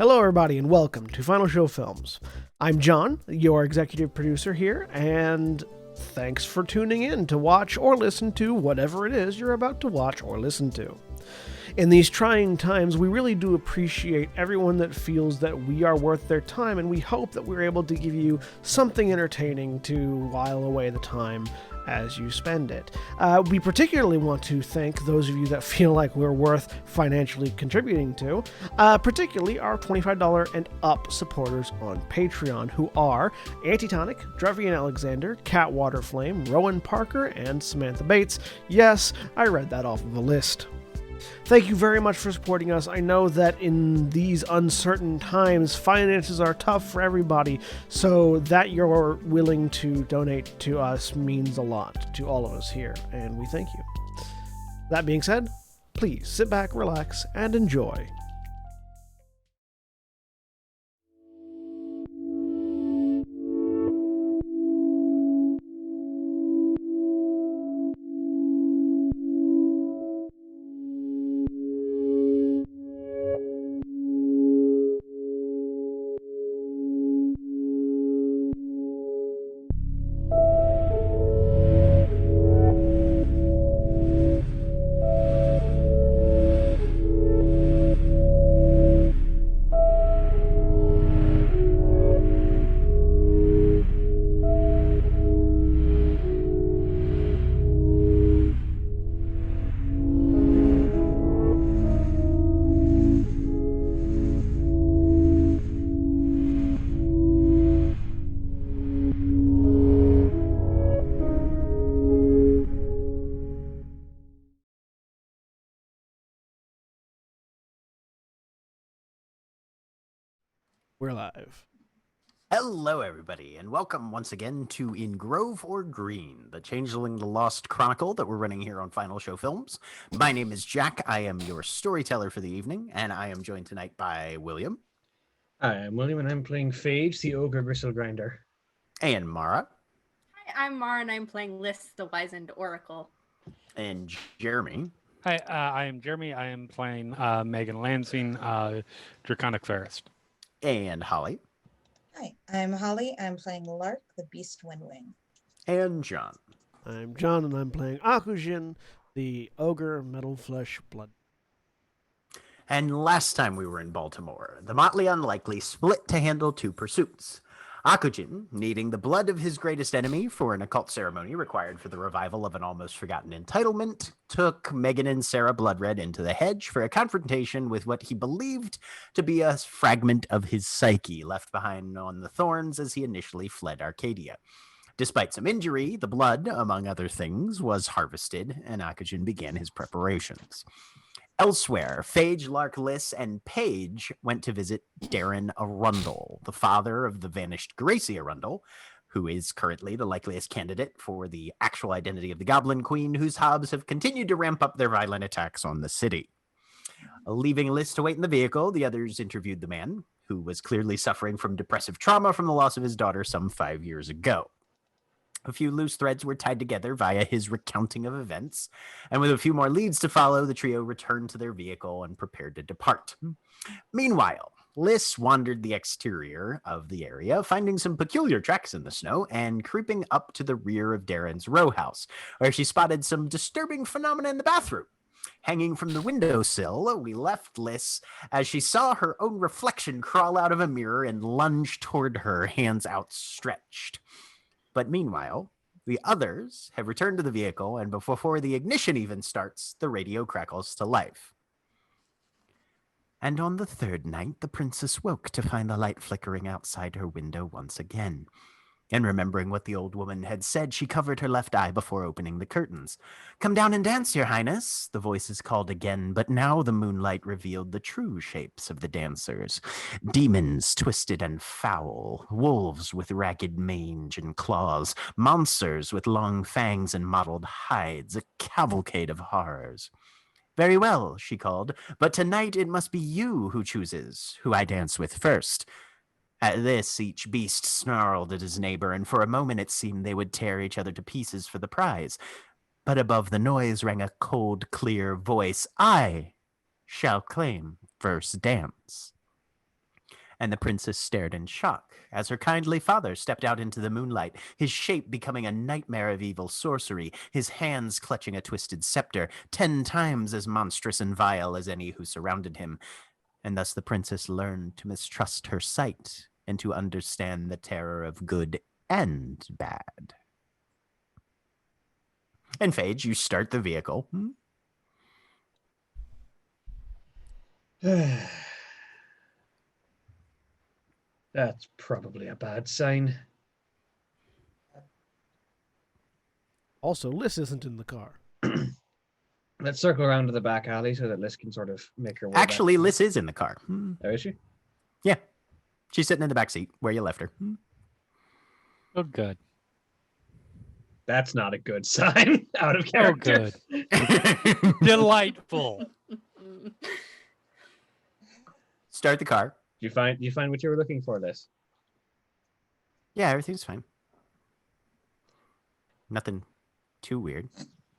Hello, everybody, and welcome to Final Show Films. I'm John, your executive producer here, and thanks for tuning in to watch or listen to whatever it is you're about to watch or listen to. In these trying times, we really do appreciate everyone that feels that we are worth their time, and we hope that we're able to give you something entertaining to while away the time as you spend it. We particularly want to thank those of you that feel like we're worth financially contributing to, particularly our $25 and up supporters on Patreon, who are Antitonic, Drevian Alexander, Cat Waterflame, Rowan Parker, and Samantha Bates. Yes, I read that off of a list. Thank you very much for supporting us. I know that in these uncertain times, finances are tough for everybody, so that you're willing to donate to us means a lot to all of us here, and we thank you. That being said, please sit back, relax, and enjoy. We're live. Hello, everybody, and welcome once again to In Grove or Green, the Changeling the Lost Chronicle that we're running here on Final Show Films. My name is Jack. I am your storyteller for the evening, and I am joined tonight by William. Hi, I'm William, and I'm playing Phage, the Ogre Bristle Grinder. And Mara. Hi, I'm Mara, and I'm playing Lys, the Wizened Oracle. And Jeremy. Hi, I am Jeremy. I am playing Megan Lansing, Draconic Fairest. And Holly. Hi, I'm Holly. I'm playing Lark, the Beast Windwing. And John. I'm John, and I'm playing Akujin, the Ogre Metal Flesh Blood. And last time we were in Baltimore, the Motley Unlikely split to handle two pursuits. Akujin, needing the blood of his greatest enemy for an occult ceremony required for the revival of an almost forgotten entitlement, took Megan and Sarah Bloodred into the hedge for a confrontation with what he believed to be a fragment of his psyche left behind on the thorns as he initially fled Arcadia. Despite some injury, the blood, among other things, was harvested, and Akujin began his preparations. Elsewhere, Phage, Lark, Lys, and Paige went to visit Darren Arundel, the father of the vanished Gracie Arundel, who is currently the likeliest candidate for the actual identity of the Goblin Queen, whose hobs have continued to ramp up their violent attacks on the city. Leaving Lys to wait in the vehicle, the others interviewed the man, who was clearly suffering from depressive trauma from the loss of his daughter some 5 years ago. A few loose threads were tied together via his recounting of events, and with a few more leads to follow, the trio returned to their vehicle and prepared to depart. Meanwhile, Lys wandered the exterior of the area, finding some peculiar tracks in the snow, and creeping up to the rear of Darren's row house, where she spotted some disturbing phenomena in the bathroom. Hanging from the windowsill, we left Lys as she saw her own reflection crawl out of a mirror and lunge toward her, hands outstretched. But meanwhile, the others have returned to the vehicle, and before the ignition even starts, the radio crackles to life. And on the third night, the princess woke to find the light flickering outside her window once again. And remembering what the old woman had said, she covered her left eye before opening the curtains. "Come down and dance, your highness," the voices called again, but now the moonlight revealed the true shapes of the dancers. Demons twisted and foul, wolves with ragged mange and claws, monsters with long fangs and mottled hides, a cavalcade of horrors. "Very well," she called, "but tonight it must be you who chooses who I dance with first." At this, each beast snarled at his neighbor, and for a moment it seemed they would tear each other to pieces for the prize. But above the noise rang a cold, clear voice. "I shall claim first dance." And the princess stared in shock as her kindly father stepped out into the moonlight, his shape becoming a nightmare of evil sorcery, his hands clutching a twisted scepter, 10 times as monstrous and vile as any who surrounded him. And thus the princess learned to mistrust her sight and to understand the terror of good and bad. And Phage, you start the vehicle. That's probably a bad sign. Also, Liz isn't in the car. Let's circle around to the back alley so that Liz can sort of make her way Actually, back. Liz is in the car. Oh, is she? Yeah. She's sitting in the back seat where you left her. Oh, good. That's not a good sign. Out of Oh, character. good. Delightful. Start the car. Do you find what you were looking for, Liz? Yeah, everything's fine. Nothing too weird.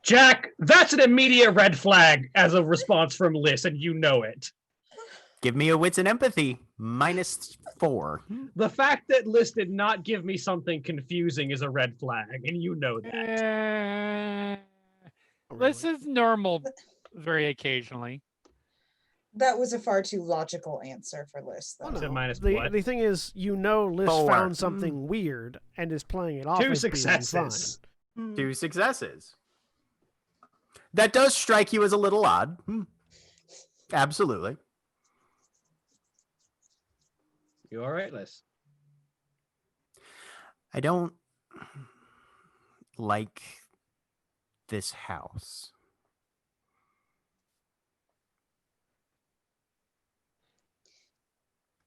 Jack, that's an immediate red flag as a response from Liz, and you know it. Give me a wits and empathy. -4. The fact that Liz did not give me something confusing is a red flag, and you know that. This is normal very occasionally. That was a far too logical answer for Liz, though. Oh, So minus the, what? the thing is, Liz 4. found something weird and is playing it off 2 as being successes. fine. 2 successes. That does strike you as a little odd. Absolutely. You all right, Liz? I don't like this house.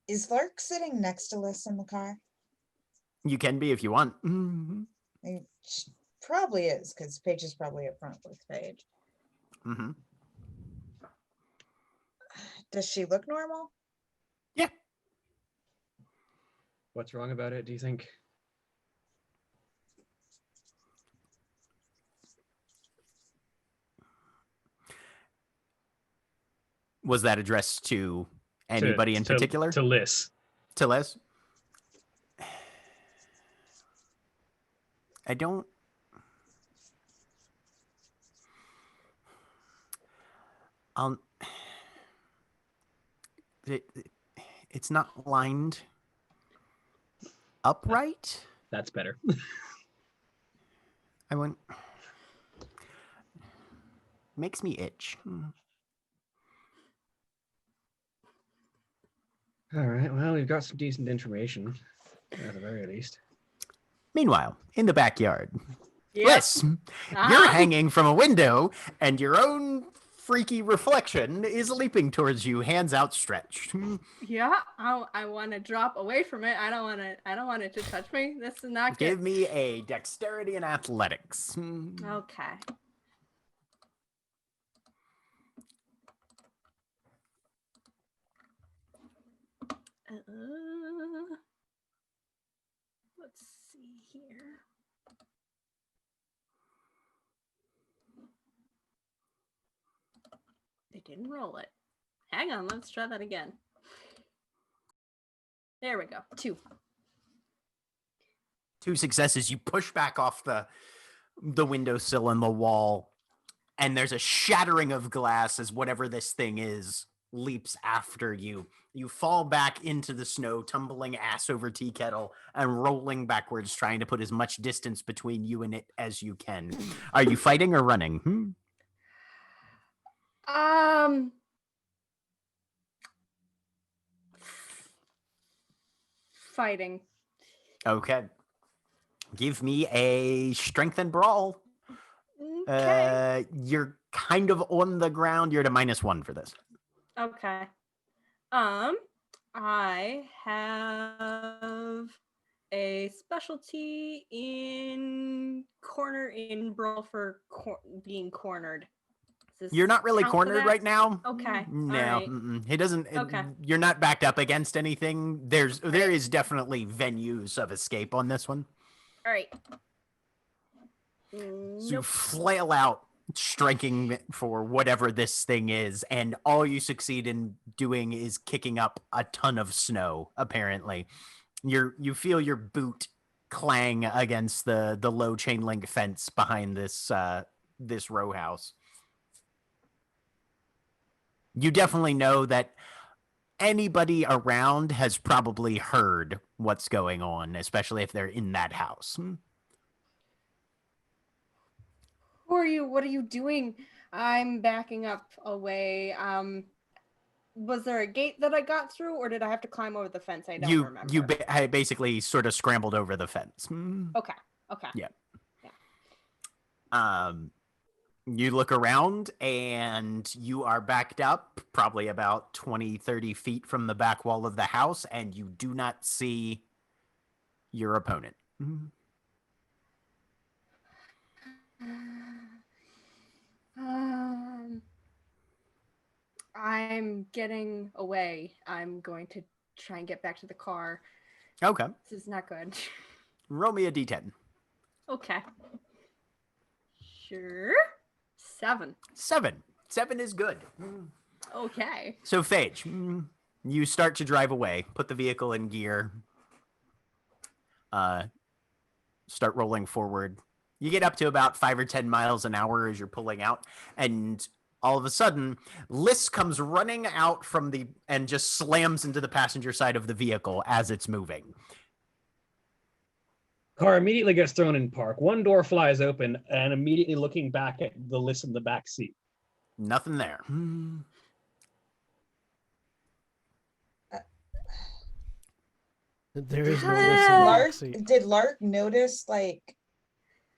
Is Lark sitting next to Liz in the car? You can be if you want. She probably is, because Paige is probably up front with Paige. Mm-hmm. Does she look normal? Yeah. What's wrong about it, do you think? Was that addressed to anybody in particular? To Liz. To Liz? I don't... It's not lined upright. That's better. I went... Makes me itch. All right, well, we've got some decent information, at the very least. Meanwhile, in the backyard, Yep. Liz, you're hanging from a window, and your own freaky reflection is leaping towards you, hands outstretched. Yeah, I want to drop away from it. I don't want it to touch me. This is not good. Give me a dexterity and athletics. Okay. Let's see here. They didn't roll it. Hang on, let's try that again. There we go. 2. 2 successes. You push back off the windowsill and the wall, and there's a shattering of glass as whatever this thing is leaps after you. You fall back into the snow, tumbling ass over tea kettle and rolling backwards, trying to put as much distance between you and it as you can. Are you fighting or running? Fighting. Okay. Give me a strength and brawl. Okay. You're kind of on the ground. You're at a -1 for this. Okay. I have a specialty in brawl for being cornered. Does You're not really count for cornered that? right now. Okay. No, Alright. it doesn't. Okay. You're not backed up against anything. There is definitely venues of escape on this one. All right. So you Nope. flail out striking for whatever this thing is, and all you succeed in doing is kicking up a ton of snow. Apparently, you feel your boot clang against the low chain link fence behind this row house. You definitely know that anybody around has probably heard what's going on, especially if they're in that house. Who are you? What are you doing? I'm backing up away. Was there a gate that I got through, or did I have to climb over the fence? I don't remember. You basically sort of scrambled over the fence. Okay. Okay. Yeah. You look around and you are backed up probably about 20, 30 feet from the back wall of the house, and you do not see your opponent. I'm getting away. I'm going to try and get back to the car. Okay. This is not good. Roll me a d10. Okay. Sure. 7. 7. 7 is good. Okay. So, Phage, you start to drive away, put the vehicle in gear, start rolling forward. You get up to about 5 or 10 miles an hour as you're pulling out, and all of a sudden, Liss comes running out and just slams into the passenger side of the vehicle as it's moving. Car immediately gets thrown in park. One door flies open, and immediately looking back at the list in the back seat. Nothing there. There is no list in the Lark, backseat. did Lark notice like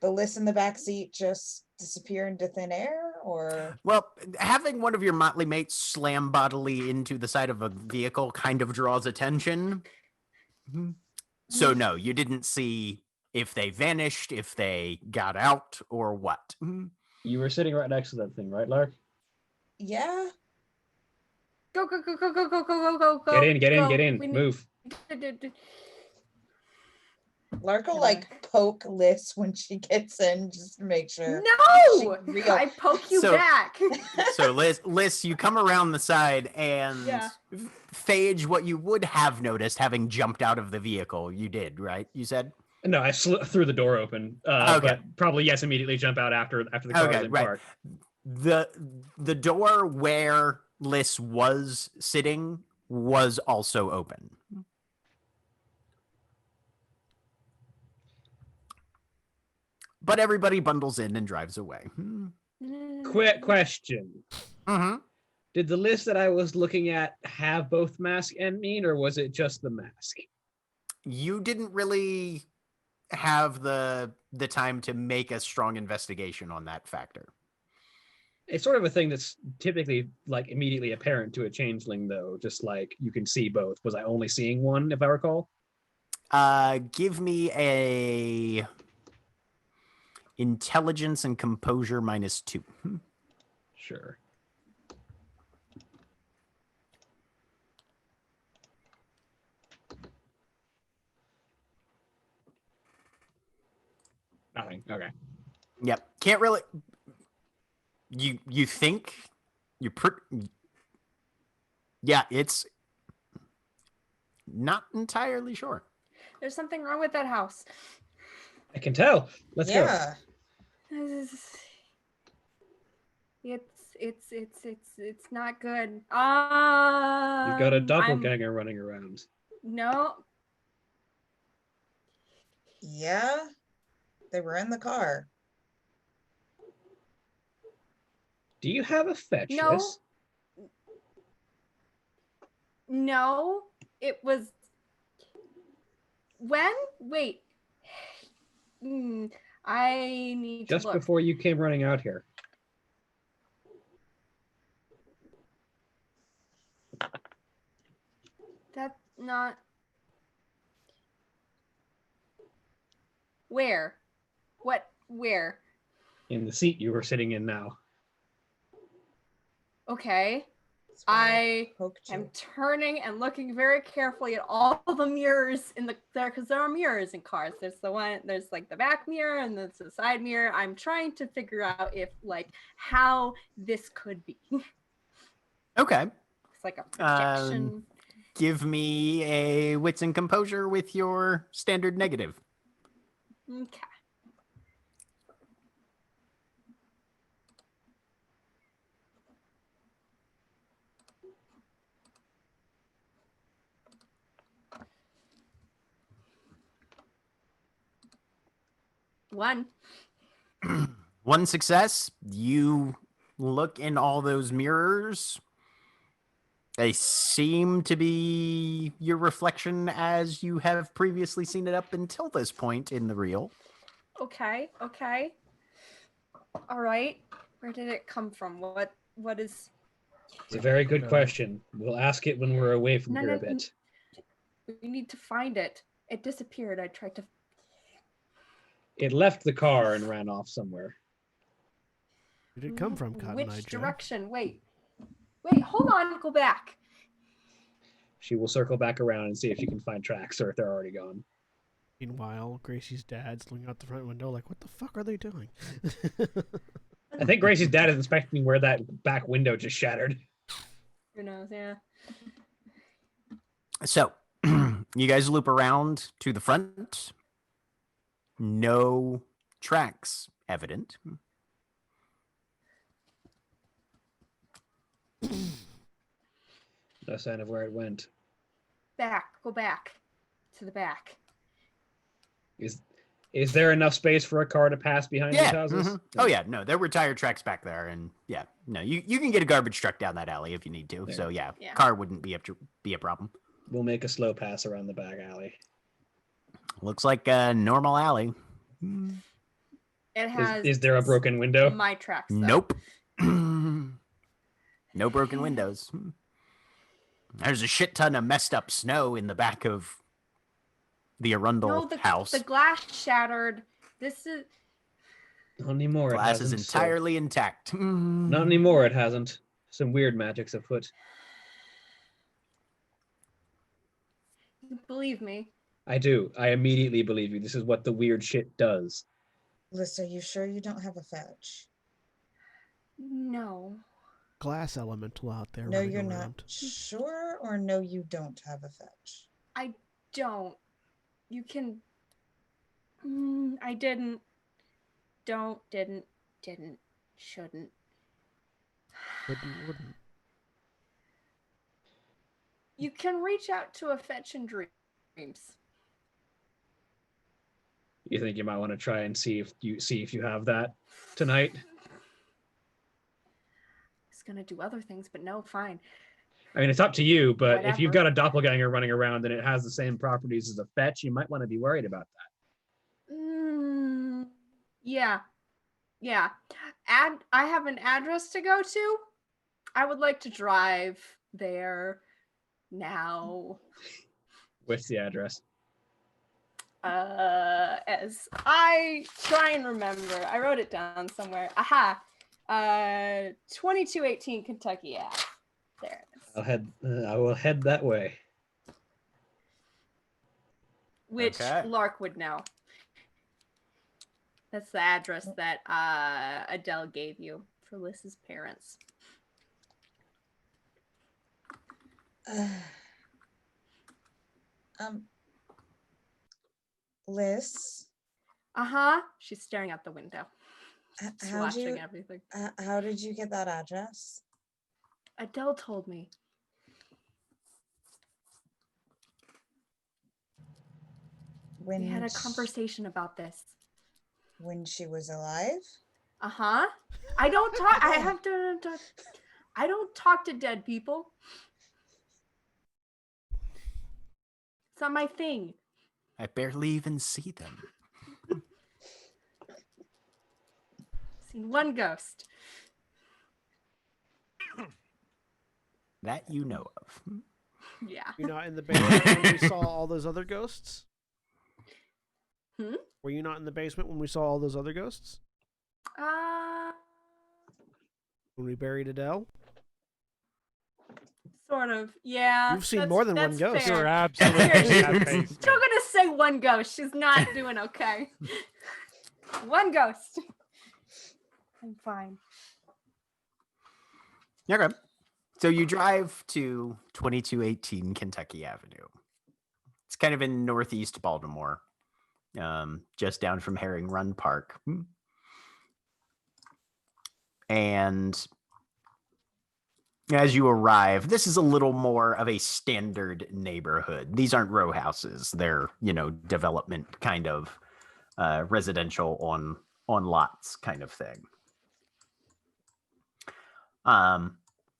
the list in the back seat just disappear into thin air, or? Well, having one of your motley mates slam bodily into the side of a vehicle kind of draws attention. So no, you didn't see if they vanished, if they got out, or what. You were sitting right next to that thing, right, Lark? Yeah. Go, go, go, go, go, go, go, go, go. Get in, We need- move. Lark will like poke Liz when she gets in just to make sure. No! She I poke you So- back. So Liz, you come around the side and Yeah. Phage, what you would have noticed having jumped out of the vehicle, you did, right? You said? No, I threw the door open. Okay. But probably yes, immediately jump out after the car was in right. park. The door where Liz was sitting was also open. But everybody bundles in and drives away. Quick question. Mm-hmm. Did the list that I was looking at have both mask and mean, or was it just the mask? You didn't really have the time to make a strong investigation on that factor. It's sort of a thing that's typically like immediately apparent to a changeling, though. Just like you can see both. Was I only seeing one, if I recall? Give me a intelligence and composure -2. Sure. Nothing. Okay. Yep. Can't really. You think you yeah, it's not entirely sure. There's something wrong with that house. I can tell. Let's go. Yeah. It's not good. You've got a I'm- doppelganger running around. No. Yeah. They were in the car. Do you have a fetch? No. Liz? No. It was when? Wait. I need Just to look. before you came running out here. That's not. Where? What? Where? In the seat you were sitting in now. Okay. I poked am you. turning and looking very carefully at all the mirrors in there, because there are mirrors in cars. There's like the back mirror and there's the side mirror. I'm trying to figure out if like how this could be. Okay. It's like a projection. Give me a wits and composure with your standard negative. Okay. One. One success. You look in all those mirrors. They seem to be your reflection as you have previously seen it up until this point in the reel. Okay. All right. Where did it come from? What is? It's a very good question. We'll ask it when we're away from here a No. bit. We need to find it. It disappeared. I tried to. It left the car and ran off somewhere. Where did it come from, Cotton Eye Which Joe? direction? Wait, hold on. Go back. She will circle back around and see if she can find tracks or if they're already gone. Meanwhile, Gracie's dad's looking out the front window like, what the fuck are they doing? I think Gracie's dad is inspecting where that back window just shattered. Who knows? Yeah. So, you guys loop around to the front. No tracks evident. No sign of where it went. Go back to the back. Is there enough space for a car to pass behind these houses? Mhm. Oh yeah, no, there were tire tracks back there, and yeah, no, you can get a garbage truck down that alley if you need to. Yeah. So yeah, Yeah. car wouldn't be a problem. We'll make a slow pass around the back alley. Looks like a normal alley. It has. Is there a broken window? My tracks. Though. Nope. No broken windows. There's a shit ton of messed up snow in the back of the Arundel No, house. the glass shattered. This is. Not anymore. Glass it is hasn't, entirely intact. Not anymore. It hasn't. Some weird magic's afoot. Believe me. I do. I immediately believe you. This is what the weird shit does. Liz, are you sure you don't have a fetch? No. Glass elemental out there. No, running you're around. not sure, or no, you don't have a fetch? I don't. You can. I didn't. Don't. Didn't. Shouldn't. Wouldn't. You can reach out to a fetch in dreams. You think you might want to try and see if you have that tonight? It's gonna do other things, but no, fine. I mean, it's up to you, but if you've Whatever. got a doppelganger running around and it has the same properties as a fetch, you might want to be worried about that. Yeah. I have an address to go to. I would like to drive there now. What's the address? As I try and remember, I wrote it down somewhere. Aha. 2218 Kentucky Ave. There it is. I will head that way. Which Okay. Lark would know. That's the address that Adele gave you for Liz's parents. Liz, Uh-huh. She's staring out the window. Just how'd watching you, everything. how did you get that address? Adele told me. When We had a sh- conversation about this. when she was alive? Uh-huh. I don't talk. I don't talk to dead people. It's not my thing. I barely even see them. Seen one ghost. That you know of. Yeah. You're not in the basement when we saw all those other ghosts? Hmm? Were you not in the basement when we saw all those other ghosts? Uh, When we buried Adele? Sort of. Yeah. You've seen more than one that's ghost. fair. You're absolutely She's that face. still gonna say one ghost. She's not doing okay. One ghost. I'm fine. Okay. So you drive to 2218 Kentucky Avenue. It's kind of in northeast Baltimore, just down from Herring Run Park. And as you arrive, this is a little more of a standard neighborhood. These aren't row houses. They're, development kind of residential on lots kind of thing.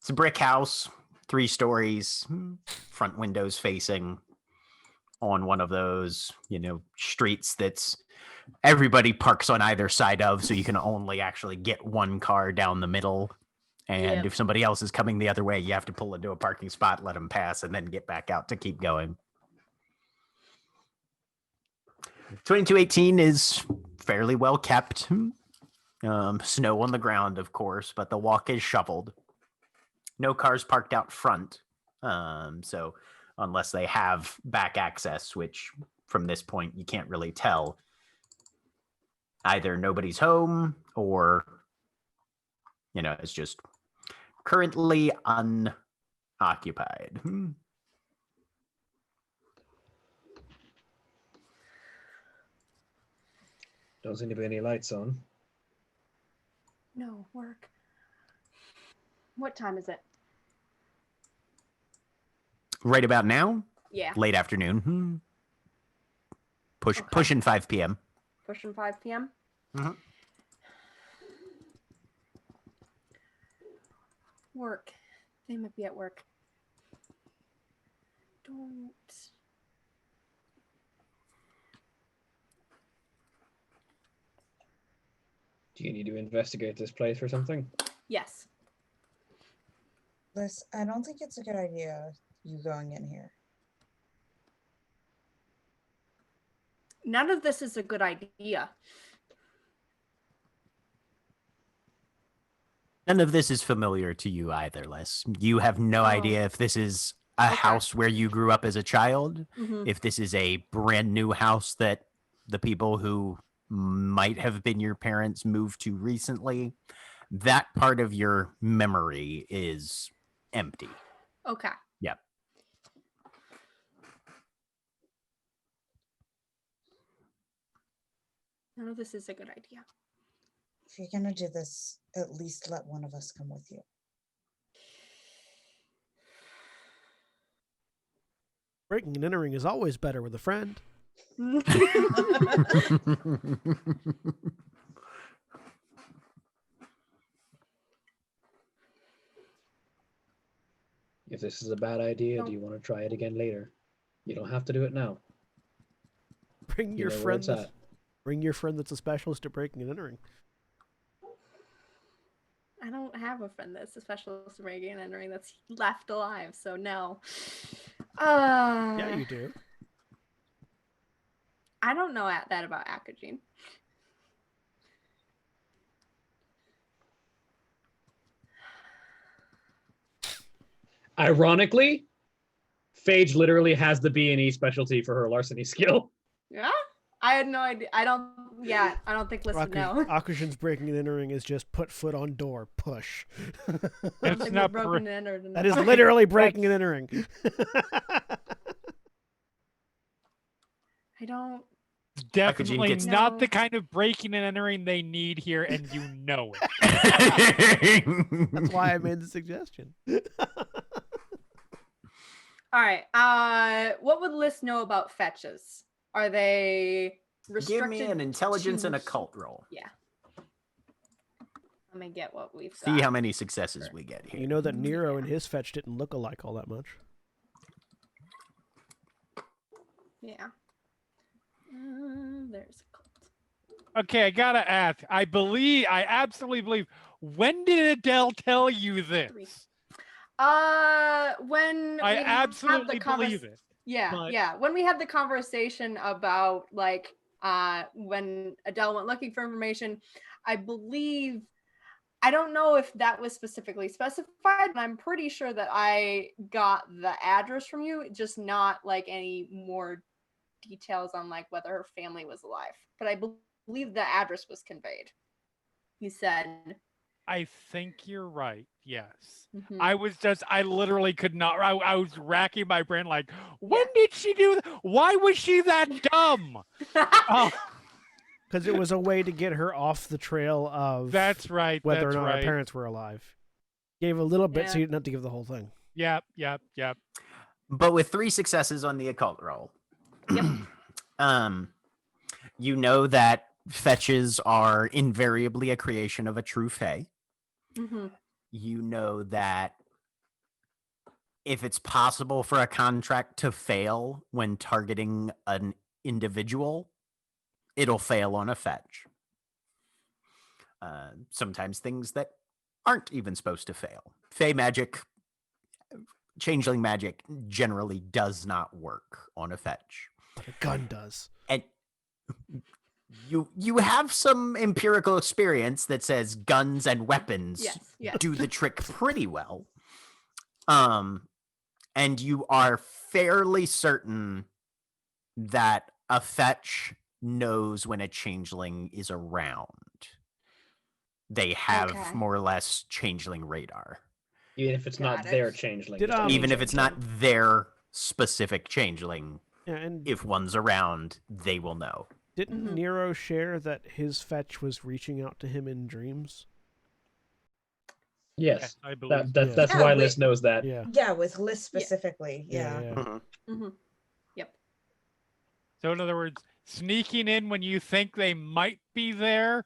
It's a brick house, 3 stories, front windows facing on one of those, streets that's everybody parks on either side of, so you can only actually get one car down the middle. And Yep. if somebody else is coming the other way, you have to pull into a parking spot, let them pass, and then get back out to keep going. 2218 is fairly well kept. Snow on the ground, of course, but the walk is shoveled. No cars parked out front. So unless they have back access, which from this point you can't really tell, either nobody's home or, it's just currently unoccupied. Don't seem to be any lights on. No, work. What time is it? Right about now, Yeah. late afternoon. Okay. Pushing 5 p.m. Pushing 5 p.m. Mhm. Work. They might be at work. Don't. Do you need to investigate this place or something? Yes. Liz, I don't think it's a good idea you going in here. None of this is a good idea. None of this is familiar to you either, Liz. You have no Oh. idea if this is a Okay. house where you grew up as a child, Mhm. if this is a brand new house that the people who might have been your parents moved to recently. That part of your memory is empty. Okay. Yep. None of this is a good idea. If you're gonna do this, at least let one of us come with you. Breaking and entering is always better with a friend. If this is a bad idea, No. do you want to try it again later? You don't have to do it now. Bring You your know where friend. it's at. Bring your friend that's a specialist at breaking and entering. I don't have a friend that's a specialist in breaking and entering that's left alive, so no. Yeah, you do. I don't know that about Akajin. Ironically, Phage literally has the B&E specialty for her larceny skill. Yeah? I had no idea. I don't think Liz would know. Akujin's breaking and entering is just put foot on door, push. I don't It's think not we've broken and entered in That is way. literally breaking and entering. I don't. Definitely gets- not No. the kind of breaking and entering they need here, and you know it. That's why I made the suggestion. All right. What would Liz know about fetches? Are they Give restricted? me an intelligence and to- occult roll. Yeah. Let me get what we've got. See how many successes we get here. You know that Nero and his fetch didn't look alike all that much. Yeah. There's a cult. Okay, I gotta ask. I absolutely believe. When did Adele tell you this? 3. When I we had absolutely the believe it. Yeah, but- yeah. When we had the conversation about when Adele went looking for information, I believe I don't know if that was specifically specified, but I'm pretty sure that I got the address from you, just not like any more details on like whether her family was alive. But I believe the address was conveyed. You said. I think you're right. Yes. Mhm. I literally could not. I was racking my brain like, when Yeah. did she do that? Why was she that dumb? Oh, Because it was a way to get her off the trail of that's right. whether That's or not right. her parents were alive. Gave a little bit, Yeah. so you didn't have to give the whole thing. Yep. But with 3 successes on the occult roll, Yep. you know that fetches are invariably a creation of a true fae. Mm-hmm. You know that if it's possible for a contract to fail when targeting an individual, it'll fail on a fetch. Sometimes things that aren't even supposed to fail. Fae magic, changeling magic generally does not work on a fetch. But a gun does. And you have some empirical experience that says guns and weapons Yes. do the trick pretty well. And you are fairly certain that a fetch knows when a changeling is around. They have Okay. more or less changeling radar. Even if it's Got not it. their changeling. Did, it's any Even if it's not changeling. their specific changeling, Yeah, and if one's around, they will know. didn't Mhm. Nero share that his fetch was reaching out to him in dreams? Yes. I believe. That's Yeah, why we- Liz knows that. Yeah. Yeah, with Liz specifically. Yeah. Mhm. Mm-hmm. Yep. So in other words, sneaking in when you think they might be there,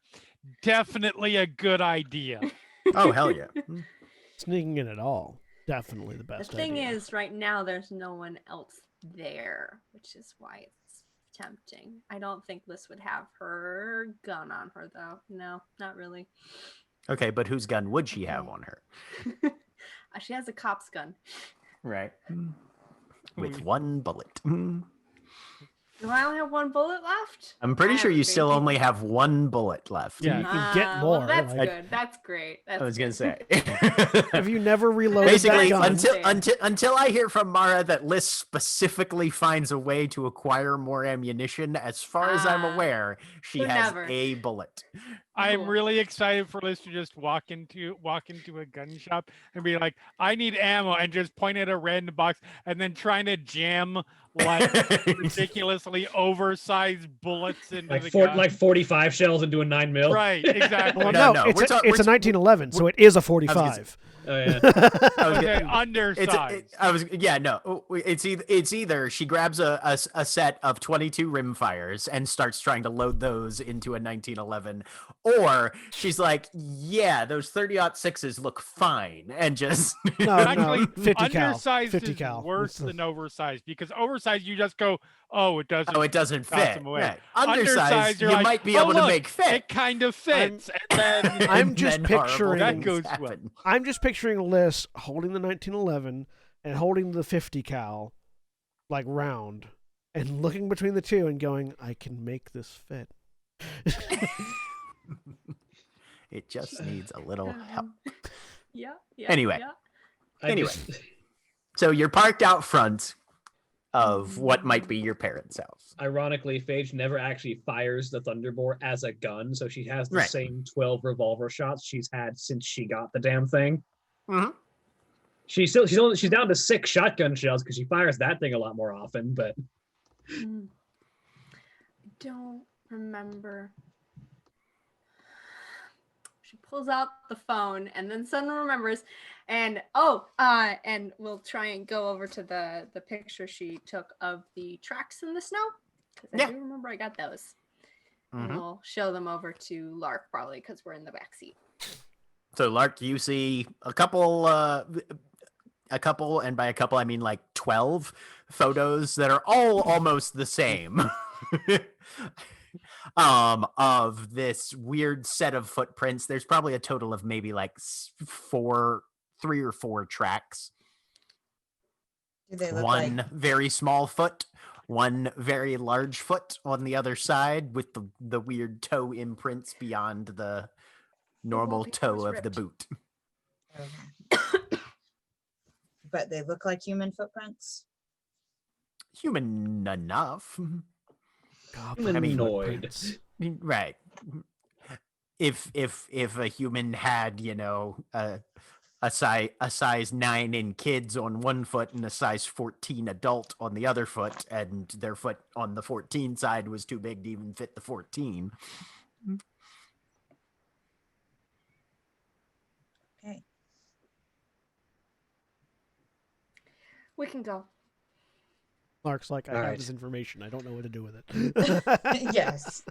definitely a good idea. Oh, hell yeah. Sneaking in at all. Definitely the The best thing idea. is, right now there's no one else there, which is why it's tempting. I don't think Liz would have her gun on her, though. No, not really. Okay, but whose gun would she have Okay. on her? She has a cop's gun. Right. Mm. With one bullet. Do I only have one bullet left? I'm pretty I sure have a you still baby. only have one bullet left. Yeah, you can get more. Well, that's like, good. That's great. That's I was gonna good. say. Have you never reloaded Basically, that gun? until I hear from Mara that Liz specifically finds a way to acquire more ammunition, as far as I'm Ah, aware, she who has never? a bullet. I'm Cool. really excited for Liz to just walk into a gun shop and be like, "I need ammo," and just point at a random box, and then trying to jam like ridiculously oversized bullets into the gun. Like 45 shells into a 9mm. Right, exactly. Well, No, no, no, it's we're a, talk- it's a we're- 1911, so it is a 45. Oh yeah. I was Okay, gonna- undersized. It's either she grabs a set of 22 rimfires and starts trying to load those into a 1911, or she's like, yeah, those 30-06s look fine, and just No, Actually, no, 50 cal. undersized 50 is cal. worse That's the- than oversized, because oversized you just go, "Oh, it doesn't." it doesn't toss fit. them away. Right. Undersized, you're you like, might be "Oh, able to look, make fit. It kind of fits, and then I'm And just then horrible picturing- That things goes well. happen. I'm just picturing Liz holding the 1911 and holding the 50 cal, like round, and looking between the two and going, I can make this fit. It just needs a little help. Yeah. Anyway. Yeah. Anyway. So you're parked out front of what might be your parents' house. Ironically, Phage never actually fires the Thunderbolt as a gun, so she has the Right. same 12 revolver shots she's had since she got the damn thing. Mhm. She's down to 6 shotgun shells because she fires that thing a lot more often. But Mm. I don't remember. She pulls out the phone and then suddenly remembers, and and we'll try and go over to the picture she took of the tracks in the snow, because I Yeah. do remember I got those. And Mhm. we'll show them over to Lark probably because we're in the back seat. So Lark, you see a couple, and by a couple I mean like 12 photos that are all almost the same. Of this weird set of footprints. There's probably a total of maybe like 3 or 4 tracks. Do they look One like very small foot, one very large foot on the other side with the weird toe imprints beyond the normal wallpaper toe was of the ripped. boot. Okay. But they look like human footprints. Human enough. Goblin Humanoid. footprints. Right. If a human had, a size 9 in kids on one foot and a size 14 adult on the other foot, and their foot on the 14 side was too big to even fit the 14. Okay. We can go. Lark's like, I All have right. this information. I don't know what to do with it. Yes.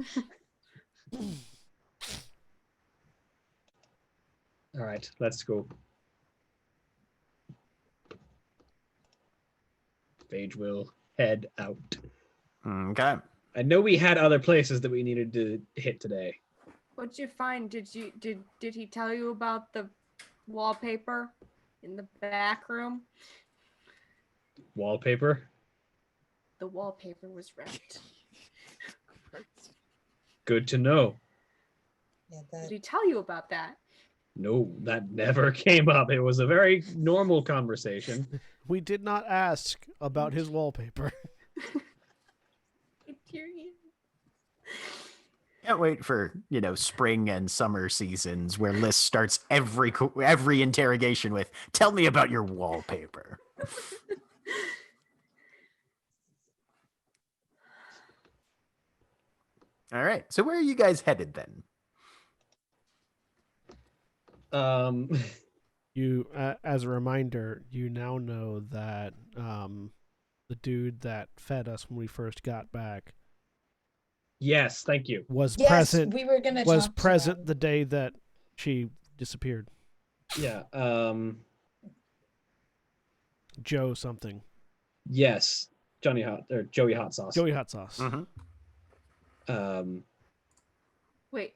All right, let's go. Phage will head out. Okay. I know we had other places that we needed to hit today. What'd you find? Did he tell you about the wallpaper in the back room? Wallpaper. The wallpaper was ripped. Good to know. Yeah, Did he tell you about that? No, that never came up. It was a very normal conversation. We did not ask about his wallpaper. Tyrion. Can't wait for, spring and summer seasons where Liz starts every interrogation with, "Tell me about your wallpaper." All right. So where are you guys headed then? You, as a reminder, you now know that the dude that fed us when we first got back Yes, thank you. was Yes, present. we were gonna Was talk to present them. the day that she disappeared. Yeah. Joe something. Yes. Joey Hot Sauce. Joey Hot Sauce. Mm-hmm. Wait.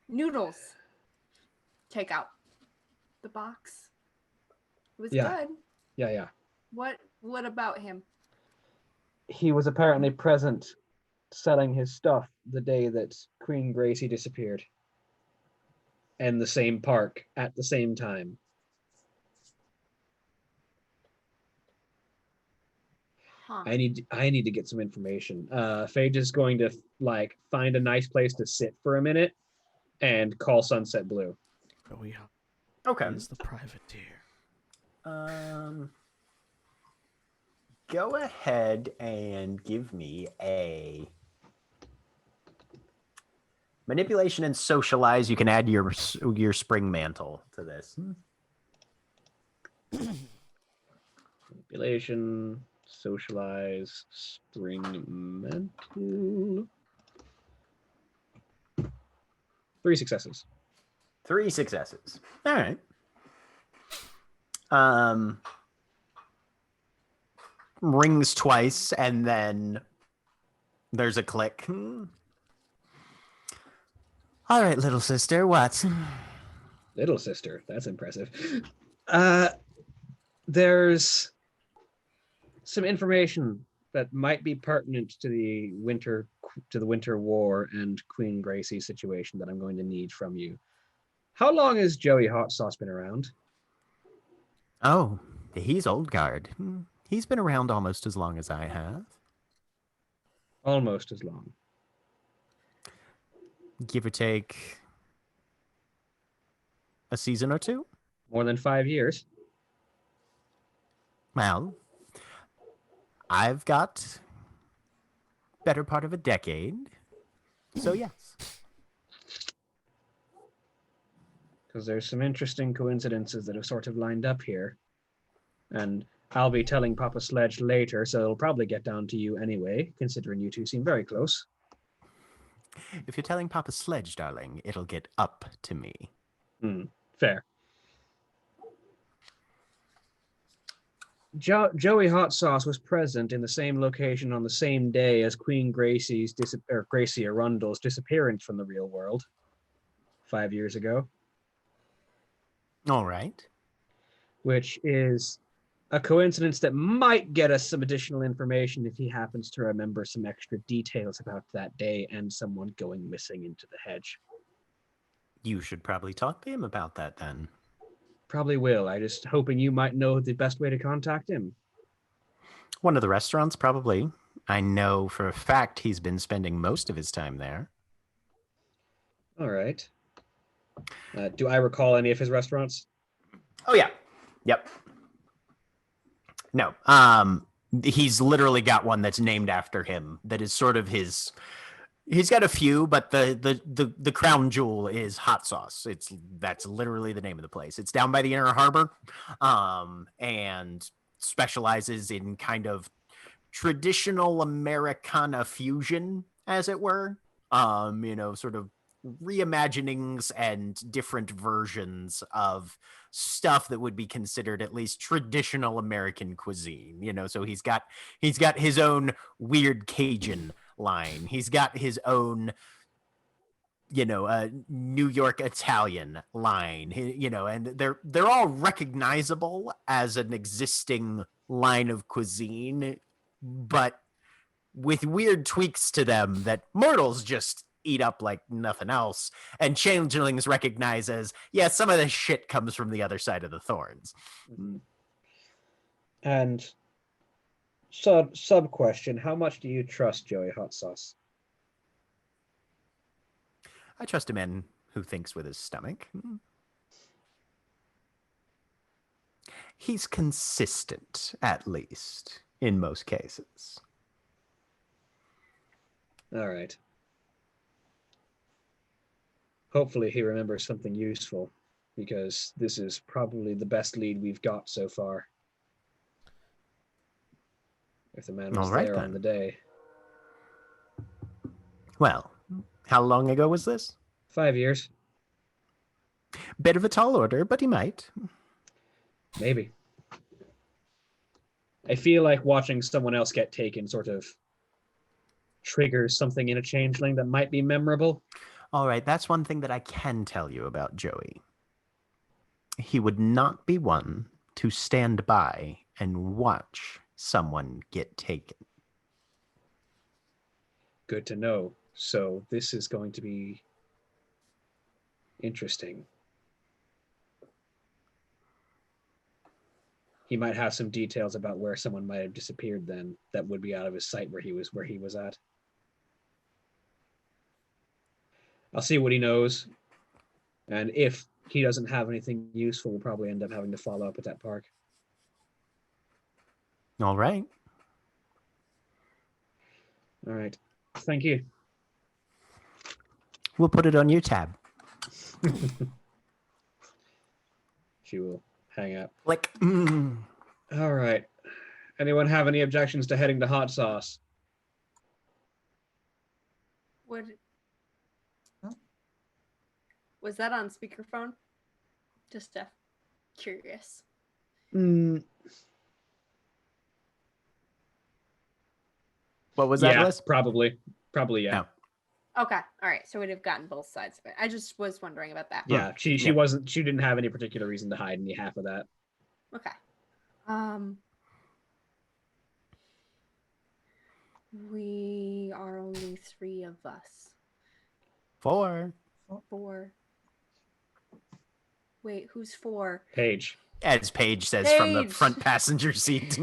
Noodles. Take out the box. It was Yeah. good. Yeah. What about him? He was apparently present selling his stuff the day that Queen Gracie disappeared. In the same park at the same time. Huh. I need to get some information. Phage is going to find a nice place to sit for a minute and call Sunset Blue. Joey Hot Okay. is the privateer. Go ahead and give me a manipulation and socialize. You can add your spring mantle to this. Manipulation, socialize, spring mental. 3 successes. 3 successes. All right. Rings twice, and then there's a click. All right, little sister, what? Little sister, that's impressive. There's some information that might be pertinent to the winter war and Queen Gracie's situation that I'm going to need from you. How long has Joey Hot Sauce been around? Oh, he's old guard. He's been around almost as long as I have. Almost as long. Give or take a season or 2. More than 5 years. Well, I've got better part of a decade. So yes. Because there's some interesting coincidences that have sort of lined up here. And I'll be telling Papa Sledge later, so it'll probably get down to you anyway, considering you two seem very close. If you're telling Papa Sledge, darling, it'll get up to me. Fair. Joey Hot Sauce was present in the same location on the same day as Queen Gracie Arundel's disappearance from the real world 5 years ago. All right. Which is a coincidence that might get us some additional information if he happens to remember some extra details about that day and someone going missing into the hedge. You should probably talk to him about that then. Probably will. I just hoping you might know the best way to contact him. One of the restaurants, probably. I know for a fact he's been spending most of his time there. All right. Do I recall any of his restaurants? Oh, yeah. Yep. No. He's literally got one that's named after him that is sort of his. He's got a few, but the crown jewel is hot sauce. That's literally the name of the place. It's down by the Inner Harbor, and specializes in kind of traditional Americana fusion, as it were. Sort of reimaginings and different versions of stuff that would be considered at least traditional American cuisine. So he's got his own weird Cajun line. He's got his own New York Italian line, and they're all recognizable as an existing line of cuisine, but with weird tweaks to them that mortals just eat up like nothing else. And changelings recognize as, yeah, some of this shit comes from the other side of the thorns. Mm-hmm. And sub question, how much do you trust Joey Hot Sauce? I trust a man who thinks with his stomach. He's consistent, at least, in most cases. All right. Hopefully he remembers something useful, because this is probably the best lead we've got so far. If the man was there on the day. Well, how long ago was this? 5 years. Bit of a tall order, but he might. Maybe. I feel like watching someone else get taken sort of triggers something in a changeling that might be memorable. All right, that's one thing that I can tell you about Joey. He would not be one to stand by and watch someone get taken. Good to know. So this is going to be interesting. He might have some details about where someone might have disappeared then that would be out of his sight where he was at. I'll see what he knows. And if he doesn't have anything useful, we'll probably end up having to follow up at that park. All right. All right. Thank you. We'll put it on your tab. She will hang up. Click. All right. Anyone have any objections to heading to Hot Sauce? Was that on speakerphone? Just curious. What was that, yeah, Liz? Probably, yeah. No. Okay, all right. So we'd have gotten both sides of it. I just was wondering about that. Yeah, she didn't have any particular reason to hide any half of that. Okay. We are only 3 of us. 4. 4. Wait, who's 4? Paige. As Paige says from the front passenger seat.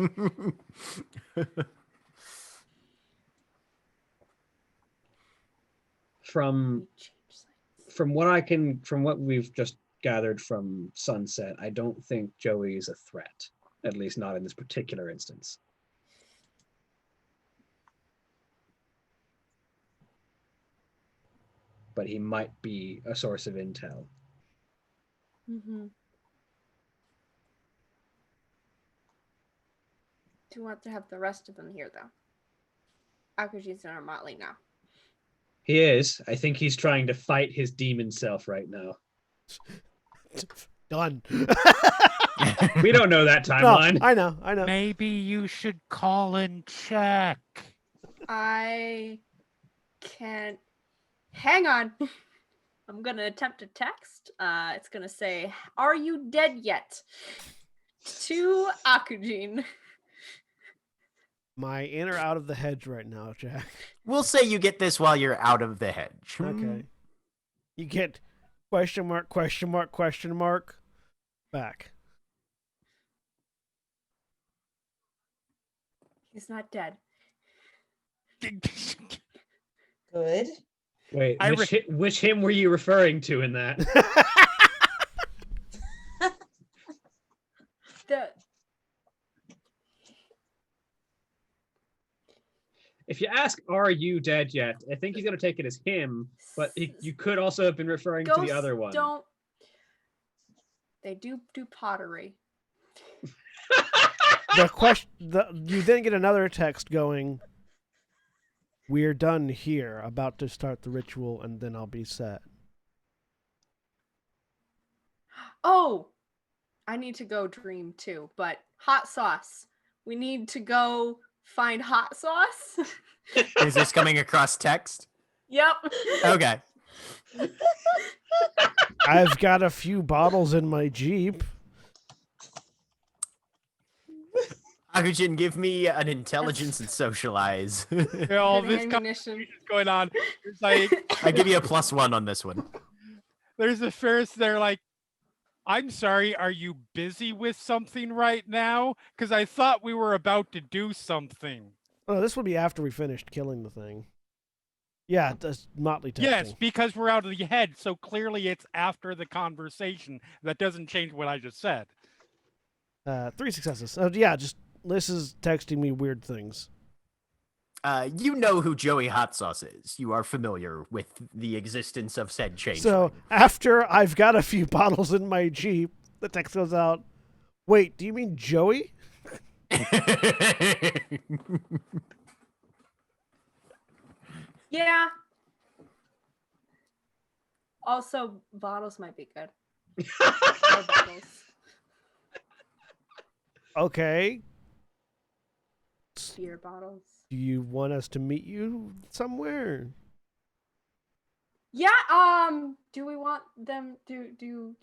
From what we've just gathered from Sunset, I don't think Joey is a threat, at least not in this particular instance. But he might be a source of intel. Mm-hmm. Do you want to have the rest of them here, though? Akuji's in our motley now. He is. I think he's trying to fight his demon self right now. Done. We don't know that timeline. No, I know. Maybe you should call and check. I can't. Hang on. I'm going to attempt to text. It's going to say, "Are you dead yet?" To Akujin. Am I in or out of the hedge right now, Jack? We'll say you get this while you're out of the hedge. Okay. You get... Question mark, question mark, question mark. Back. He's not dead. Good. Wait, I which him were you referring to in that? The If you ask, "Are you dead yet?" I think he's gonna take it as him, but you could also have been referring to the ghosts other one. don't. They do pottery. The question. You then get another text going. We're done here. About to start the ritual, and then I'll be set. Oh, I need to go dream too, but hot sauce. We need to go find hot sauce. Is this coming across text? Yep. Okay. I've got a few bottles in my Jeep. Akujin, give me an intelligence and socialize. All Good this ammunition. conversation going on. It's like I give you a +1 on this one. there's a first. They're like, I'm sorry. Are you busy with something right now? Because I thought we were about to do something. Oh, this would be after we finished killing the thing. Yeah, that's Motley texting. Yes, because we're out of the head. So clearly, it's after the conversation. That doesn't change what I just said. 3 successes. Yeah, just Liz is texting me weird things. You know who Joey Hot Sauce is. You are familiar with the existence of said changeling. So after I've got a few bottles in my Jeep, the text goes out. Wait, do you mean Joey? Yeah. Also, bottles might be good. More bottles. Okay. Beer bottles. Do you want us to meet you somewhere? Yeah. Do we want them to the?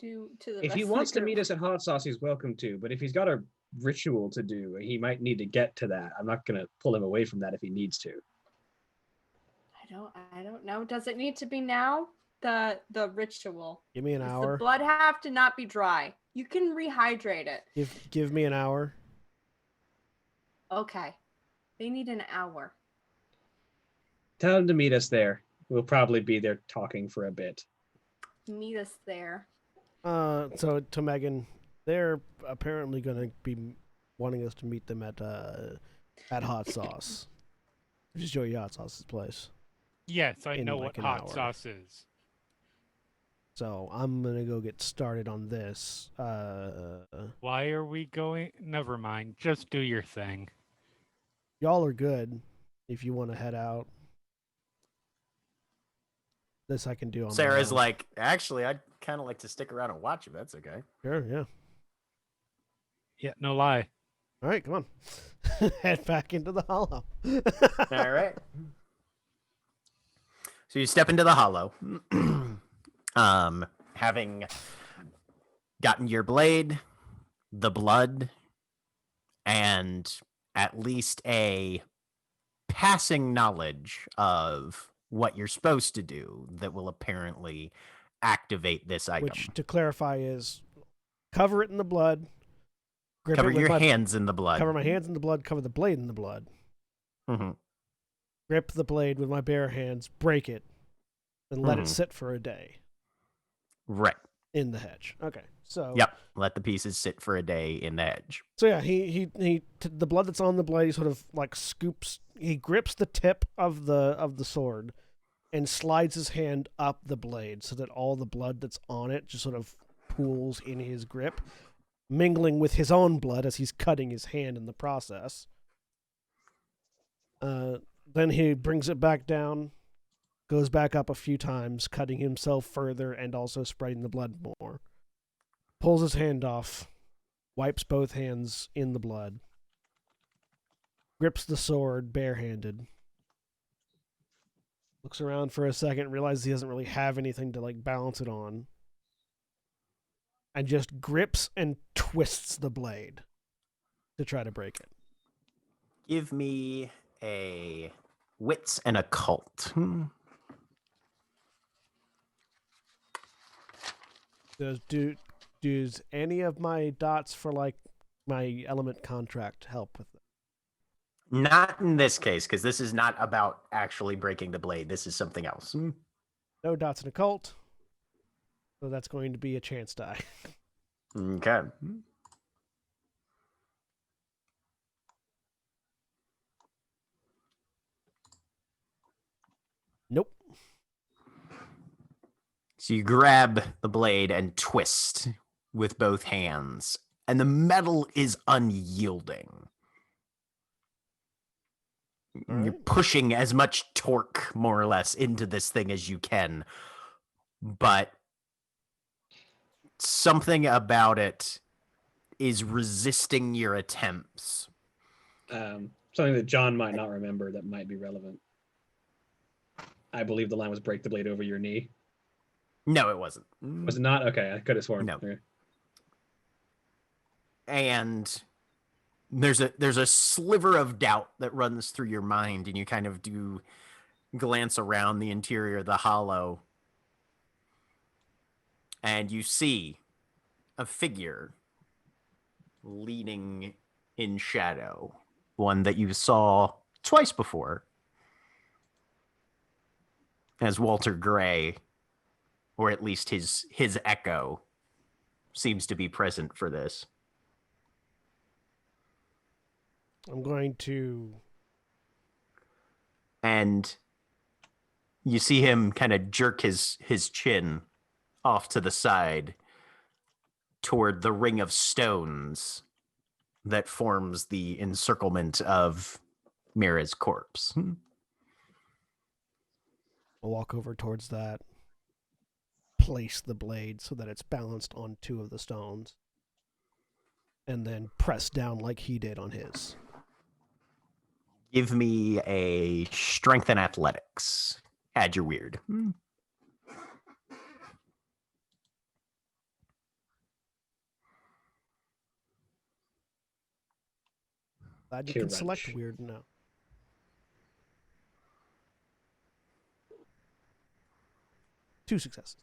If rest he of the wants to group? meet us at Hot Sauce, he's welcome to. But if he's got a ritual to do, he might need to get to that. I'm not gonna pull him away from that if he needs to. I don't know. Does it need to be now? The ritual. Give me an Does hour. the blood have to not be dry? You can rehydrate it. Give me an hour. Okay. They need an hour. Tell him to meet us there. We'll probably be there talking for a bit. Meet us there. So to Megan, they're apparently going to be wanting us to meet them at Hot Sauce, which is Joey Hot Sauce's place. Yes, I In know like what an hot hour. sauce is. So I'm gonna go get started on this. Why are we going? Never mind. Just do your thing. Y'all are good if you want to head out. This I can do on my Sarah's own. like, actually, I'd kind of like to stick around and watch if that's okay. Sure, yeah. Yeah, no lie. All right, come on. Head back into the hollow. All right. So you step into the hollow. Having gotten your blade, the blood, and at least a passing knowledge of what you're supposed to do that will apparently activate this item. Which, to clarify, is cover it in the blood. Grip Cover it with your my, hands in the blood. Cover my hands in the blood. Cover the blade in the blood. Mhm. Grip the blade with my bare hands. Break it, and let Mhm. it sit for a day Right. in the hedge. Okay, so Yep. Let the pieces sit for a day in the edge. So yeah, the blood that's on the blade, he sort of like scoops. He grips the tip of the sword, and slides his hand up the blade so that all the blood that's on it just sort of pools in his grip, mingling with his own blood as he's cutting his hand in the process. Then he brings it back down, goes back up a few times, cutting himself further and also spreading the blood more. Pulls his hand off, wipes both hands in the blood, grips the sword barehanded, looks around for a second, realizes he doesn't really have anything to like balance it on, and just grips and twists the blade to try to break it. Give me a wits and occult. Does any of my dots for like my element contract help with it? Not in this case, because this is not about actually breaking the blade. This is something else. No dots in occult. So that's going to be a chance die. Okay. Nope. So you grab the blade and twist with both hands, and the metal is unyielding. All You're right. pushing as much torque, more or less, into this thing as you can, but something about it is resisting your attempts. Something that John might not remember that might be relevant. I believe the line was break the blade over your knee. No, it wasn't. Was it not? Okay, I could have sworn. No. Okay. And there's a sliver of doubt that runs through your mind, and you kind of do glance around the interior of the hollow, and you see a figure leaning in shadow, one that you saw twice before as Walter Gray, or at least his echo seems to be present for this. I'm going to. And you see him kind of jerk his chin off to the side toward the ring of stones that forms the encirclement of Mira's corpse. I'll walk over towards that. Place the blade so that it's balanced on two of the stones. And then press down like he did on his. Give me a strength and athletics. Add your weird. Glad you Cure can select wrench. weird now. Two successes.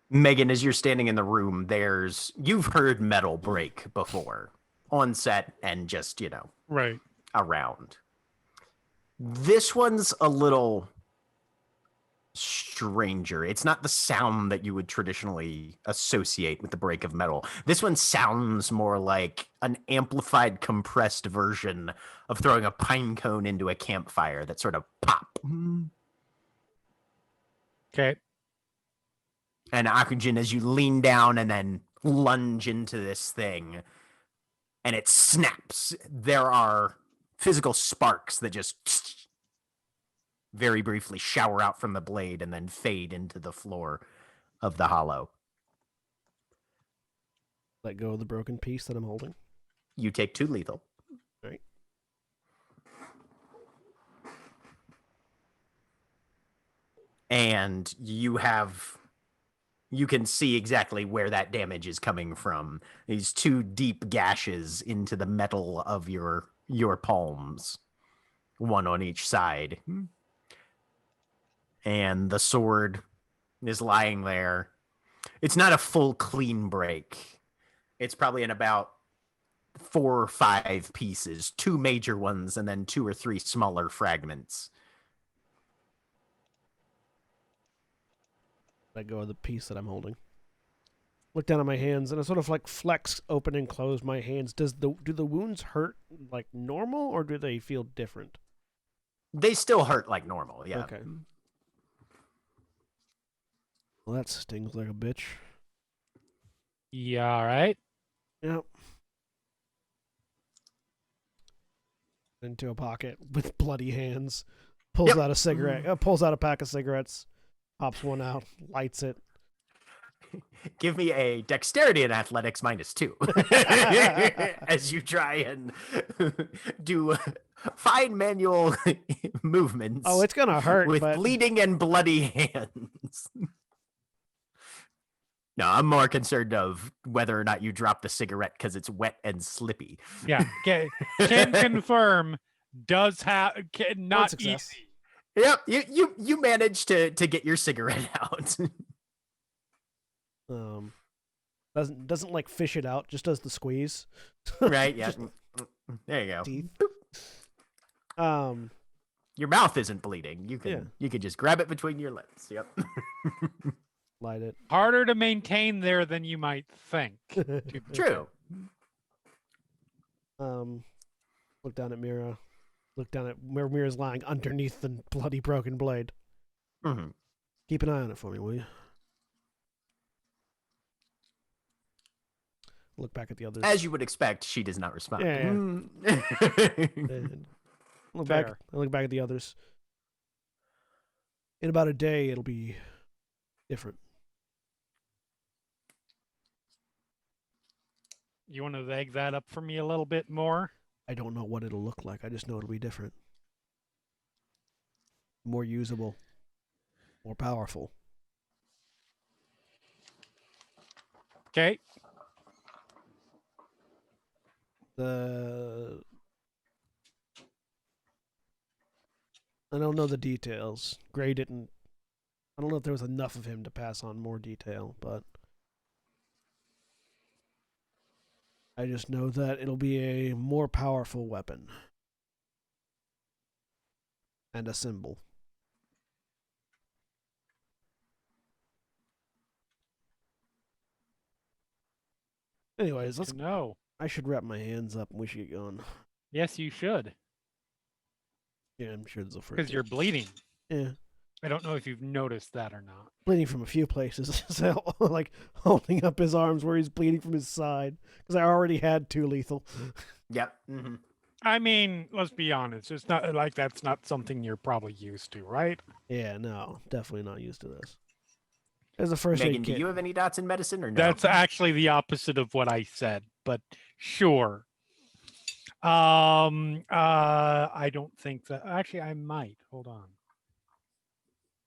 Megan, as you're standing in the room, you've heard metal break before on set and just, Right. around. This one's a little stranger. It's not the sound that you would traditionally associate with the break of metal. This one sounds more like an amplified, compressed version of throwing a pine cone into a campfire that sort of pop. Okay. And oxygen as you lean down and then lunge into this thing, and it snaps. There are physical sparks that just very briefly shower out from the blade and then fade into the floor of the hollow. Let go of the broken piece that I'm holding. You take 2 lethal. Right. And you can see exactly where that damage is coming from. These 2 deep gashes into the metal of your palms, one on each side. And the sword is lying there. It's not a full clean break. It's probably in about 4 or 5 pieces, 2 major ones, and then 2 or 3 smaller fragments. Let go of the piece that I'm holding. Look down at my hands and I sort of like flex, open and close my hands. Do the wounds hurt like normal or do they feel different? They still hurt like normal, yeah. Okay. Well, that stings like a bitch. Yeah, all right. Yep. Into a pocket with bloody hands. Pulls out a cigarette. Pulls out a pack of cigarettes. Pops one out. Lights it. Give me a dexterity and athletics -2 as you try and do fine manual movements. Oh, it's gonna hurt with but... bleeding and bloody hands. No, I'm more concerned of whether or not you drop the cigarette because it's wet and slippy. Yeah. Can confirm. Does have not success. easy. Yep, you managed to get your cigarette out. Doesn't like fish it out, just does the squeeze. Right, yeah. Just There you go. teeth. Your mouth isn't bleeding. You can Yeah. you can just grab it between your lips. Yep. Light it. Harder to maintain there than you might think. True. Look down at Mira. Look down at where Mira's lying underneath the bloody broken blade. Hmm. Keep an eye on it for me, will you? Look back at the others. As you would expect, she does not respond. Yeah, And look back. Fair. I look back at the others. In about a day, it'll be different. You want to egg that up for me a little bit more? I don't know what it'll look like. I just know it'll be different. More usable. More powerful. Okay. I don't know the details. Gray didn't. I don't know if there was enough of him to pass on more detail, but I just know that it'll be a more powerful weapon and a symbol. Anyways, let's. No. I should wrap my hands up and we should get going. Yes, you should, Yeah, I'm sure there's a first. because you're bleeding. Yeah, I don't know if you've noticed that or not. bleeding from a few places. So, like holding up his arms where he's bleeding from his side because I already had 2 lethal. Yep. Hmm. I mean, let's be honest. It's not like that's not something you're probably used to, right? Yeah, no, definitely not used to this. As a first Megan, aid do kit. you have any dots in medicine or no? That's actually the opposite of what I said, but sure. I don't think that. Actually, I might. Hold on.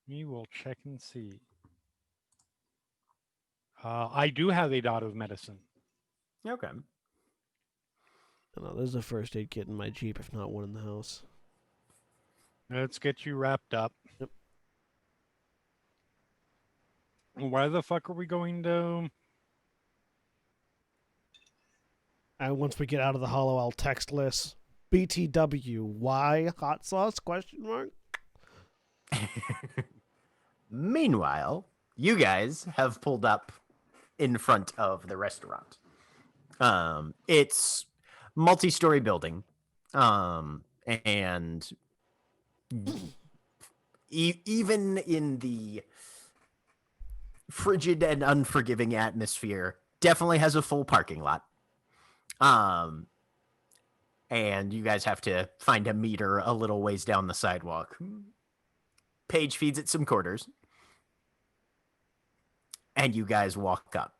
We will check and see. I do have a dot of medicine. Okay. No, there's a first aid kit in my Jeep, if not one in the house. Let's get you wrapped up. Yep. Why the fuck are we going to? And once we get out of the hollow, I'll text Liz. BTW, why hot sauce? Question mark. Meanwhile, you guys have pulled up in front of the restaurant. It's multi-story building, and even in the frigid and unforgiving atmosphere, definitely has a full parking lot. And you guys have to find a meter a little ways down the sidewalk. Paige feeds it some quarters. And you guys walk up.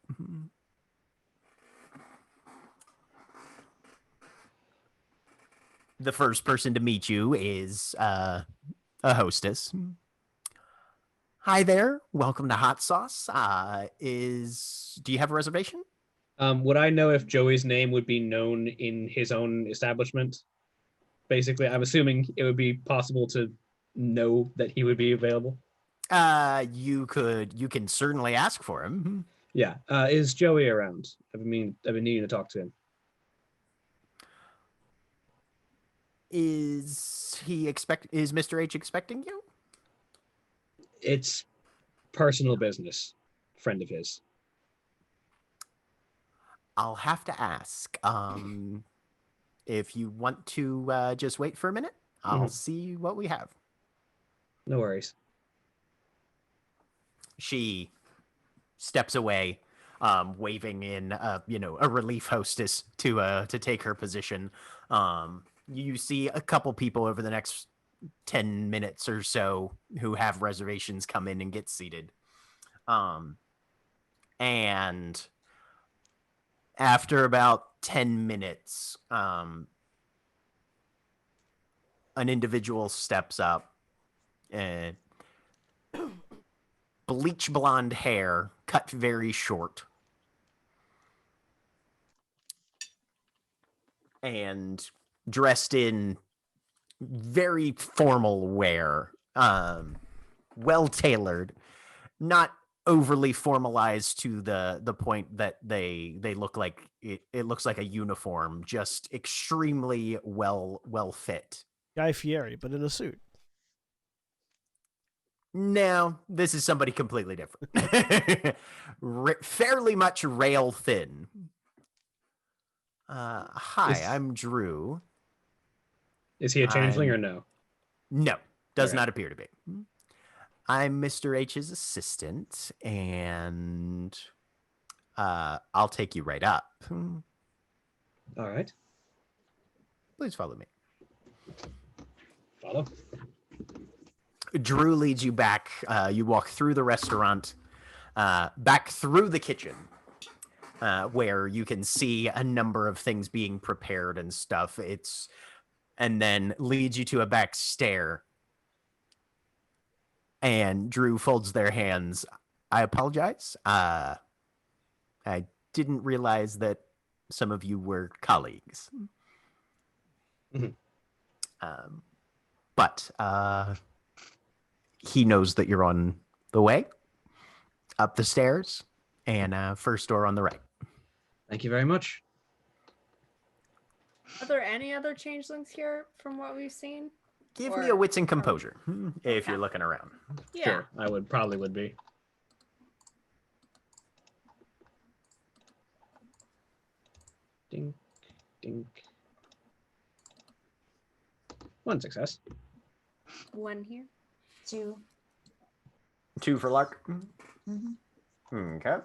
The first person to meet you is a hostess. Hi there. Welcome to Hot Sauce. Do you have a reservation? Would I know if Joey's name would be known in his own establishment? Basically, I'm assuming it would be possible to know that he would be available. You can certainly ask for him. Yeah. Is Joey around? I've been needing to talk to him. Is Mr. H expecting you? It's personal business. Friend of his. I'll have to ask. If you want to just wait for a minute, I'll see what we have. No worries. She steps away, waving in, a relief hostess to take her position. You see a couple people over the next 10 minutes or so who have reservations come in and get seated. And after about 10 minutes, an individual steps up and bleach blonde hair, cut very short, and dressed in very formal wear. well tailored, not overly formalized to the point that they look like it looks like a uniform, just extremely well fit. Guy Fieri, but in a suit. No, this is somebody completely different. Fairly much rail thin. Hi, I'm Drew. Is he a changeling or no? No, does Okay. not appear to be. I'm Mr. H's assistant, and I'll take you right up. All right. Please follow me. Follow. Drew leads you back. You walk through the restaurant, back through the kitchen, where you can see a number of things being prepared and stuff. And then leads you to a back stair. And Drew folds their hands. I apologize. I didn't realize that some of you were colleagues. But he knows that you're on the way up the stairs, and first door on the right. Thank you very much. Are there any other changelings here from what we've seen? Give me a Or- wits and composure if Okay. you're looking around. Yeah. Sure, I probably would be. Dink, dink. One success. One here. 2. 2 for Lark. Mhm. Okay.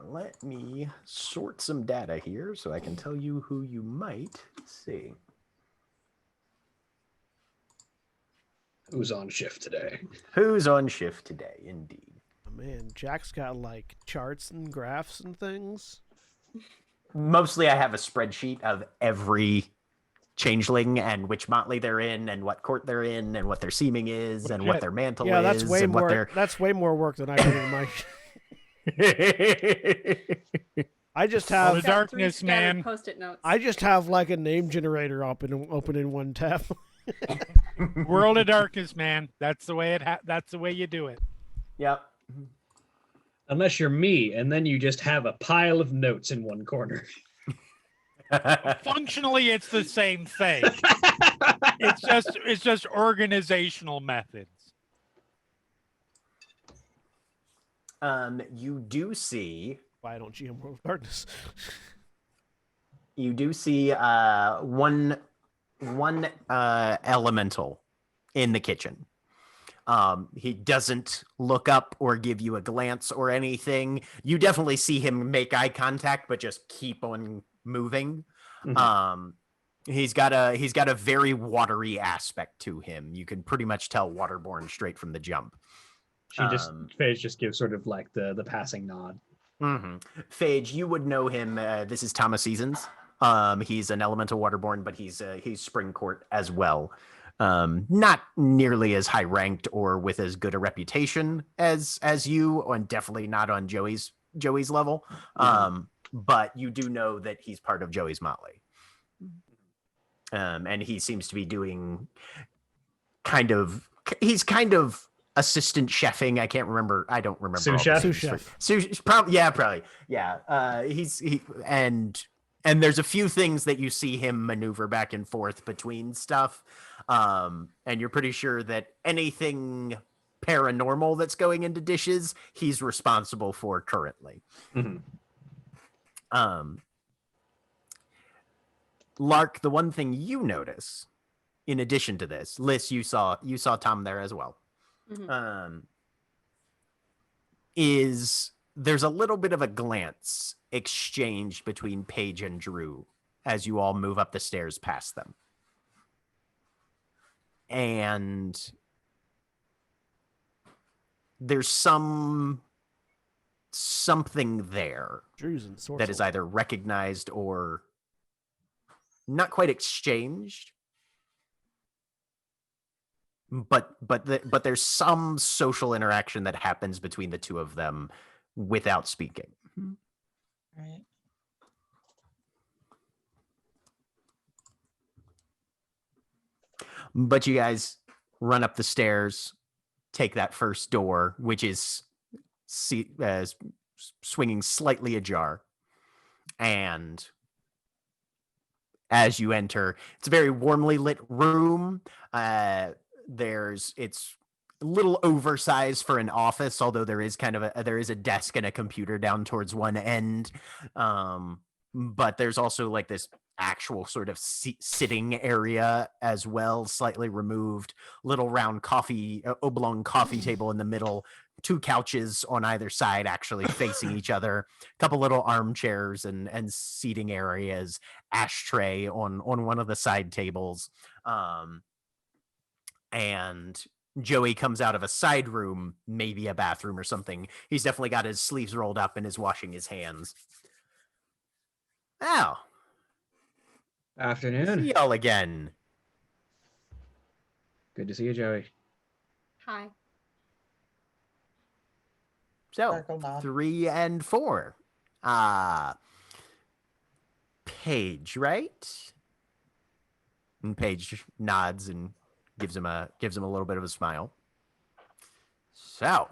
Let me sort some data here so I can tell you who you might see. Who's on shift today? Who's on shift today, indeed. Oh, man, Jack's got like charts and graphs and things. Mostly I have a spreadsheet of every changeling and which motley they're in and what court they're in and what their seeming is and what Shit. their mantle Yeah, is that's way and what more. their That's way more work than I did in my. I just All the have. dark- Got 3 Darkness, scattered man. Post-it notes. I just have like a name generator open in one tab. World of Darkness, man. That's the way that's the way you do it. Yep. Unless you're me, and then you just have a pile of notes in one corner. Functionally, it's the same thing. It's just organizational methods. You do see Why don't GM World of Darkness? one elemental in the kitchen. He doesn't look up or give you a glance or anything. You definitely see him make eye contact, but just keep on moving. Mhm. He's got a very watery aspect to him. You can pretty much tell waterborne straight from the jump. Phage just gives sort of like the passing nod. Phage, you would know him. This is Thomas Seasons. He's an elemental waterborne, but he's Spring Court as well. Not nearly as high ranked or with as good a reputation as you, and definitely not on Joey's level. But you do know that he's part of Joey's Motley. And he seems to be doing he's kind of assistant chefing. I can't remember. I don't remember. Sous all the chef? names Sous for- chef. Probably. Yeah. And there's a few things that you see him maneuver back and forth between stuff. And you're pretty sure that anything paranormal that's going into dishes, he's responsible for currently. Mhm. Lark, the one thing you notice, in addition to this, Liz, you saw Tom there as well. Is there's a little bit of a glance exchanged between Paige and Drew as you all move up the stairs past them. And there's something there Drew's and Sorcel. that is either recognized or not quite exchanged, but there's some social interaction that happens between the two of them without speaking. Right. But you guys run up the stairs, take that first door, which is swinging slightly ajar. And as you enter, it's a very warmly lit room. It's a little oversized for an office, although there is a desk and a computer down towards one end. But there's also like this actual sort of sitting area as well, slightly removed, little round oblong coffee table in the middle, 2 couches on either side actually facing each other, a couple little armchairs and seating areas, ashtray on one of the side tables. And Joey comes out of a side room, maybe a bathroom or something. He's definitely got his sleeves rolled up and is washing his hands. Oh. Afternoon. See y'all again. Good to see you, Joey. Hi. So, Sparkle nod. 3 and 4. Paige, right? And Paige nods and gives him a little bit of a smile. So,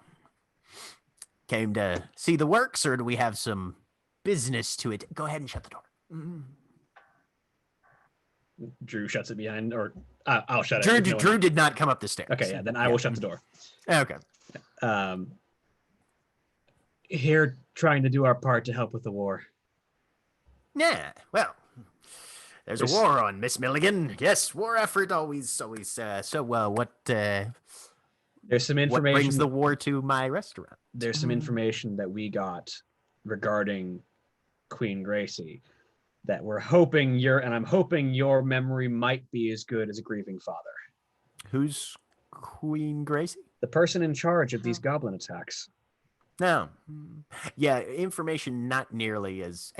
came to see the works, or do we have some business to it? Go ahead and shut the door. Drew shuts it behind, or I'll shut Drew, it. if no one- Drew did not come up the stairs. Okay, yeah, then I will shut the door. Okay. Here, trying to do our part to help with the war. Yeah, well, there's a war on, Miss Milligan. Yes, war effort always. So, what There's some what information. brings the war to my restaurant? There's some information that we got regarding Queen Gracie that we're hoping I'm hoping your memory might be as good as a grieving father. Who's Queen Gracie? The person in charge of these goblin attacks. No. Yeah, information not nearly as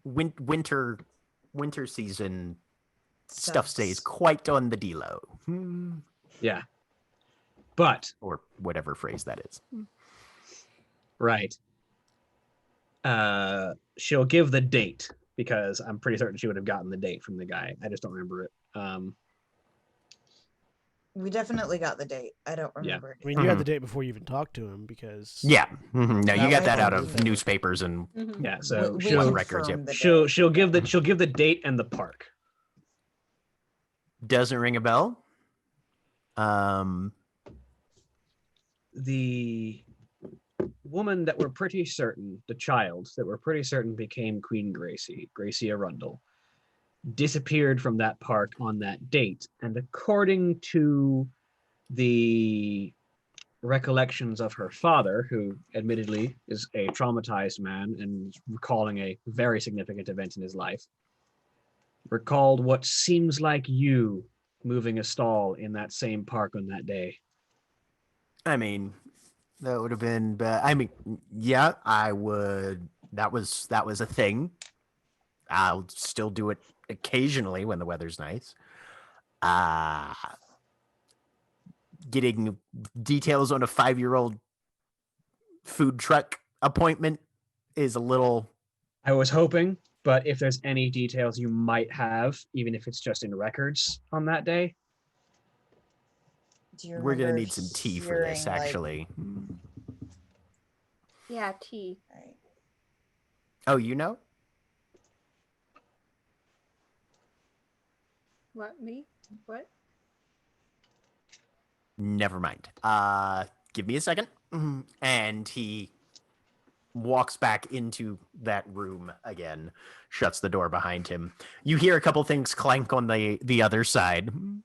winter season stuff stays quite on the D-low. Yeah. But Or whatever phrase that is. right. She'll give the date because I'm pretty certain she would have gotten the date from the guy. I just don't remember it. We definitely got the date. I don't Yeah. remember it. I mean, you had the date before you even talked to him because Yeah. No, you That got way that I out of believe it. newspapers and Mhm. Yeah, so We she'll records, confirmed the she'll give the date and the park. doesn't ring a bell. The woman that we're pretty certain, the child that we're pretty certain became Queen Gracie, Gracie Arundel, disappeared from that park on that date. And according to the recollections of her father, who admittedly is a traumatized man and is recalling a very significant event in his life, recalled what seems like you moving a stall in that same park on that day. I mean, that would have been. I mean, yeah, I would. That was a thing. I'll still do it occasionally when the weather's nice. Getting details on a 5-year-old food truck appointment is a little. I was hoping, but if there's any details you might have, even if it's just in records on that day. Do you We're gonna remember need some tea for this, hearing, like- actually. Yeah, tea. Right. Oh, you know? What, me? What? Never mind. Give me a second. And he walks back into that room again, shuts the door behind him. You hear a couple things clank on the other side, and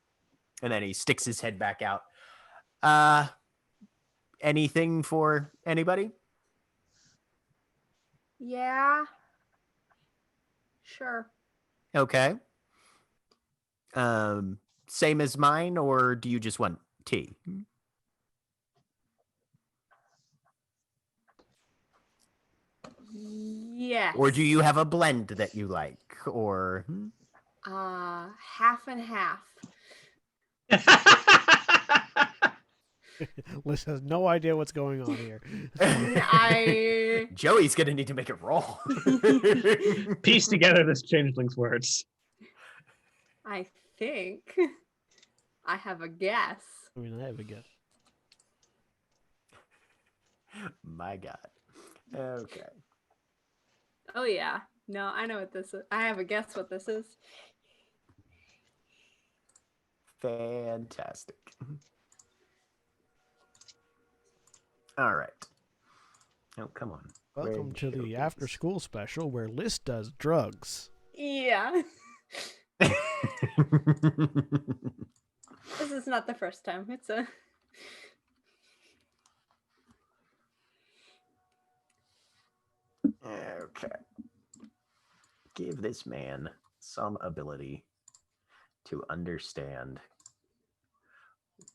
then he sticks his head back out. Anything for anybody? Yeah. Sure. Okay. Same as mine, or do you just want tea? Yes. Or do you have a blend that you like? Or half and half. Liz has no idea what's going on here. I Joey's gonna need to make it roll. Piece together this changeling's words. think. I have a guess. I mean, I have a guess. My God. Okay. Oh yeah. No, I know what this is. I have a guess what this is. Fantastic. All right. Oh, come on. Welcome Where'd to you the go, after school special where Liz does drugs. Yeah. please? This is not the first time. It's a Okay. Give this man some ability to understand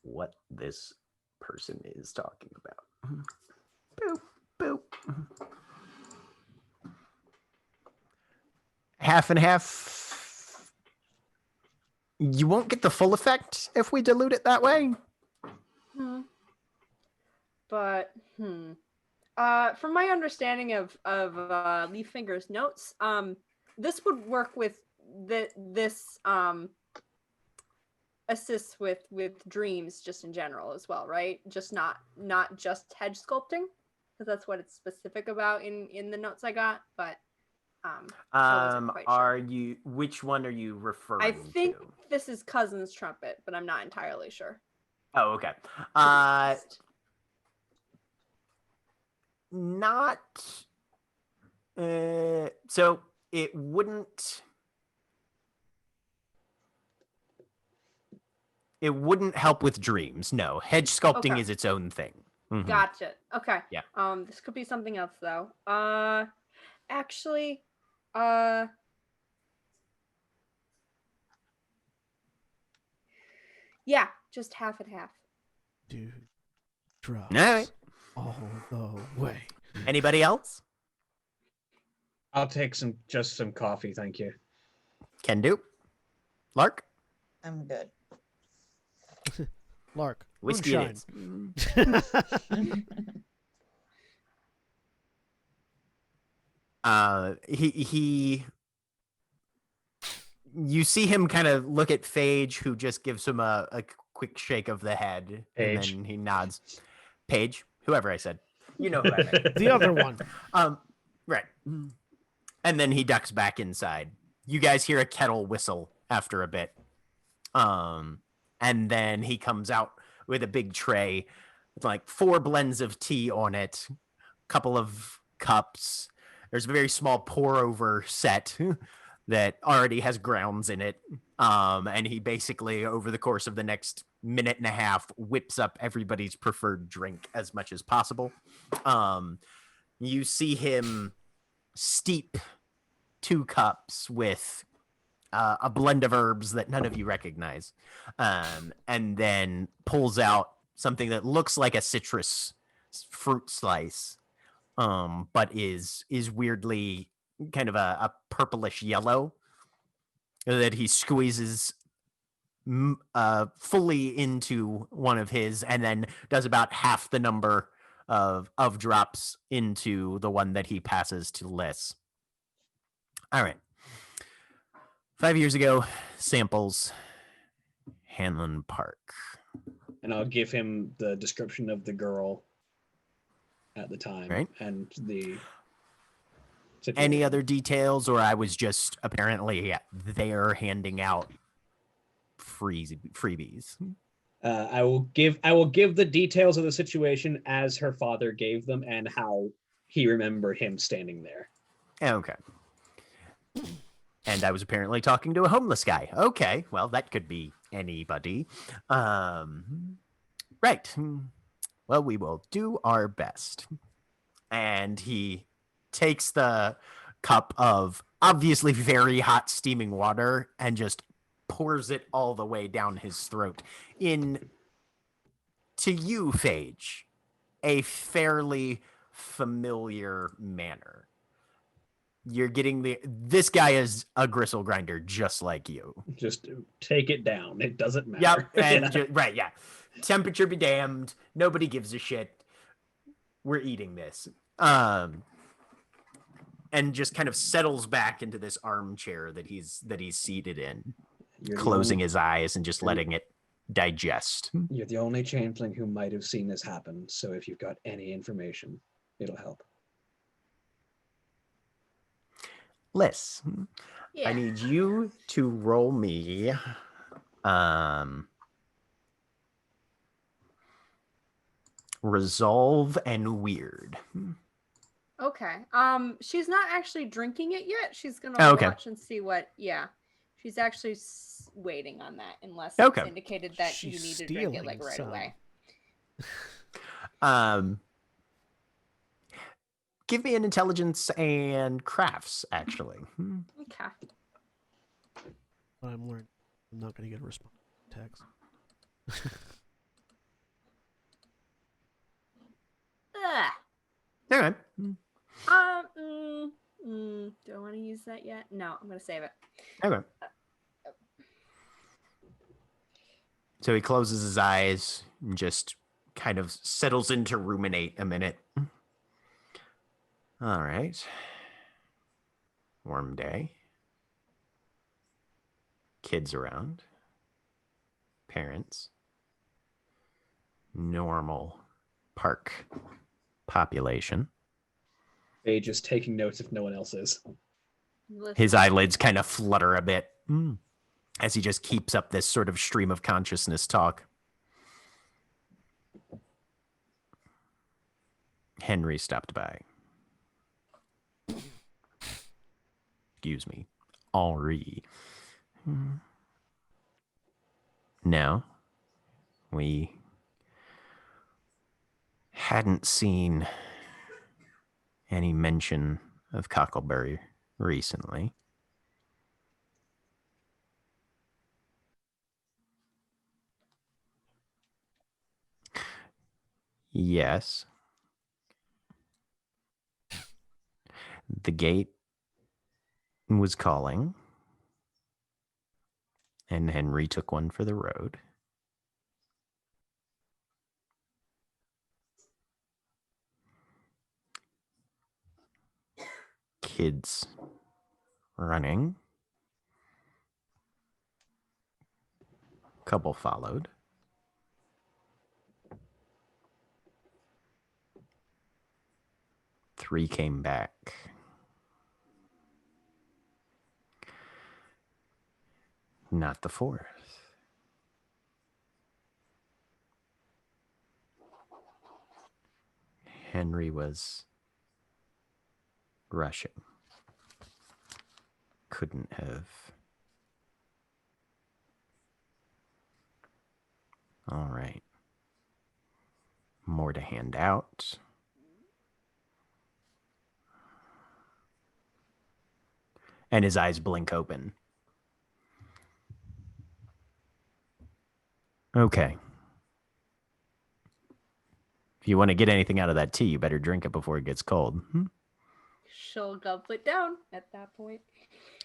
what this person is talking about. Boop, boop. Half and half. You won't get the full effect if we dilute it that way. but from my understanding of Leaffinger's notes, this would work with this assists with dreams just in general as well, right? Just not just hedge sculpting, because that's what it's specific about in the notes I got. But I wasn't quite Are sure. you? Which one are you referring I think to? this is Cousin's trumpet, but I'm not entirely sure. Oh, okay. To be honest. Not. So it wouldn't. It wouldn't help with dreams. No, hedge sculpting Okay. is its own thing. Mhm. Gotcha. Okay. Yeah. This could be something else though. Actually, yeah, just half and half. Dude, drugs. All right. All the way. Anybody else? I'll take some coffee, thank you. Can do. Lark? I'm good. Lark. Whiskey it moonshine. is. He you see him kind of look at Phage, who just gives him a quick shake of the head, Paige. and then he nods. Paige, whoever I said. You know who I meant. The other one. Right. And then he ducks back inside. You guys hear a kettle whistle after a bit. And then he comes out with a big tray with like 4 blends of tea on it, a couple of cups. There's a very small pour over set that already has grounds in it. And he basically, over the course of the next minute and a half, whips up everybody's preferred drink as much as possible. You see him steep 2 cups with a blend of herbs that none of you recognize, and then pulls out something that looks like a citrus fruit slice, but is weirdly kind of a purplish yellow that he squeezes fully into one of his, and then does about half the number of drops into the one that he passes to Liz. All right. 5 years ago, samples, Hanlon Park. And I'll give him the description of the girl at the time, Right. and the Any situation. other details, or I was just apparently there handing out freebies? I will give the details of the situation as her father gave them, and how he remembered him standing there. Okay. And I was apparently talking to a homeless guy. Okay, well, that could be anybody. Right. Well, we will do our best. And he takes the cup of obviously very hot steaming water and just pours it all the way down his throat in, to you, Phage, a fairly familiar manner. You're getting this guy is a gristle grinder just like you. Just take it down. It doesn't matter. Yep. And right, yeah. Temperature be damned. Nobody gives a shit. We're eating this. And just kind of settles back into this armchair that he's seated in, You're the closing only- his eyes and just letting it digest. You're the only changeling who might have seen this happen, so if you've got any information, it'll help. Liz, Yeah. I need you to roll me resolve and weird. Okay. She's not actually drinking it yet. She's gonna Oh, okay. watch and see what. Yeah. She's actually waiting on that, unless Okay. it's indicated that She's you need to drink it like stealing right some. away. Give me an intelligence and crafts, actually. Okay. What I'm learning. I'm not going to get a response text. Ugh. All right. Do I want to use that yet? No, I'm gonna save it. Okay. So he closes his eyes and just kind of settles in to ruminate a minute. All right. Warm day. Kids around. Parents. Normal park population. They just taking notes if no one else is. His eyelids kind of flutter a bit as he just keeps up this sort of stream of consciousness talk. Henry stopped by. Excuse me. Henri. No. We hadn't seen any mention of Cockleberry recently. Yes. The gate was calling, and Henry took one for the road. Kids running. Couple followed. Three came back. Not the fourth. Henry was rushing. Couldn't have. All right. More to hand out. And his eyes blink open. Okay. If you want to get anything out of that tea, you better drink it before it gets cold. She'll gulp it down at that point.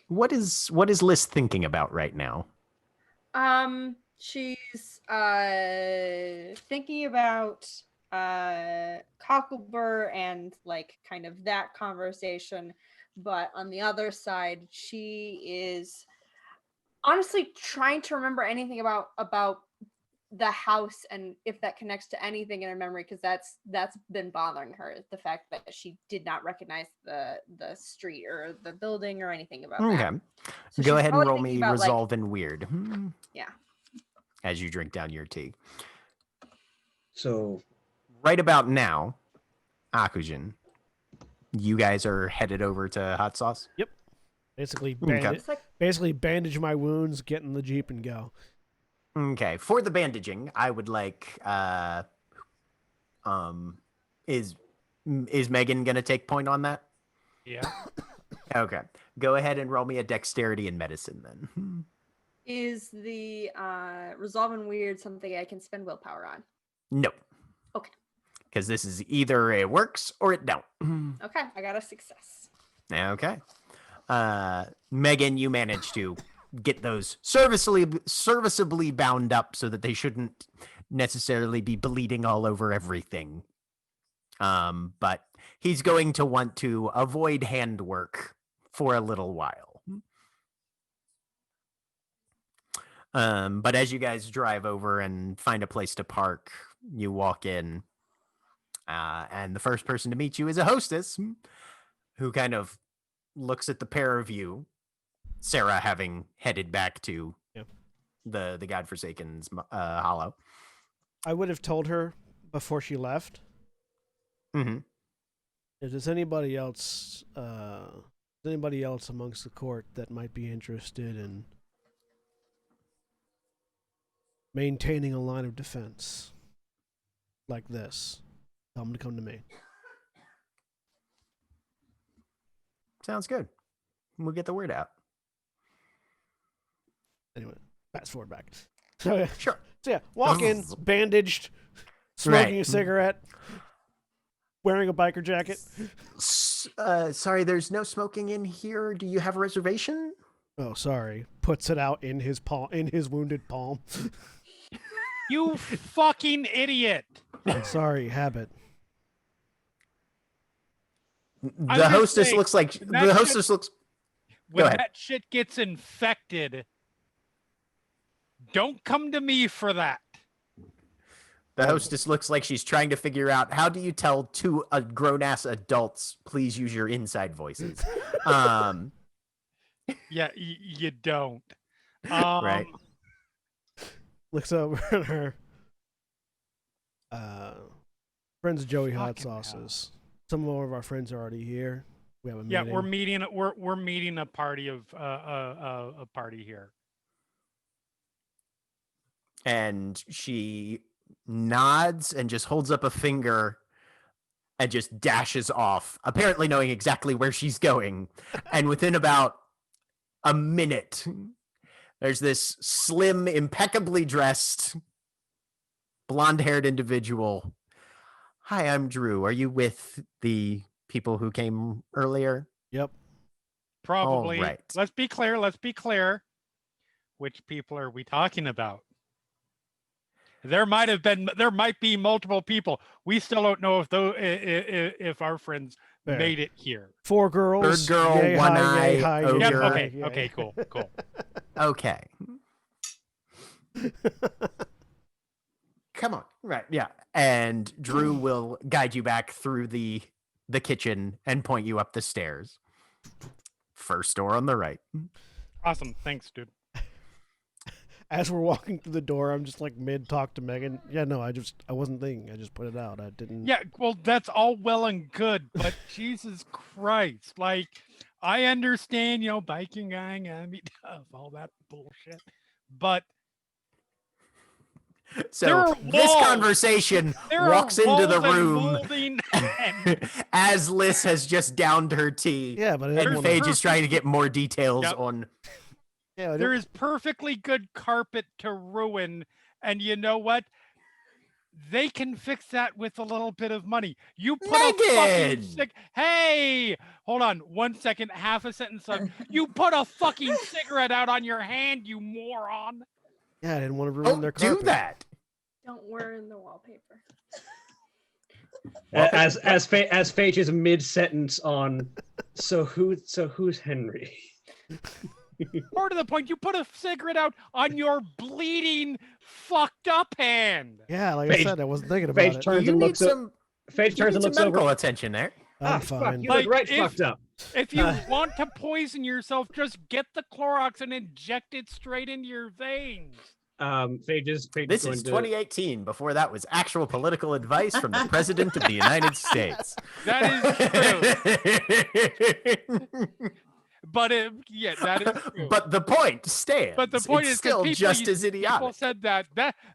What is Liz thinking about right now? She's thinking about Cocklebur and like kind of that conversation, but on the other side, she is honestly trying to remember anything about the house and if that connects to anything in her memory, because that's been bothering her, the fact that she did not recognize the street or the building or anything about that. Okay. So Go she's ahead and probably roll thinking me about, like- resolve and weird. Yeah. As you drink down your tea. So Right about now, Akujin, you guys are headed over to Hot Sauce? Basically, Okay. It's like, basically bandage my wounds, get in the Jeep, and go. Okay. For the bandaging, I would like is Megan gonna take point on that? Yeah. Okay. Go ahead and roll me a dexterity and medicine then. is the resolve and weird something I can spend willpower on? No. Okay. Because this is either it works or it don't. Okay, I got a success. Okay. Megan, you managed to get those serviceably bound up so that they shouldn't necessarily be bleeding all over everything. But he's going to want to avoid handwork for a little while. But as you guys drive over and find a place to park, you walk in, and the first person to meet you is a hostess who kind of looks at the pair of you, Sarah having headed back to Yep. the Godforsaken's hollow. I would have told her before she left. Mm-hmm. If there's anybody else amongst the court that might be interested in maintaining a line of defense like this, tell them to come to me. Sounds good. We'll get the word out. Anyway, fast forward back. So, Sure. So yeah, walk in, bandaged, smoking Right. a cigarette, wearing a biker jacket. Sorry, there's no smoking in here. Do you have a reservation? Oh, sorry. Puts it out in his palm, in his wounded palm. You fucking idiot. Sorry, habit. I'm The just hostess saying, looks like that the hostess looks. When ahead. that shit gets infected, don't come to me for that. The hostess looks like she's trying to figure out how do you tell two grown-ass adults, please use your inside voices. Yeah, you don't. Right. Looks over at her. Friends of Joey Hot Fucking hell. Sauces. Some more of our friends are already here. We have a Yeah, meeting. we're meeting a party of a party here. And she nods and just holds up a finger and just dashes off, apparently knowing exactly where she's going. And within about a minute, there's this slim, impeccably dressed, blonde-haired individual. Hi, I'm Drew. Are you with the people who came earlier? Yep. Probably. right. Let's be clear. Which people are we talking about? There might be multiple people. We still don't know if our friends Fair. made it here. 4 girls. Third girl, yay, one hi, yay, eye, hi, ogre. yay, Yep, You're- hi, okay, yay. okay, cool. Okay. Come on. Right. Yeah. And Drew will guide you back through the kitchen and point you up the stairs. First door on the right. Awesome. Thanks, dude. As we're walking through the door, I'm just like mid talk to Megan. Yeah, no, I wasn't thinking. I just put it out. I didn't. Yeah, well, that's all well and good, but Jesus Christ. Like, I understand, biking gang, all that bullshit. But there So are this walls. conversation there walks are into the walls and room molding and as Liz has just downed her tea. Yeah, but I And didn't want Paige to. is trying to get more details Yep. on. Yeah, I there don't- is perfectly good carpet to ruin. And you know what? They can fix that with a little bit of money. You put a Megan! fucking Hey, hold on 1 second, half a sentence. You put a fucking cigarette out on your hand, you moron. Yeah, I didn't want to ruin Don't their do carpet. that. Don't ruin the wallpaper. As Phage is mid sentence on. So who's Henry? More to the point, you put a cigarette out on your bleeding, fucked up hand. Yeah, like I Phage- said, I wasn't thinking about Phage it. turns You and need looks up. some, Phage you turns need and some looks medical over. attention there. I'm Fuck, fine. you Like, look right if- fucked up. If you want to poison yourself, just get the Clorox and inject it straight into your veins. Phage is This going is to 2018. Before that was actual political advice from the President of the United States. That is true. But that is true. But the point stands. But the point it's is 'cause still people just used- as People idiotic. said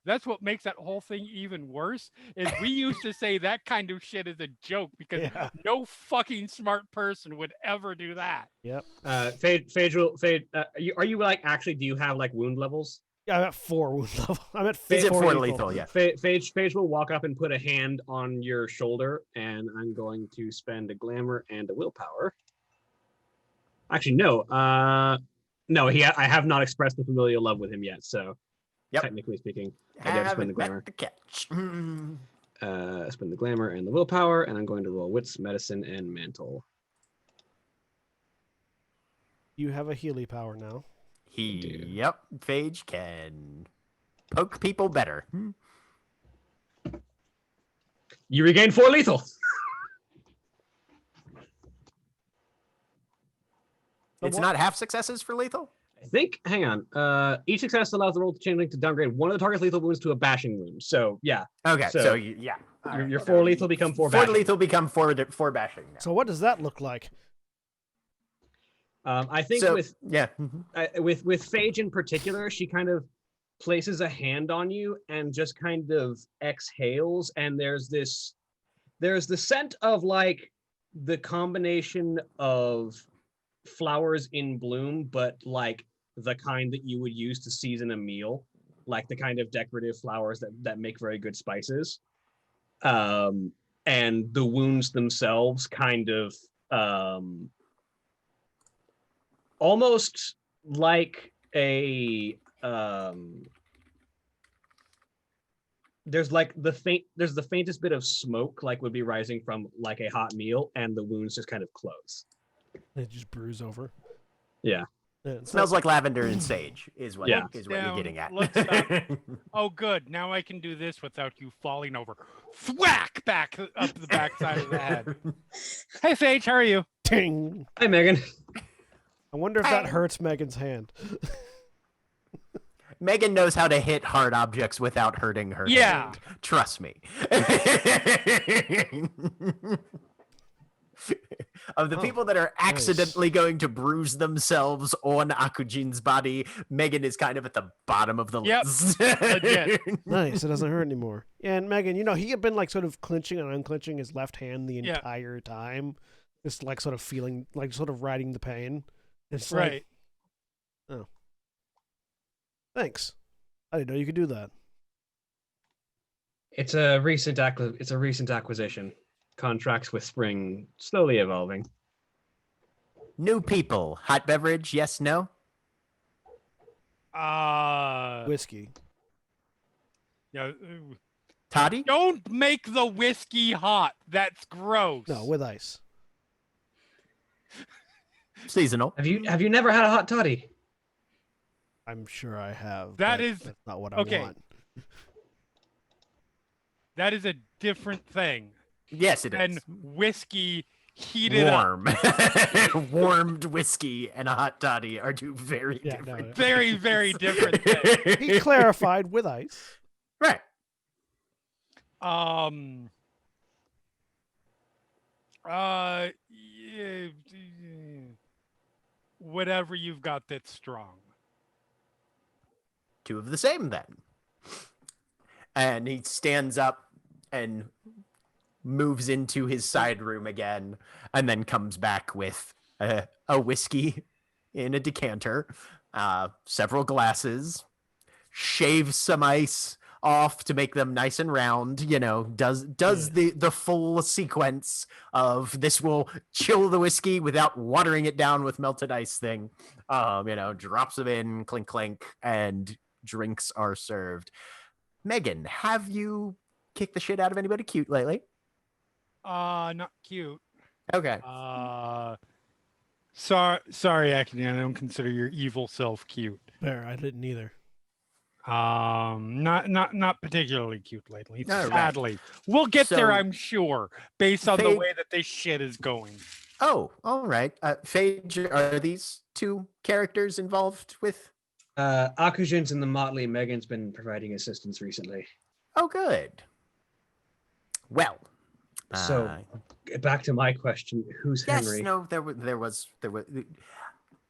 that's what makes that whole thing even worse. Is we used to say that kind of shit is a joke because Yeah. no fucking smart person would ever do that. Phage, are you like actually? Do you have like wound levels? Yeah, I'm at 4 wound level. I'm at Is it 4 for lethal? Yeah. Phage will walk up and put a hand on your shoulder, and I'm going to spend a glamour and a willpower. Actually, no. No. I have not expressed the familial love with him yet, so Yep. technically speaking, I do have to spend the Haven't met glamour. the catch. Mm. Spend the glamour and the willpower, and I'm going to roll wits, medicine, and mantle. You have a Healy power now. Yep, Phage can poke people better. You regain 4 lethal. It's not half successes for lethal? I think. Hang on. Each success allows the roll to Changeling to downgrade one of the target's lethal wounds to a bashing wound. So yeah. Okay, so yeah. Your 4 lethal become 4 4 bashing. lethal become 4 bashing now. So what does that look like? I think So, with yeah. with Phage in particular, she kind of places a hand on you and just kind of exhales, and there's the scent of like the combination of flowers in bloom, but like the kind that you would use to season a meal, like the kind of decorative flowers that make very good spices. And the wounds themselves kind of almost like a there's the faintest bit of smoke like would be rising from like a hot meal, and the wounds just kind of close. They just bruise over. Yeah. It smells like lavender and sage is what, Yeah. is what you're getting at. Let's Oh, good. Now I can do this without you falling over. Thwack back up the backside of the head. Hey, Phage, how are you? Ting! Hi, Megan. I wonder if that hurts Megan's hand. Megan knows how to hit hard objects without hurting her hand. Trust me. Of the people that are accidentally going to bruise themselves on Akujin's body, Megan is kind of at the bottom of the list. Legit. Nice, it doesn't hurt anymore. And Megan, he had been like sort of clenching and unclenching his left hand the entire time. Just like sort of feeling, like sort of riding the pain. It's right. Like, oh. Thanks. I didn't know you could do that. It's a recent acquisition. Contracts with Spring slowly evolving. New people. Hot beverage, yes, no? Whiskey. Yeah. Toddy? Don't make the whiskey hot. That's gross. No, with ice. Seasonal. Have you never had a hot toddy? I'm sure I have. That's not what I want. That is a different thing. Yes, it is. And whiskey heated up. Warmed whiskey and a hot toddy are two very different. Very, very different things. He clarified with ice. Right. Whatever you've got that's strong. Two of the same then. And he stands up and moves into his side room again, and then comes back with a whiskey in a decanter, several glasses, shaves some ice off to make them nice and round, does the full sequence of this will chill the whiskey without watering it down with melted ice thing, drops them in, clink clink, and drinks are served. Megan, have you kicked the shit out of anybody cute lately? Not cute. Okay. Sorry, Acme, I don't consider your evil self cute. Fair, I didn't either. Not particularly cute lately. All sadly. Right. We'll get there, I'm sure, based on the way that this shit is going. Oh, all right. Phage, are these two characters involved with? Akujin's and the Motley. Megan's been providing assistance recently. Oh, good. Well, so back to my question: Who's Henry? Yes, no, there was.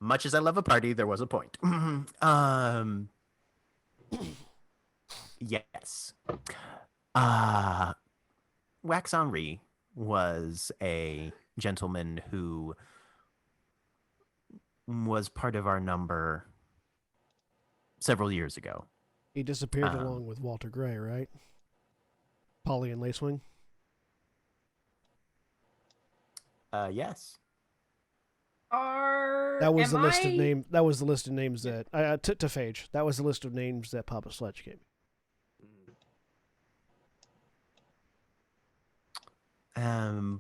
Much as I love a party, there was a point. Yes. Wax Henri was a gentleman who was part of our number several years ago. He disappeared along with Walter Gray, right? Polly and Lacewing? Yes. That was the list of names. That was the list of names that to Phage. That was the list of names that Papa Sledge gave me.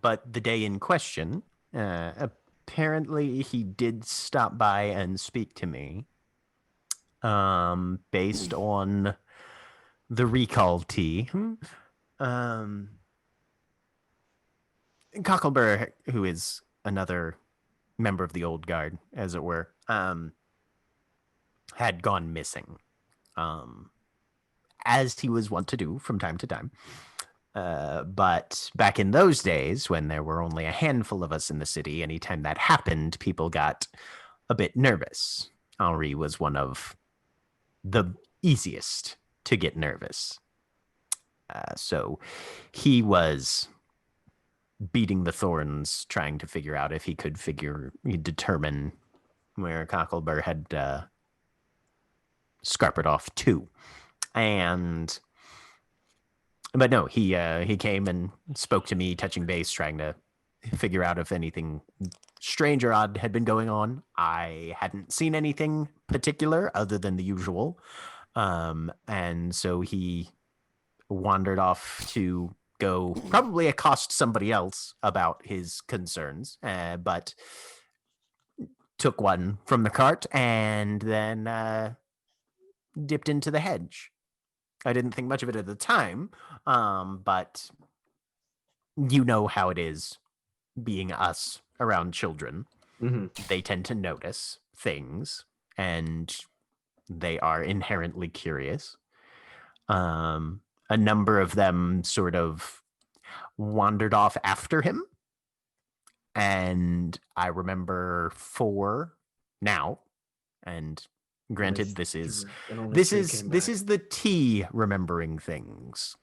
But the day in question, apparently he did stop by and speak to me. based on the recall tea. Cocklebur, who is another member of the old guard, as it were, had gone missing, as he was wont to do from time to time. But back in those days, when there were only a handful of us in the city, anytime that happened, people got a bit nervous. Henri was one of the easiest to get nervous. So he was beating the thorns, trying to figure out if he could determine where Cocklebur had scarpered off to. But no, he came and spoke to me, touching base, trying to figure out if anything strange or odd had been going on. I hadn't seen anything particular other than the usual. And so he wandered off to go probably accost somebody else about his concerns, but took one from the cart and then dipped into the hedge. I didn't think much of it at the time, but you know how it is being us around children. Mm-hmm. They tend to notice things, and they are inherently curious. A number of them sort of wandered off after him, and I remember 4 now. And granted, this is the tea remembering things.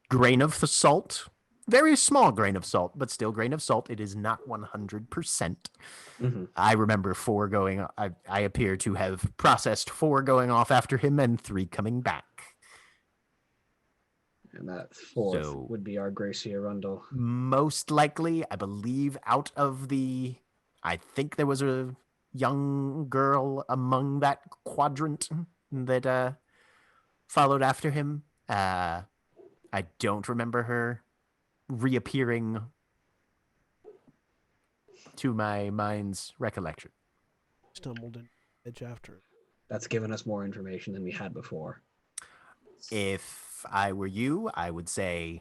Grain of salt, very small grain of salt, but still grain of salt. It is not 100%. Mm-hmm. I remember 4 going. I appear to have processed 4 going off after him and 3 coming back. And that 4th would be our Gracie Arundel. Most likely, I believe, out of the... I think there was a young girl among that quadrant that followed after him. I don't remember her reappearing to my mind's recollection. Stumbled in edge after. That's given us more information than we had before. If I were you, I would say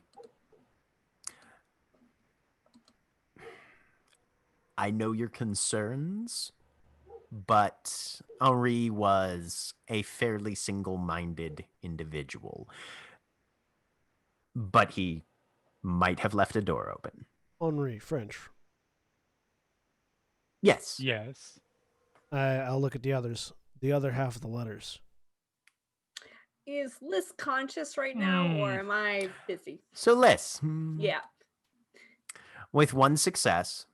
I know your concerns, but Henri was a fairly single-minded individual. But he might have left a door open. Henri, French. Yes. Yes. I'll look at the others. The other half of the letters. Is Liz conscious right now, or am I busy? So Liz. Yeah. With 1 success,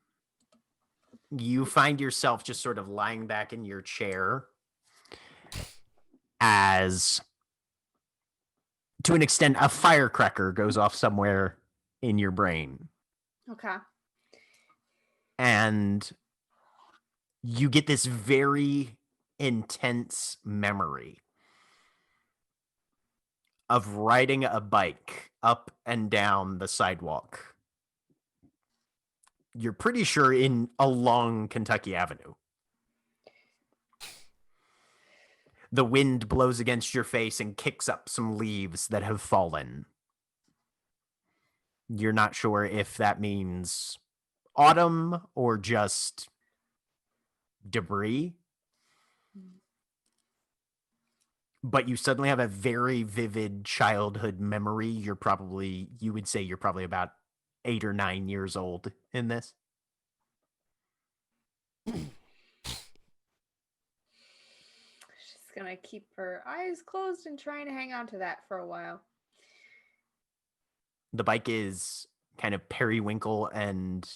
you find yourself just sort of lying back in your chair as, to an extent, a firecracker goes off somewhere in your brain. Okay. And you get this very intense memory of riding a bike up and down the sidewalk. You're pretty sure along Kentucky Avenue. The wind blows against your face and kicks up some leaves that have fallen. You're not sure if that means autumn or just debris. But you suddenly have a very vivid childhood memory. You would say you're probably about 8 or 9 years old in this. She's gonna keep her eyes closed and trying to hang on to that for a while. The bike is kind of periwinkle and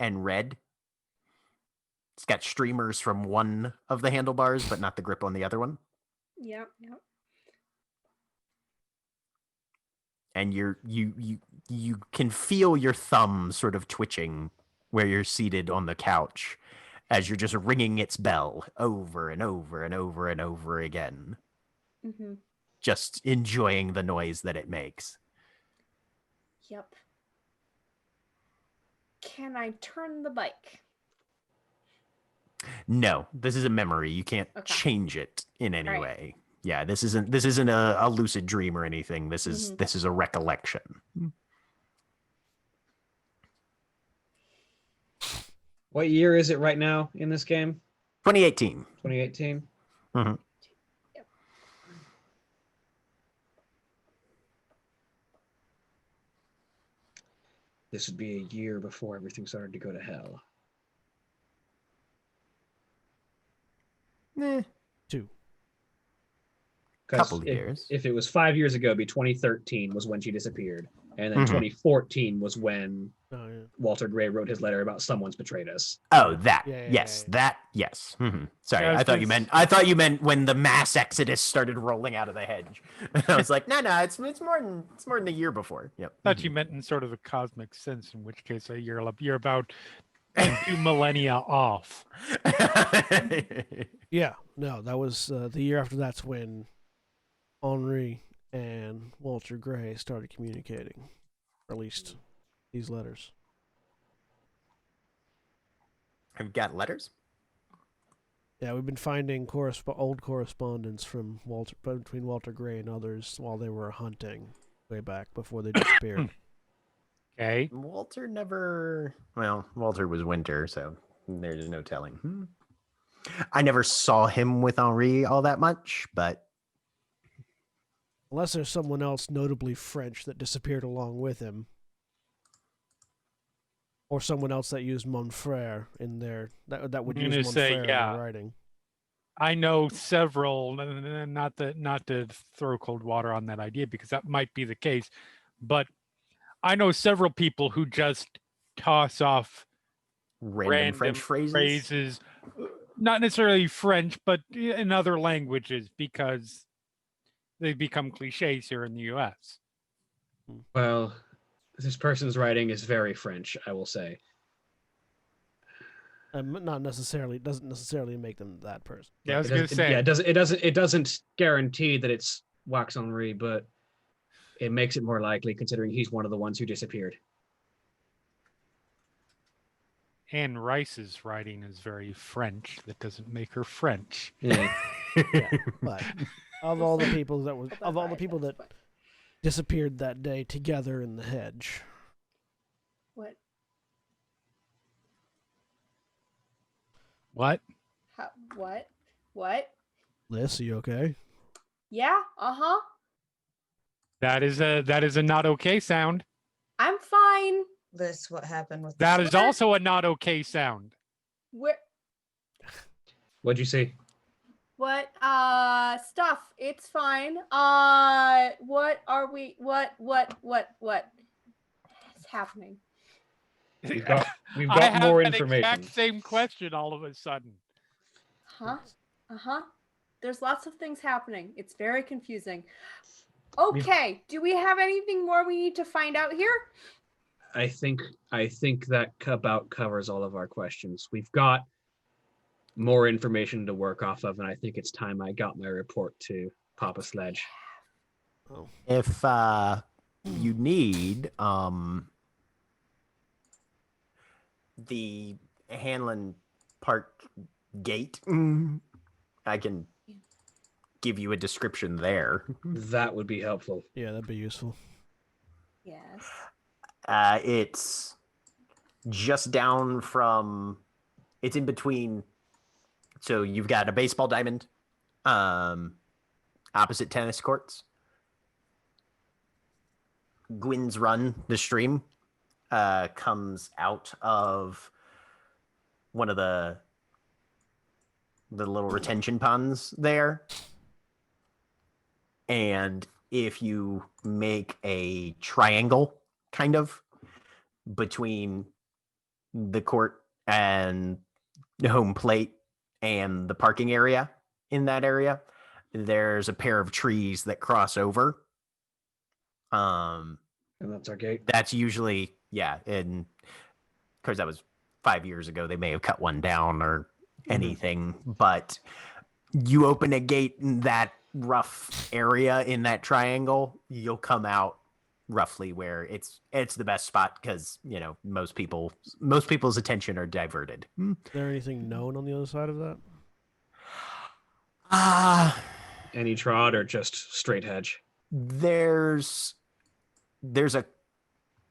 red. It's got streamers from one of the handlebars, but not the grip on the other one. Yep. And you can feel your thumb sort of twitching where you're seated on the couch as you're just ringing its bell over and over and over and over again. Mm-hmm. Just enjoying the noise that it makes. Yep. Can I turn the bike? No, this is a memory. You can't Okay. change it in any Right. way. Yeah, this isn't a lucid dream or anything. This is Mhm. this is a recollection. What year is it right now in this game? 2018. 2018. Mhm. This would be a year before everything started to go to hell. Eh, 2. 'Cause Couple if, years. if it was 5 years ago, it'd be 2013 was when she disappeared, and then Mhm. 2014 was when Oh, yeah. Walter Gray wrote his letter about someone's betrayed us. Oh, that. Yeah, yeah, yes, yeah. that. Yes. Mhm. Sorry, Yeah, I thought you since- meant when the mass exodus started rolling out of the hedge. I was like, no, it's more than a year before. Yep. thought you meant in sort of a cosmic sense, in which case you're about a few millennia off. Yeah, no, that was the year after. That's when Henri and Walter Gray started communicating, or at least these letters. Have you got letters? Yeah, we've been finding old correspondence from between Walter Gray and others while they were hunting way back before they disappeared. Okay. Walter never. Well, Walter was Winter, so there's no telling. I never saw him with Henri all that much, but Unless there's someone else notably French that disappeared along with him. Or someone else that used mon frere in their that would I'm use gonna mon say, frere in yeah. their writing. I know several, not to throw cold water on that idea because that might be the case, but I know several people who just toss off random French phrases. not necessarily French, but in other languages because they become cliches here in the U.S. Well, this person's writing is very French, I will say. Doesn't necessarily make them that person. Yeah, I was It gonna doesn't- say. yeah, it doesn't guarantee that it's Wax Henri, but it makes it more likely considering he's one of the ones who disappeared. Anne Rice's writing is very French. That doesn't make her French. Yeah. Yeah, but of all the people that But of all the right, people that's that what- disappeared that day together in the hedge, What? What? How, what? What? Liz, are you okay? Yeah. Uh-huh. That is a not okay sound. I'm fine. This what happened with That the is also a not okay sound. Where? What'd you see? What? Stuff. It's fine. What are we? What is happening? We've got I got have more that information. exact same question all of a sudden. Huh? Uh-huh. There's lots of things happening. It's very confusing. Okay. Do we have anything more we need to find out here? I think that about covers all of our questions. We've got more information to work off of, and I think it's time I got my report to Papa Sledge. If you need the Hanlon Park gate, I can give you a description there. That would be helpful. Yeah, that'd be useful. Yes. It's just down from. It's in between. So you've got a baseball diamond, opposite tennis courts. Gwyn's Run, the stream, comes out of one of the little retention ponds there. And if you make a triangle, kind of, between the court and the home plate and the parking area in that area, there's a pair of trees that cross over. And that's our gate. That's usually, yeah, and because that was 5 years ago, they may have cut one down or anything, but you open a gate in that rough area in that triangle, you'll come out roughly where it's the best spot because most people's attention are diverted. Is there anything known on the other side of that? Any trod or just straight hedge? There's a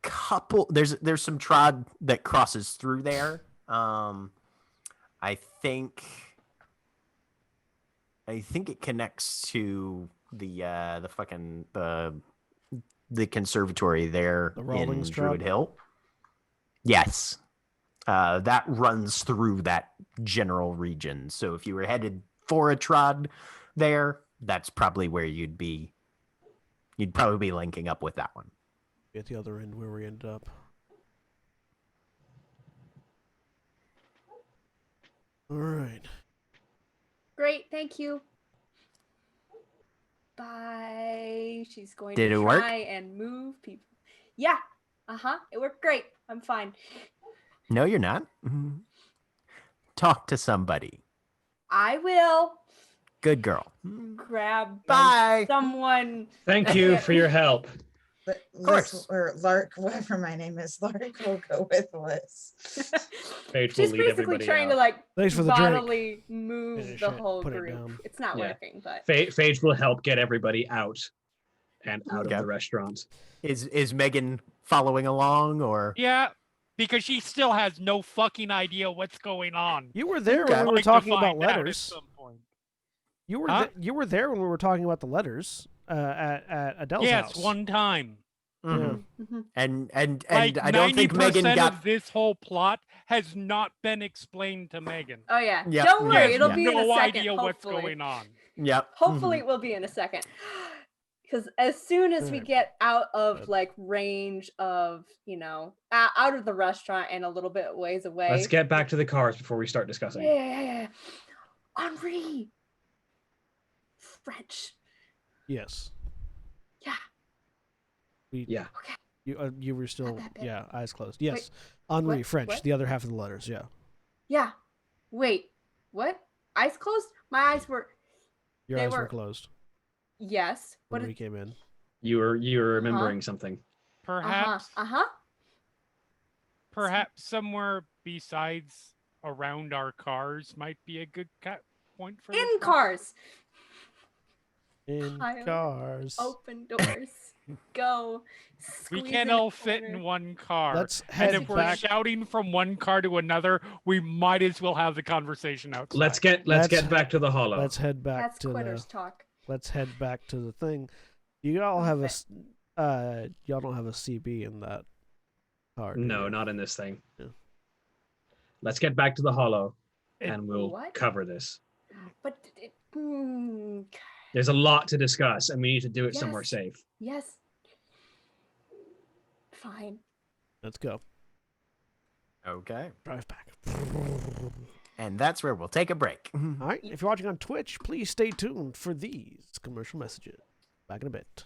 couple. There's some trod that crosses through there. I think it connects to the fucking the conservatory there The in Rawlings Druid Trot? Hill. Yes. That runs through that general region. So if you were headed for a trod there, that's probably where you'd probably be linking up with that one. At the other end where we ended up. All right. Great, thank you. Bye. She's going Did to it work? try and move people. Yeah. It worked great. I'm fine. No, you're not. Talk to somebody. I will Good girl. grab Bye. someone. Thank you for your help. Liz or Lark, whatever my name is, Lark will go with Liz. Paige will She's lead basically everybody trying out. to like Thanks for the drink. bodily move Finish the it, whole put it group. down. It's not Yeah. working, but Phage will help get everybody out and out Okay. of the restaurant. Is Megan following along or? Yeah, because she still has no fucking idea what's going on. You were there Okay. when we were Like to talking about find out at letters. some point. You were Huh? you were there when we were talking about the letters at Adele's Yes, house. one time. Mhm. Mhm. And Like I don't think Megan 90% got. of this whole plot has not been explained to Megan. oh yeah. Yep, Don't yeah, worry, She it'll has be in a no second. idea what's Hopefully. going on. Yep. Hopefully it will be in a second. Because as soon as we Alright. get out of Good. like range of, out of the restaurant and a little bit ways away. Let's get back to the cars before we start discussing. Yeah. Henri. French. Yes. Yeah. Yeah. Okay. You were still that bit. eyes closed. Yes. Henri, what? French. What? The other half of the letters. Yeah. Yeah. Wait. What? Eyes closed? My eyes were. Your They eyes were were- closed Yes. when What? we came in. You were remembering something. Perhaps Uh-huh. perhaps somewhere besides around our cars might be a good point for In this cars. In Pile. cars. Open doors. Go. We Squeeze can't in the all fit in corner. one car. Let's And head if we're back. shouting from one car to another, we might as well have the conversation outside. Let's get back to the hollow. Let's head back That's to quitters the. talk. Let's head back to the thing. You all have Okay. y'all don't have a CB in that car. do No, you? not in this thing. Yeah. Let's get back to the hollow It- and we'll What? cover this. But There's a lot to discuss and we need to do it somewhere Yes. safe. yes. Fine. Let's go. Okay. Drive back. And that's where we'll take a break. All right. If you're watching on Twitch, please stay tuned for these commercial messages. Back in a bit.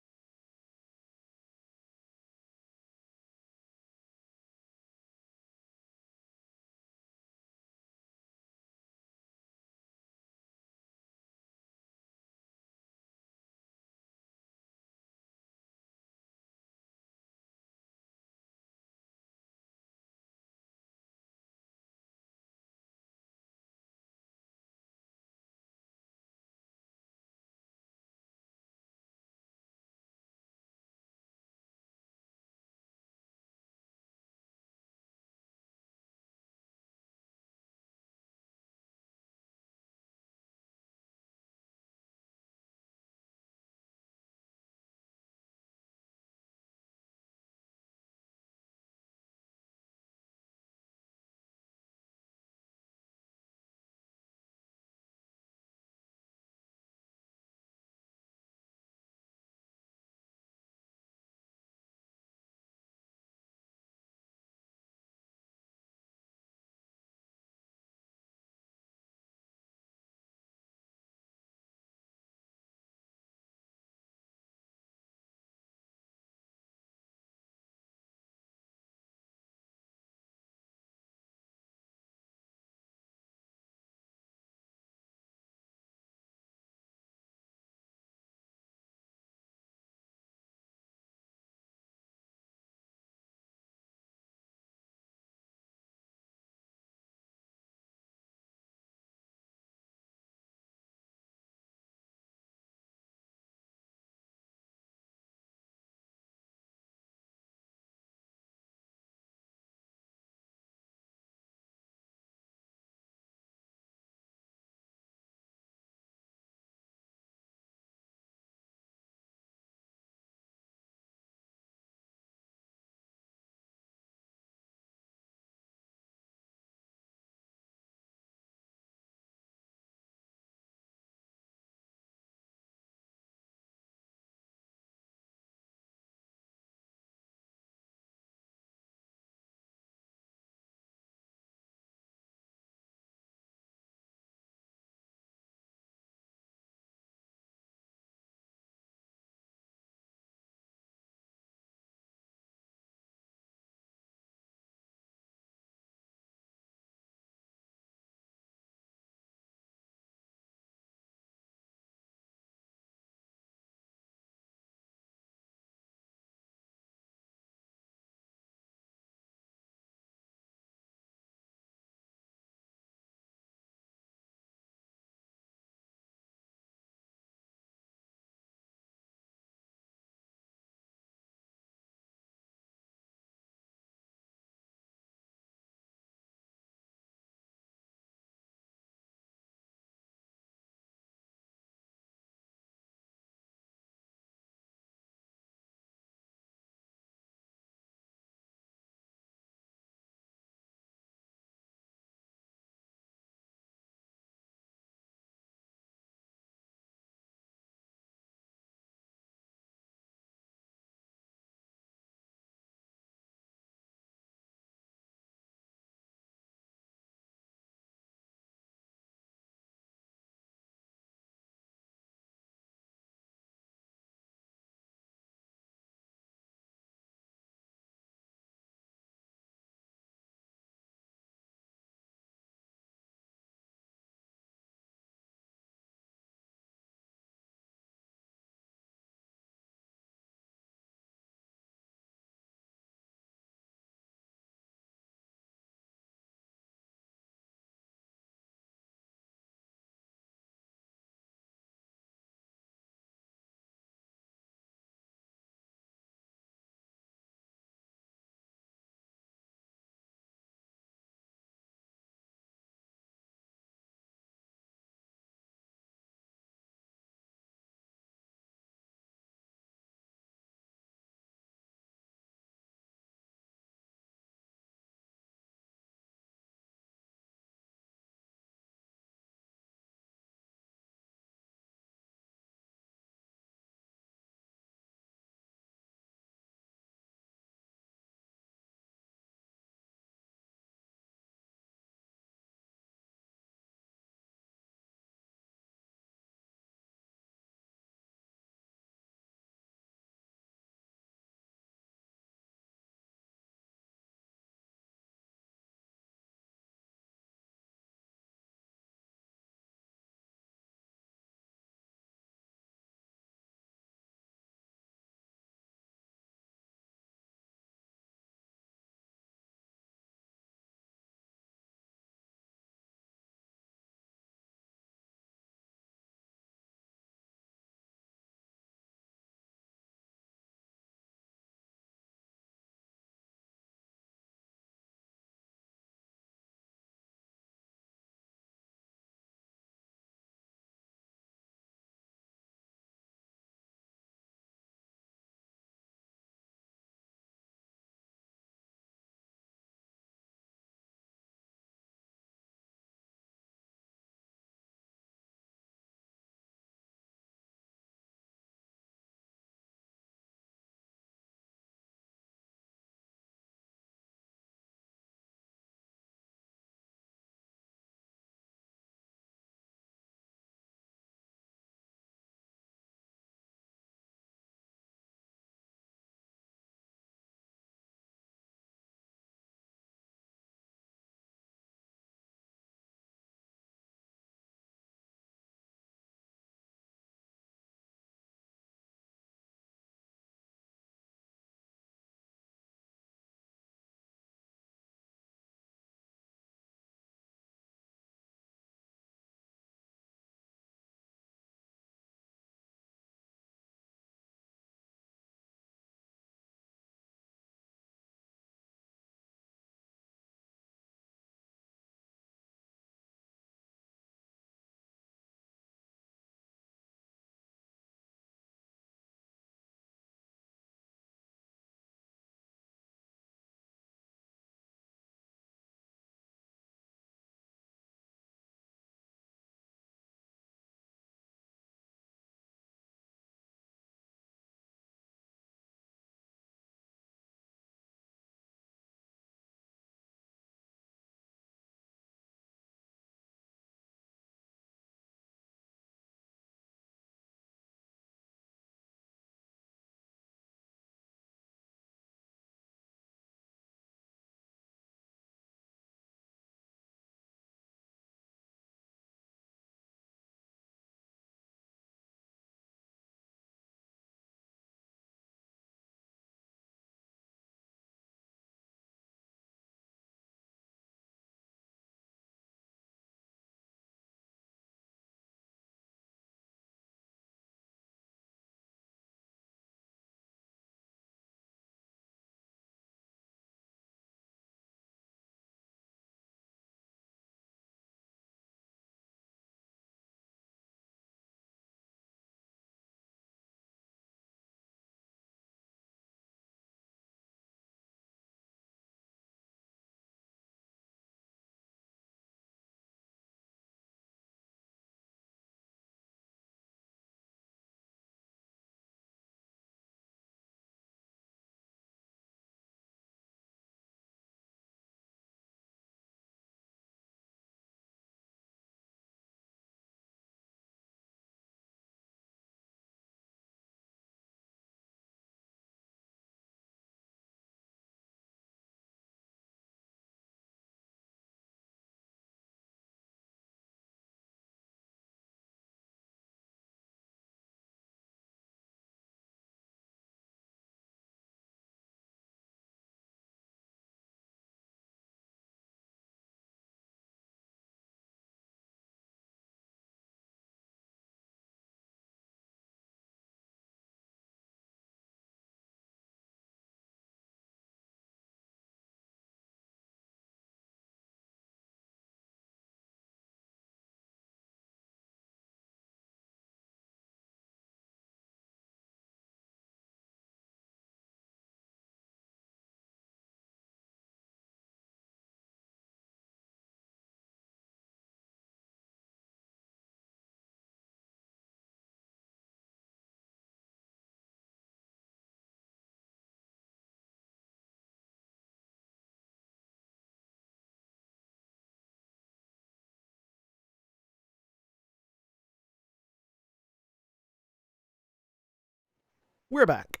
We're back.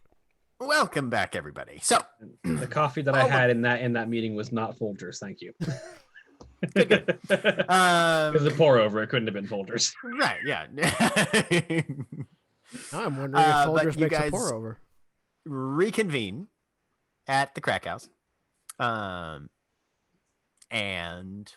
Welcome back, everybody. So, The coffee that I had in that meeting was not Folgers. Thank you. Good. Because the pour over, it couldn't have been Folgers. right, yeah. Now I'm wondering if But Folgers you makes a guys pour over. reconvene at the crack house. And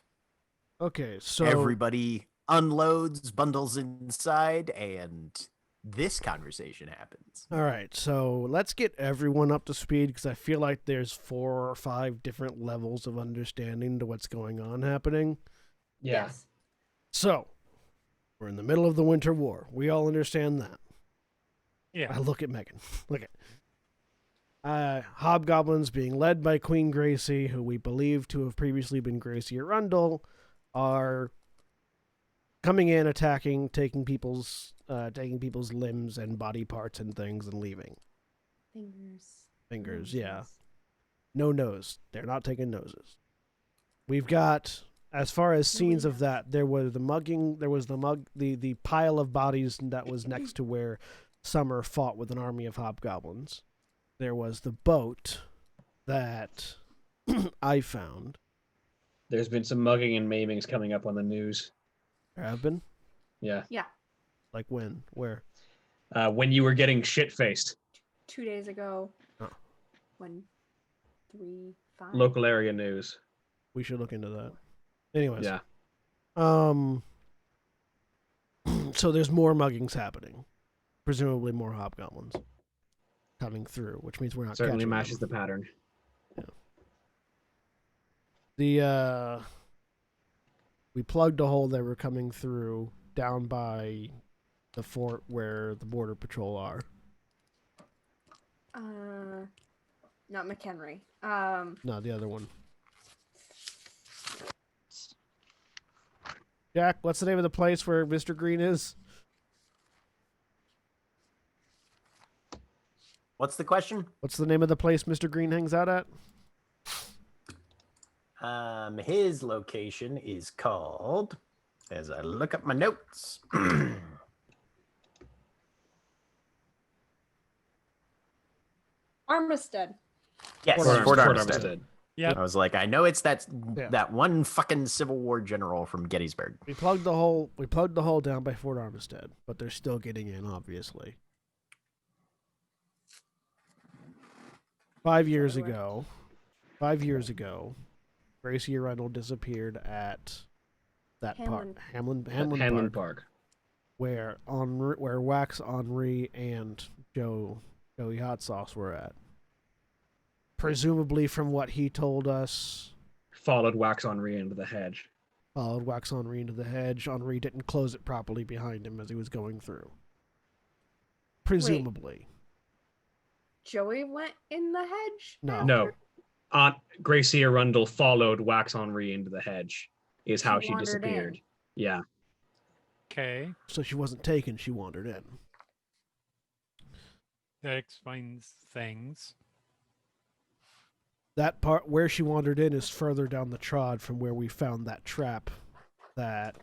Okay, so everybody unloads, bundles inside, and this conversation happens. all right, so let's get everyone up to speed because I feel like there's 4 or 5 different levels of understanding to what's going on happening. Yeah. Yes. So, we're in the middle of the Winter War. We all understand that. Yeah. I look at Megan. Look at hobgoblins being led by Queen Gracie, who we believe to have previously been Gracie Arundel, are coming in, attacking, taking people's limbs and body parts and things and leaving. Fingers, yeah. No nose. They're not taking noses. We've got, as far as scenes of that, there was the mugging, the pile of bodies that was next to where Summer fought with an army of hobgoblins. There was the boat that I found. There's been some mugging and maimings coming up on the news. There have been? Yeah. Yeah. Like when? Where? When you were getting shit-faced. 2 days ago. Oh. 1, 3, 5. Local area news. We should look into that. Anyways. Yeah. So there's more muggings happening. Presumably more hobgoblins coming through, which means we're not Certainly catching matches them. the pattern. We plugged a hole that were coming through down by the fort where the border patrol are. Not McHenry. No, the other one. Jack, what's the name of the place where Mr. Green is? What's the question? What's the name of the place Mr. Green hangs out at? His location is called, as I look up my notes, Armistead. yes, Fort Fort Armistead. Armistead. Yep. I was like, I know it's that Yeah. that one fucking Civil War general from Gettysburg. We plugged the hole. We plugged the hole down by Fort Armistead, but they're still getting in, obviously. 5 years ago, Gracie Arundel disappeared at that Hamlin. park, Hamlin Hanlon Park, Park. where Wax Henri and Joey Hot Sauce were at. Presumably, from what he told us, Followed Wax Henri into the hedge. followed Wax Henri into the hedge. Henri didn't close it properly behind him as he was going through. Presumably. Joey went in the hedge? No. No. Aunt Gracie Arundel followed Wax Henri into the hedge, is how she wandered disappeared. in. Yeah. Okay. So she wasn't taken, she wandered in. That explains things. That part where she wandered in is further down the trod from where we found that trap that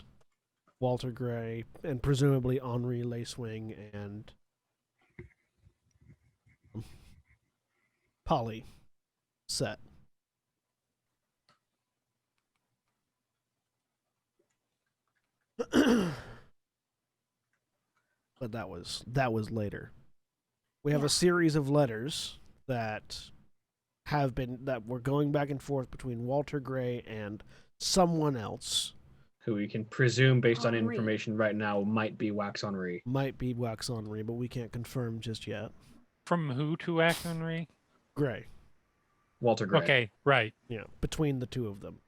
Walter Gray and presumably Henri Lacewing and Polly set. But that was later. We have Yeah. a series of letters that were going back and forth between Walter Gray and someone else. Who we can presume, based on Henri. information right now, might be Wax Henri. Might be Wax Henri, but we can't confirm just yet. From who to Wax Henry? Gray. Walter Gray. Okay, right. Yeah, between the two of them.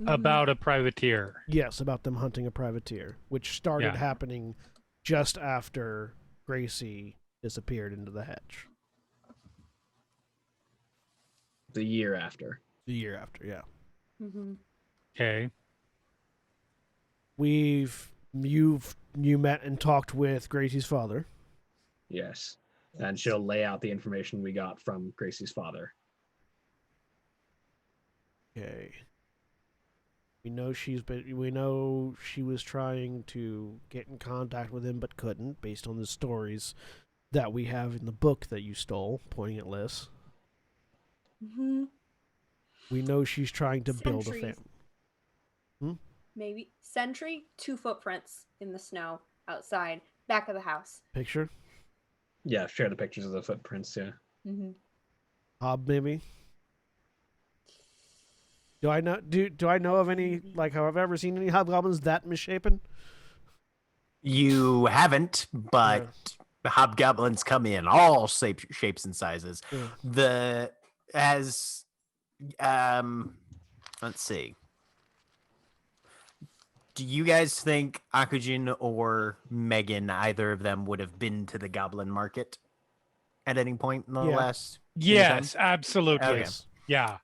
About a privateer. Yes, about them hunting a privateer, which started Yeah. happening just after Gracie disappeared into the hedge. The year after. The year after, yeah. Mm-hmm. Okay. You met and talked with Gracie's father. Yes. And she'll lay out the information we got from Gracie's father. Okay. We know she was trying to get in contact with him but couldn't, based on the stories that we have in the book that you stole, pointing at Liz. Mm-hmm. We know she's trying to build a Sentries. family. Maybe sentry, 2 footprints in the snow outside, back of the house. Picture? Yeah, share the pictures of the footprints. Yeah. Mm-hmm. Hob, maybe? Do I know of any, like, have I ever seen any hobgoblins that misshapen? You haven't, but hobgoblins come in all shapes and sizes. Yeah. The as let's see. Do you guys think Akujin or Megan, either of them, would have been to the goblin market at any point in the Yeah. last? Yes, absolutely. Okay. Yes. Yeah.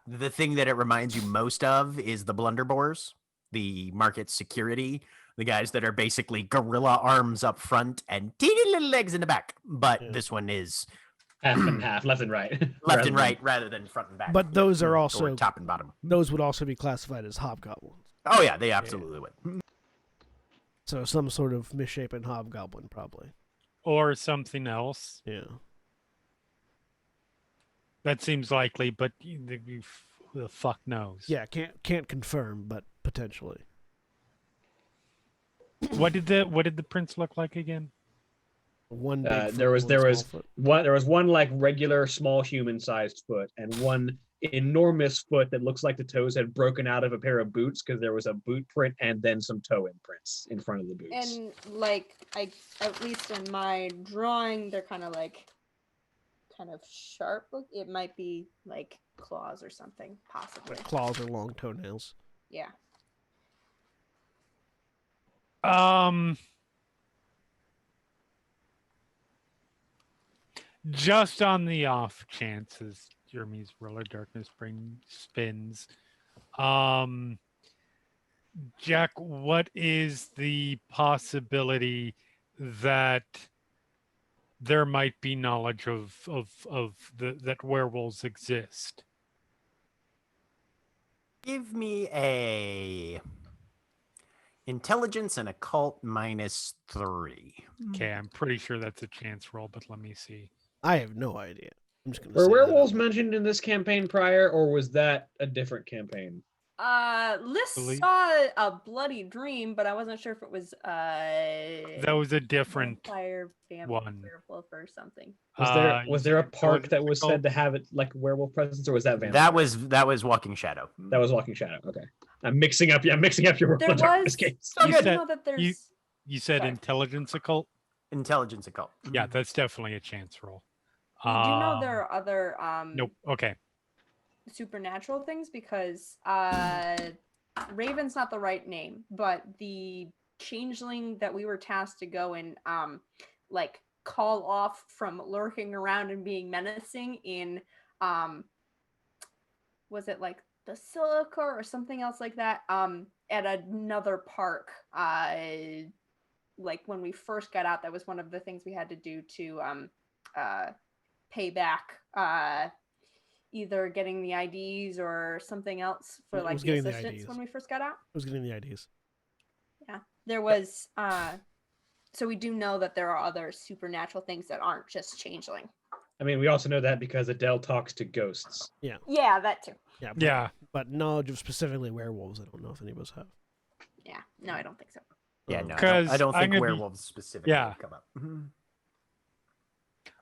The thing that it reminds you most of is the blunderboars, the market security, the guys that are basically gorilla arms up front and teeny little legs in the back. But Yeah. this one is Half and half, left and right. left Rather and than- right rather than front and back. But those are Or also top and bottom. those would also be classified as hobgoblins. Oh yeah, they absolutely would. So some sort of misshapen hobgoblin, probably. Or something else. Yeah. That seems likely, but who the fuck knows? Yeah, can't confirm, but potentially. What did the prince look like again? One big foot, there was one there small was foot. there was one like regular small human-sized foot and one enormous foot that looks like the toes had broken out of a pair of boots because there was a boot print and then some toe imprints in front of the boots. And like at least in my drawing, they're kind of sharp. Look, it might be like claws or something, possibly. Like claws or long toenails. Yeah. Just on the off chances Jeremy's roller darkness spins. Jack, what is the possibility that there might be knowledge of that werewolves exist? Give me a intelligence and occult -3. Okay, I'm pretty sure that's a chance roll, but let me see. I have no idea. I'm just gonna Were say that. werewolves mentioned in this campaign prior, or was that a different campaign? Liz Believe- saw a bloody dream, but I wasn't sure if it was That was a different vampire, one. werewolf, or something. Was there a park that was intelligence said to have it like werewolf presence, or was that vampire? That was Walking Shadow. That was Walking Shadow. Okay, I'm mixing up your There World of Darkness was. games. I You do said- know that there's. You said Sorry. intelligence occult? Intelligence occult. Yeah, that's definitely a chance roll. We do know there are other Nope. Okay. supernatural things because Raven's not the right name, but the changeling that we were tasked to go and like call off from lurking around and being menacing in was it like the Silica or something else like that at another park like when we first got out, that was one of the things we had to do to pay back either getting the IDs or something else for It like was the getting the assistance IDs. when we first got out. I was getting the IDs. There was so we do know that there are other supernatural things that aren't just changeling. I mean, we also know that because Adele talks to ghosts. Yeah, that too. Yeah. Yeah. But knowledge of specifically werewolves, I don't know if any of us have. Yeah, no, I don't think so. Yeah, no, I 'Cause don't I'm think gonna be- werewolves specifically Yeah. have come up. Mhm.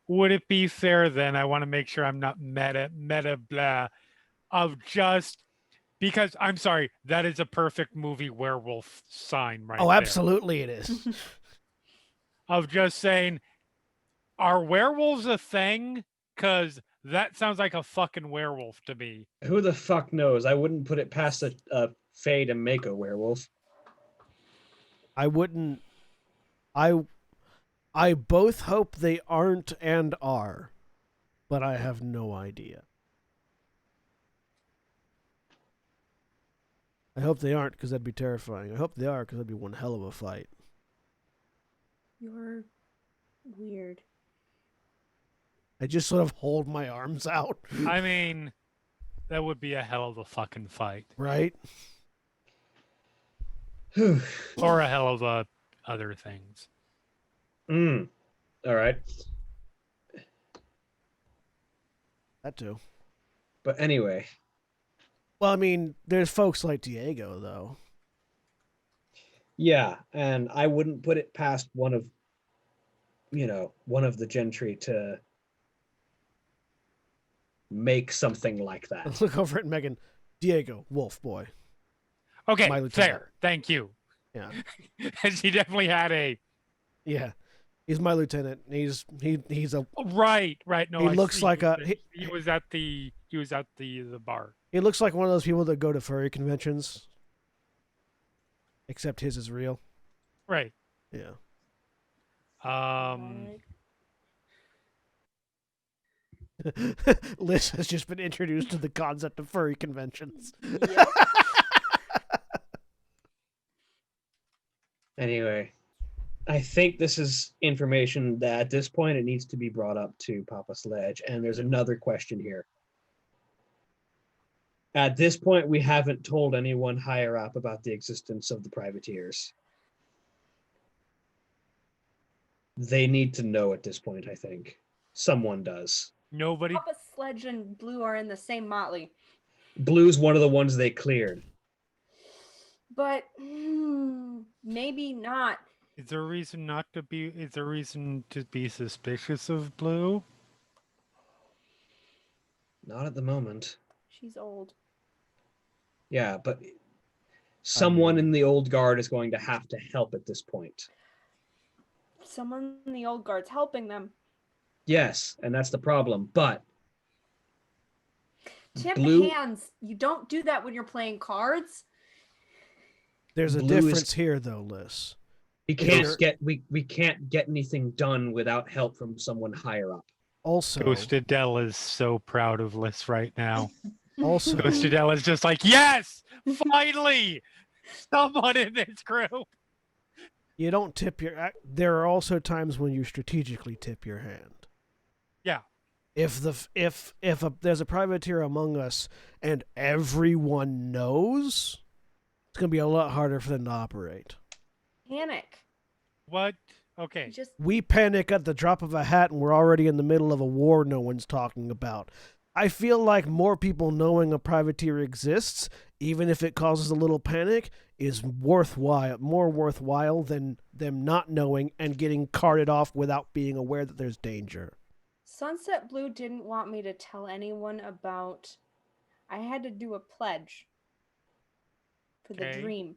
Would it be fair then? I want to make sure I'm not meta blah of just because I'm sorry, that is a perfect movie werewolf sign right Oh, there. absolutely it is. Of just saying, are werewolves a thing? Because that sounds like a fucking werewolf to me. Who the fuck knows? I wouldn't put it past a Fae to make a werewolf. I wouldn't. I both hope they aren't and are, but I have no idea. I hope they aren't because that'd be terrifying. I hope they are because that'd be one hell of a fight. You're weird. I just sort of hold my arms out, I mean, that would be a hell of a fucking fight. right? Or a hell of a other things. Mm. All right. That too. But anyway, Well, I mean, there's folks like Diego, though. yeah, and I wouldn't put it past one of the gentry to make something like that. Let's look over at Megan. Diego, Wolf Boy. Okay, My lieutenant. fair. Thank you. Yeah. And she definitely had a Yeah. He's my lieutenant. He's a right. No, He I looks see. like a- He was at the bar. he looks like one of those people that go to furry conventions. Except his is real. Right. Yeah. Liz has just been introduced to the concept of furry conventions. Yep. Anyway, I think this is information that at this point it needs to be brought up to Papa Sledge. And there's another question here. At this point, we haven't told anyone higher up about the existence of the privateers. They need to know at this point, I think. Someone does. Nobody. Papa Sledge and Blue are in the same motley. Blue's one of the ones they cleared. But maybe not. Is there a reason not to be? Is there a reason to be suspicious of Blue? Not at the moment. She's old. Yeah, but someone in the old guard is going to have to help at this point. Someone in the old guard's helping them. Yes, and that's the problem. But Tip Blue- hands. You don't do that when you're playing cards. There's a Blue is- difference here, though, Liz. we can't You're- get we can't get anything done without help from someone higher up. Also, Ghost Adele is so proud of Liz right now. also, Ghost Adele is just like, yes, finally, someone in this group. you don't tip your. There are also times when you strategically tip your hand. Yeah. If there's a privateer among us and everyone knows, it's gonna be a lot harder for them to operate. Panic. What? Okay. Just We panic at the drop of a hat and we're already in the middle of a war no one's talking about. I feel like more people knowing a privateer exists, even if it causes a little panic, is more worthwhile than them not knowing and getting carted off without being aware that there's danger. Sunset Blue didn't want me to tell anyone about. I had to do a pledge for the Okay. dream.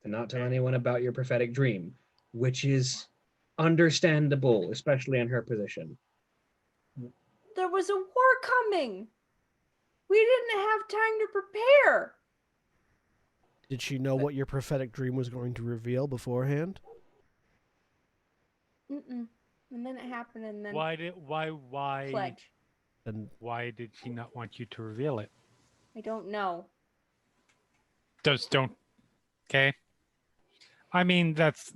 To not tell anyone about your prophetic dream, which is understandable, especially in her position. There was a war coming. We didn't have time to prepare. Did she know what your prophetic dream was going to reveal beforehand? Mm-mm. And then it happened, and then Why pledge. And why did she not want you to reveal it? I don't know. Don't. Okay. I mean, that's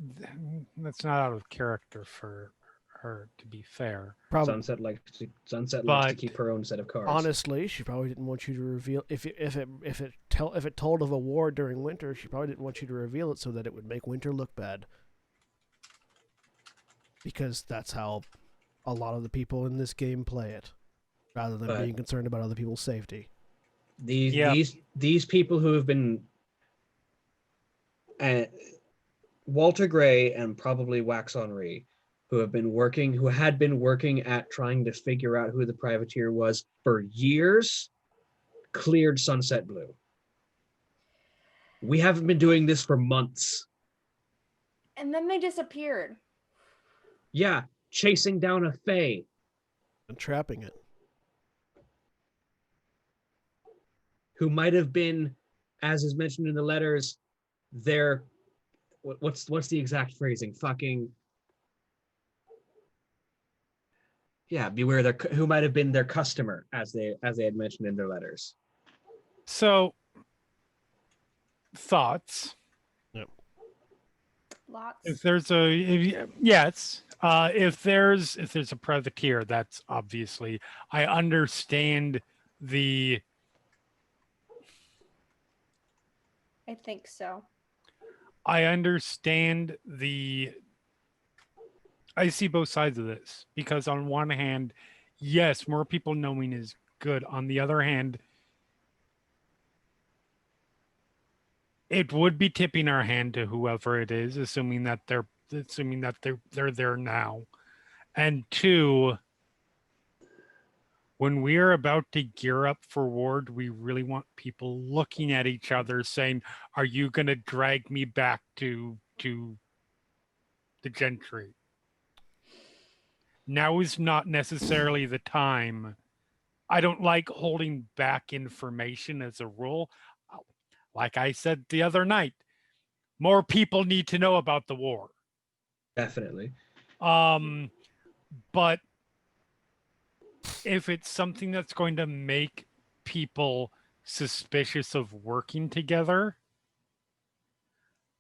not out of character for her, to be fair. probably, Sunset likes to But- keep her own set of cards. honestly, she probably didn't want you to reveal if it told of a war during winter. She probably didn't want you to reveal it so that it would make winter look bad. Because that's how a lot of the people in this game play it, rather than But- being concerned about other people's safety. These people who have been Walter Gray and probably Wax Henri, who had been working at trying to figure out who the privateer was for years, cleared Sunset Blue. We haven't been doing this for months. And then they disappeared. Yeah, chasing down a fae. And trapping it. Who might have been, as is mentioned in the letters, their what's the exact phrasing? Fucking yeah, beware their who might have been their customer, as they had mentioned in their letters. So, thoughts. Lots. If there's if there's a privateer, that's obviously, I understand the I think so. I see both sides of this because on one hand, yes, more people knowing is good. On the other hand, it would be tipping our hand to whoever it is, assuming that they're there now. And two, when we are about to gear up for war, do we really want people looking at each other saying, "Are you going to drag me back to the gentry?" Now is not necessarily the time. I don't like holding back information as a rule. Like I said the other night, more people need to know about the war. Definitely. But if it's something that's going to make people suspicious of working together,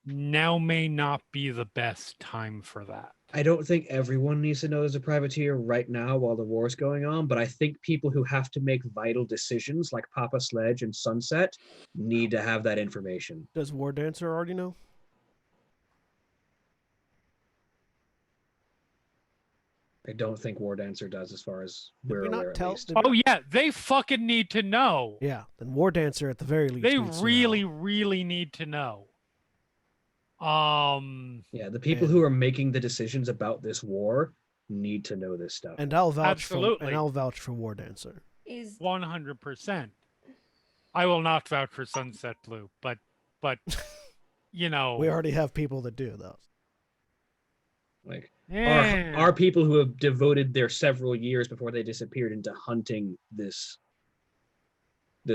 now may not be the best time for that. I don't think everyone needs to know there's a privateer right now while the war's going on, but I think people who have to make vital decisions like Papa Sledge and Sunset need to have that information. Does War Dancer already know? I don't think War Dancer does, as far as Did we're we not aware, at tell- least. did- Oh yeah, they fucking need to know. Yeah, then War Dancer at the very least. They needs to really, know. really need to know. Yeah, the people And- who are making the decisions about this war need to know this stuff. And I'll vouch Absolutely. I'll vouch for War Dancer. Is 100%. I will not vouch for Sunset Blue, but you know, We already have people that do those. Like, yeah. are people who have devoted their several years before they disappeared into hunting this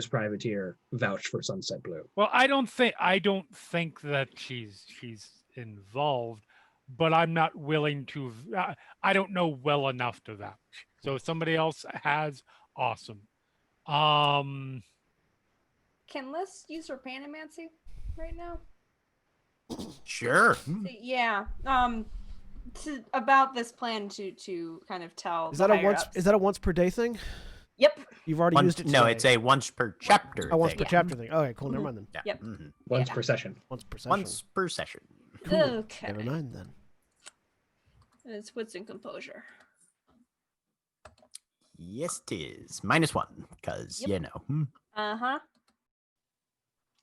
privateer vouch for Sunset Blue? Well, I don't think that she's involved, but I'm not willing to. I don't know well enough to vouch. So if somebody else has, awesome. can Liz use her panamancy right now? Sure. Yeah. About this plan to kind of tell. Is the that a higher ups. once per day thing? Yep. You've already Once, used it. no, today. it's a once per chapter. a once thing. per chapter thing. Okay, cool. Never mind then. Yeah. Yep. mhm. Once Yeah. per session. Once per session. Once per session. Cool. Okay. Never mind then. It's wits and composure. Yes, it is. -1, because, Yep. you know. Uh-huh.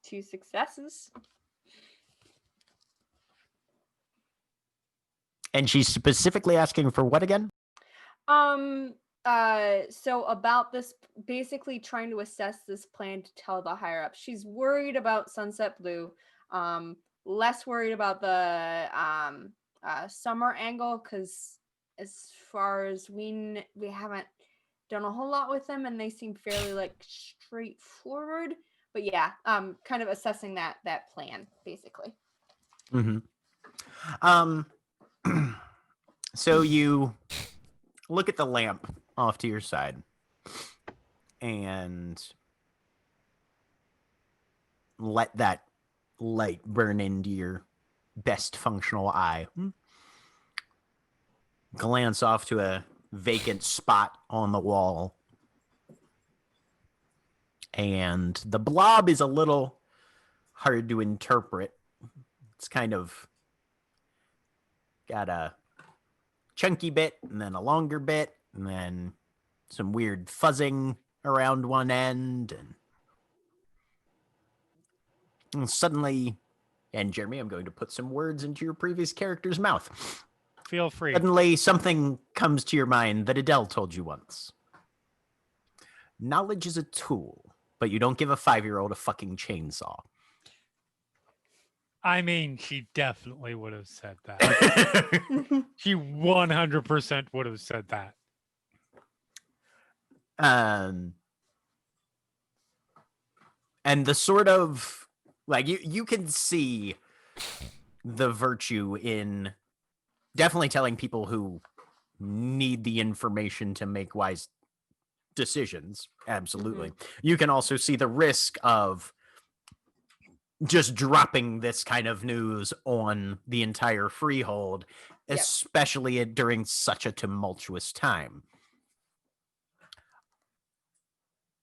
2 successes. And she's specifically asking for what again? So about this, basically trying to assess this plan to tell the higher up. She's worried about Sunset Blue, less worried about the summer angle, because as far as we haven't done a whole lot with them, and they seem fairly like straightforward. But yeah, kind of assessing that plan basically. Mm-hmm. So you look at the lamp off to your side and let that light burn into your best functional eye. Glance off to a vacant spot on the wall. And the blob is a little hard to interpret. It's kind of got a chunky bit and then a longer bit and then some weird fuzzing around one end and suddenly, and Jeremy, I'm going to put some words into your previous character's mouth. Feel free. Suddenly something comes to your mind that Adele told you once. Knowledge is a tool, but you don't give a 5-year-old a fucking chainsaw. I mean, she definitely would have said that. She 100% would have said that. And the sort of like you can see the virtue in definitely telling people who need the information to make wise decisions. Absolutely. You can also see the risk of just dropping this kind of news on the entire freehold, Yeah. especially during such a tumultuous time.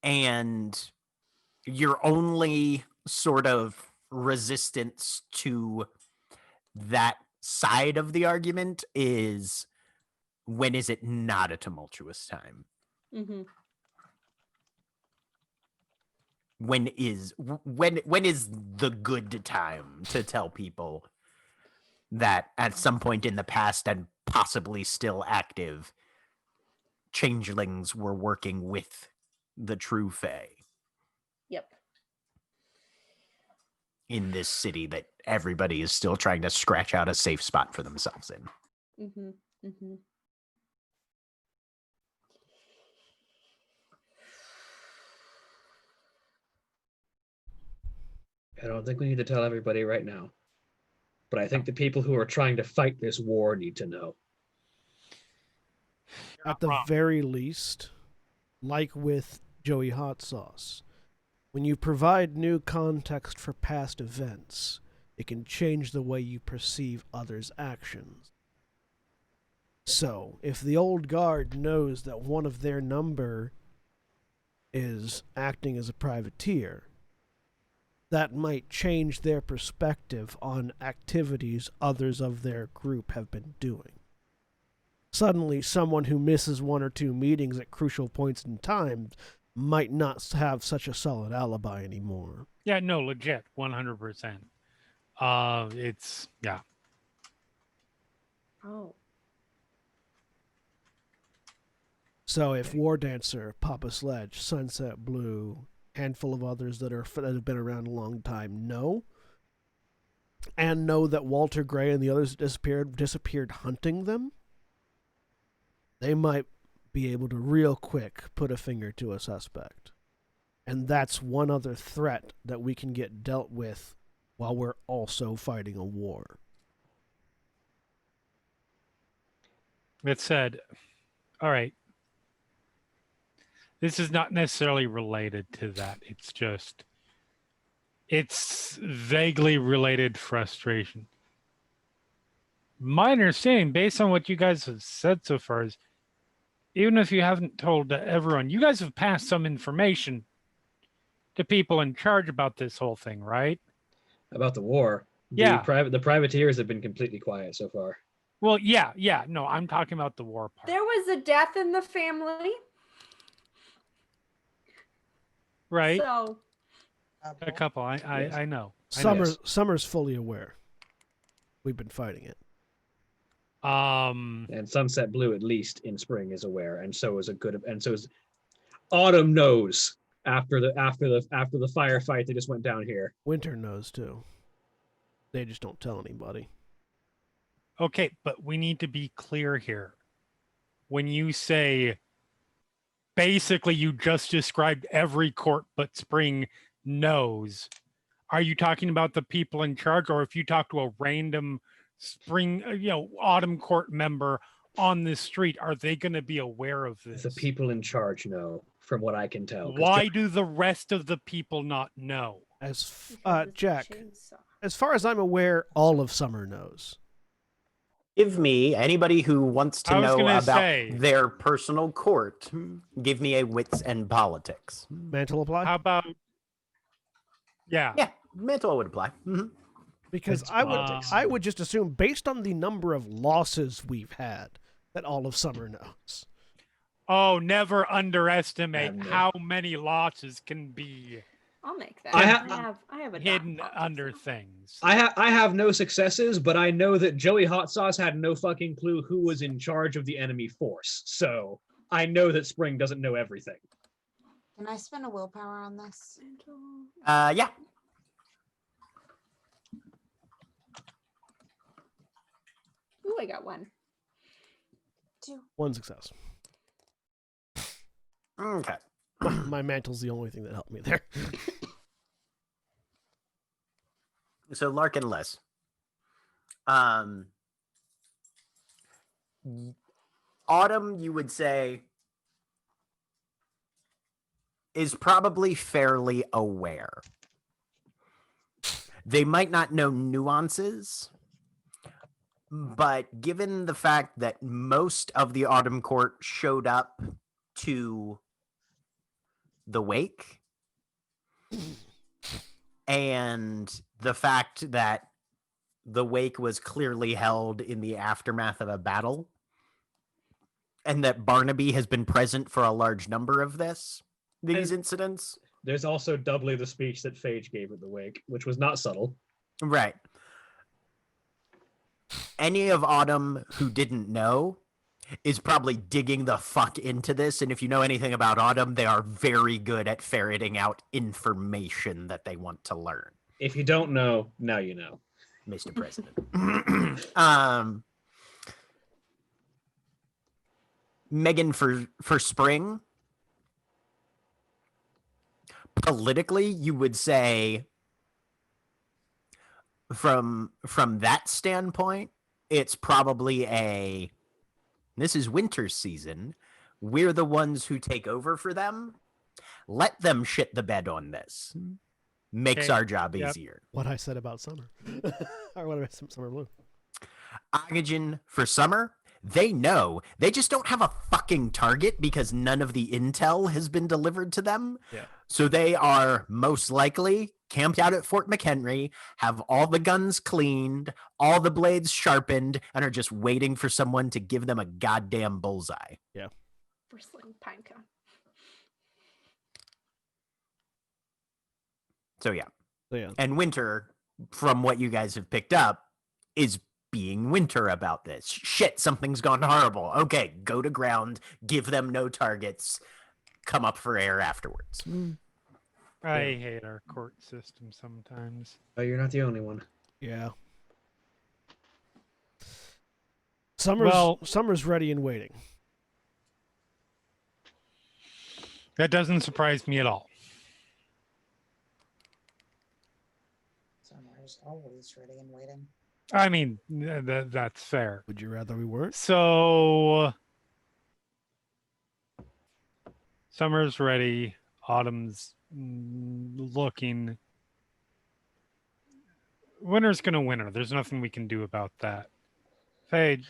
And your only sort of resistance to that side of the argument is when is it not a tumultuous time? Mm-hmm. When is the good time to tell people that at some point in the past and possibly still active, changelings were working with the true Fae Yep. in this city that everybody is still trying to scratch out a safe spot for themselves in? Mm-hmm. Mm-hmm. I don't think we need to tell everybody right now. But I think the people who are trying to fight this war need to know. At the very least, like with Joey Hot Sauce, when you provide new context for past events, it can change the way you perceive others' actions. So, if the old guard knows that one of their number is acting as a privateer, that might change their perspective on activities others of their group have been doing. Suddenly, someone who misses one or two meetings at crucial points in time might not have such a solid alibi anymore. Yeah, no, legit, 100%. It's yeah. Oh. So if War Dancer, Papa Sledge, Sunset Blue, handful of others that have been around a long time know that Walter Gray and the others disappeared hunting them, they might be able to real quick put a finger to a suspect. And that's one other threat that we can get dealt with while we're also fighting a war. That said, all right. This is not necessarily related to that. It's vaguely related frustration. My understanding, based on what you guys have said so far, is even if you haven't told everyone, you guys have passed some information to people in charge about this whole thing, right? About the war, Yeah. the privateers have been completely quiet so far. Well, yeah. No, I'm talking about the war part. There was a death in the family. Right? So A couple. I know. Summer's fully aware. We've been fighting it. And Sunset Blue, at least in spring, is aware, and so is Autumn knows after the firefight that just went down here. Winter knows too. They just don't tell anybody. Okay, but we need to be clear here. When you say basically you just described every court but Spring knows, are you talking about the people in charge, or if you talk to a random Spring, Autumn court member on the street, are they going to be aware of this? The people in charge know, from what I can tell. Why do the rest of the people not know? Jack, as far as I'm aware, all of Summer knows. Give me, anybody who wants to know about their personal court, give me a wits and politics. Mantle apply? How about, Yeah, mantle would apply. Mm-hmm. Because I would just assume, based on the number of losses we've had, that all of Summer knows. Oh, never underestimate how many losses can be. I'll make that. I have a hidden under things. I have no successes, but I know that Joey Hot Sauce had no fucking clue who was in charge of the enemy force. So I know that Spring doesn't know everything. Can I spend a willpower on this? Yeah. Ooh, I got 1. 2. 1 success. Okay. My mantle's the only thing that helped me there. So Larkin Les. Autumn, you would say, is probably fairly aware. They might not know nuances, but given the fact that most of the Autumn Court showed up to the wake, and the fact that the wake was clearly held in the aftermath of a battle, and that Barnaby has been present for a large number of these incidents. There's also doubly the speech that Phage gave at the wake, which was not subtle. Right. Any of Autumn who didn't know is probably digging the fuck into this. And if you know anything about Autumn, they are very good at ferreting out information that they want to learn. If you don't know, now you know. Mr. President. Megan, for spring, politically, you would say from that standpoint, it's probably this is winter season. We're the ones who take over for them. Let them shit the bed on this. Makes our job easier. What I said about summer. Or what I said summer blue. Oxygen for summer, they know. They just don't have a fucking target because none of the intel has been delivered to them. Yeah. So they are most likely camped out at Fort McHenry, have all the guns cleaned, all the blades sharpened, and are just waiting for someone to give them a goddamn bullseye. Yeah. Bristling pinecone. So yeah. Yeah. And Winter, from what you guys have picked up, is being Winter about this. Shit, something's gone horrible. Okay, go to ground, give them no targets, come up for air afterwards. I hate our court system sometimes. Oh, you're not the only one. Yeah. Summer's ready and waiting. That doesn't surprise me at all. Summer's always ready and waiting. I mean, that's fair. Would you rather we weren't? So, summer's ready. Autumn's looking. Winter's gonna winter. There's nothing we can do about that. Fade,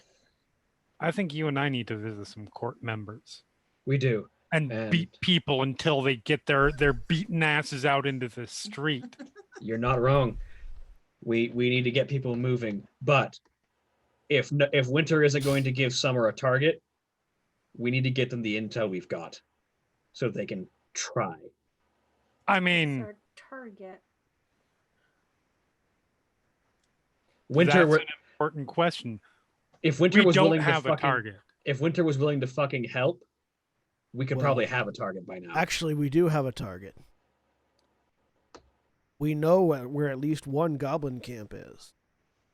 I think you and I need to visit some court members We do. and beat people until they get their beaten asses out into the street. You're not wrong. We need to get people moving. But if Winter isn't going to give Summer a target, we need to get them the intel we've got so they can try. I mean, Our target. Winter, that's an important question. if Winter We was don't willing have to a fucking, target. if Winter was willing to fucking help, we could Well, probably have a target by now. Actually, we do have a target. We know where at least one goblin camp is.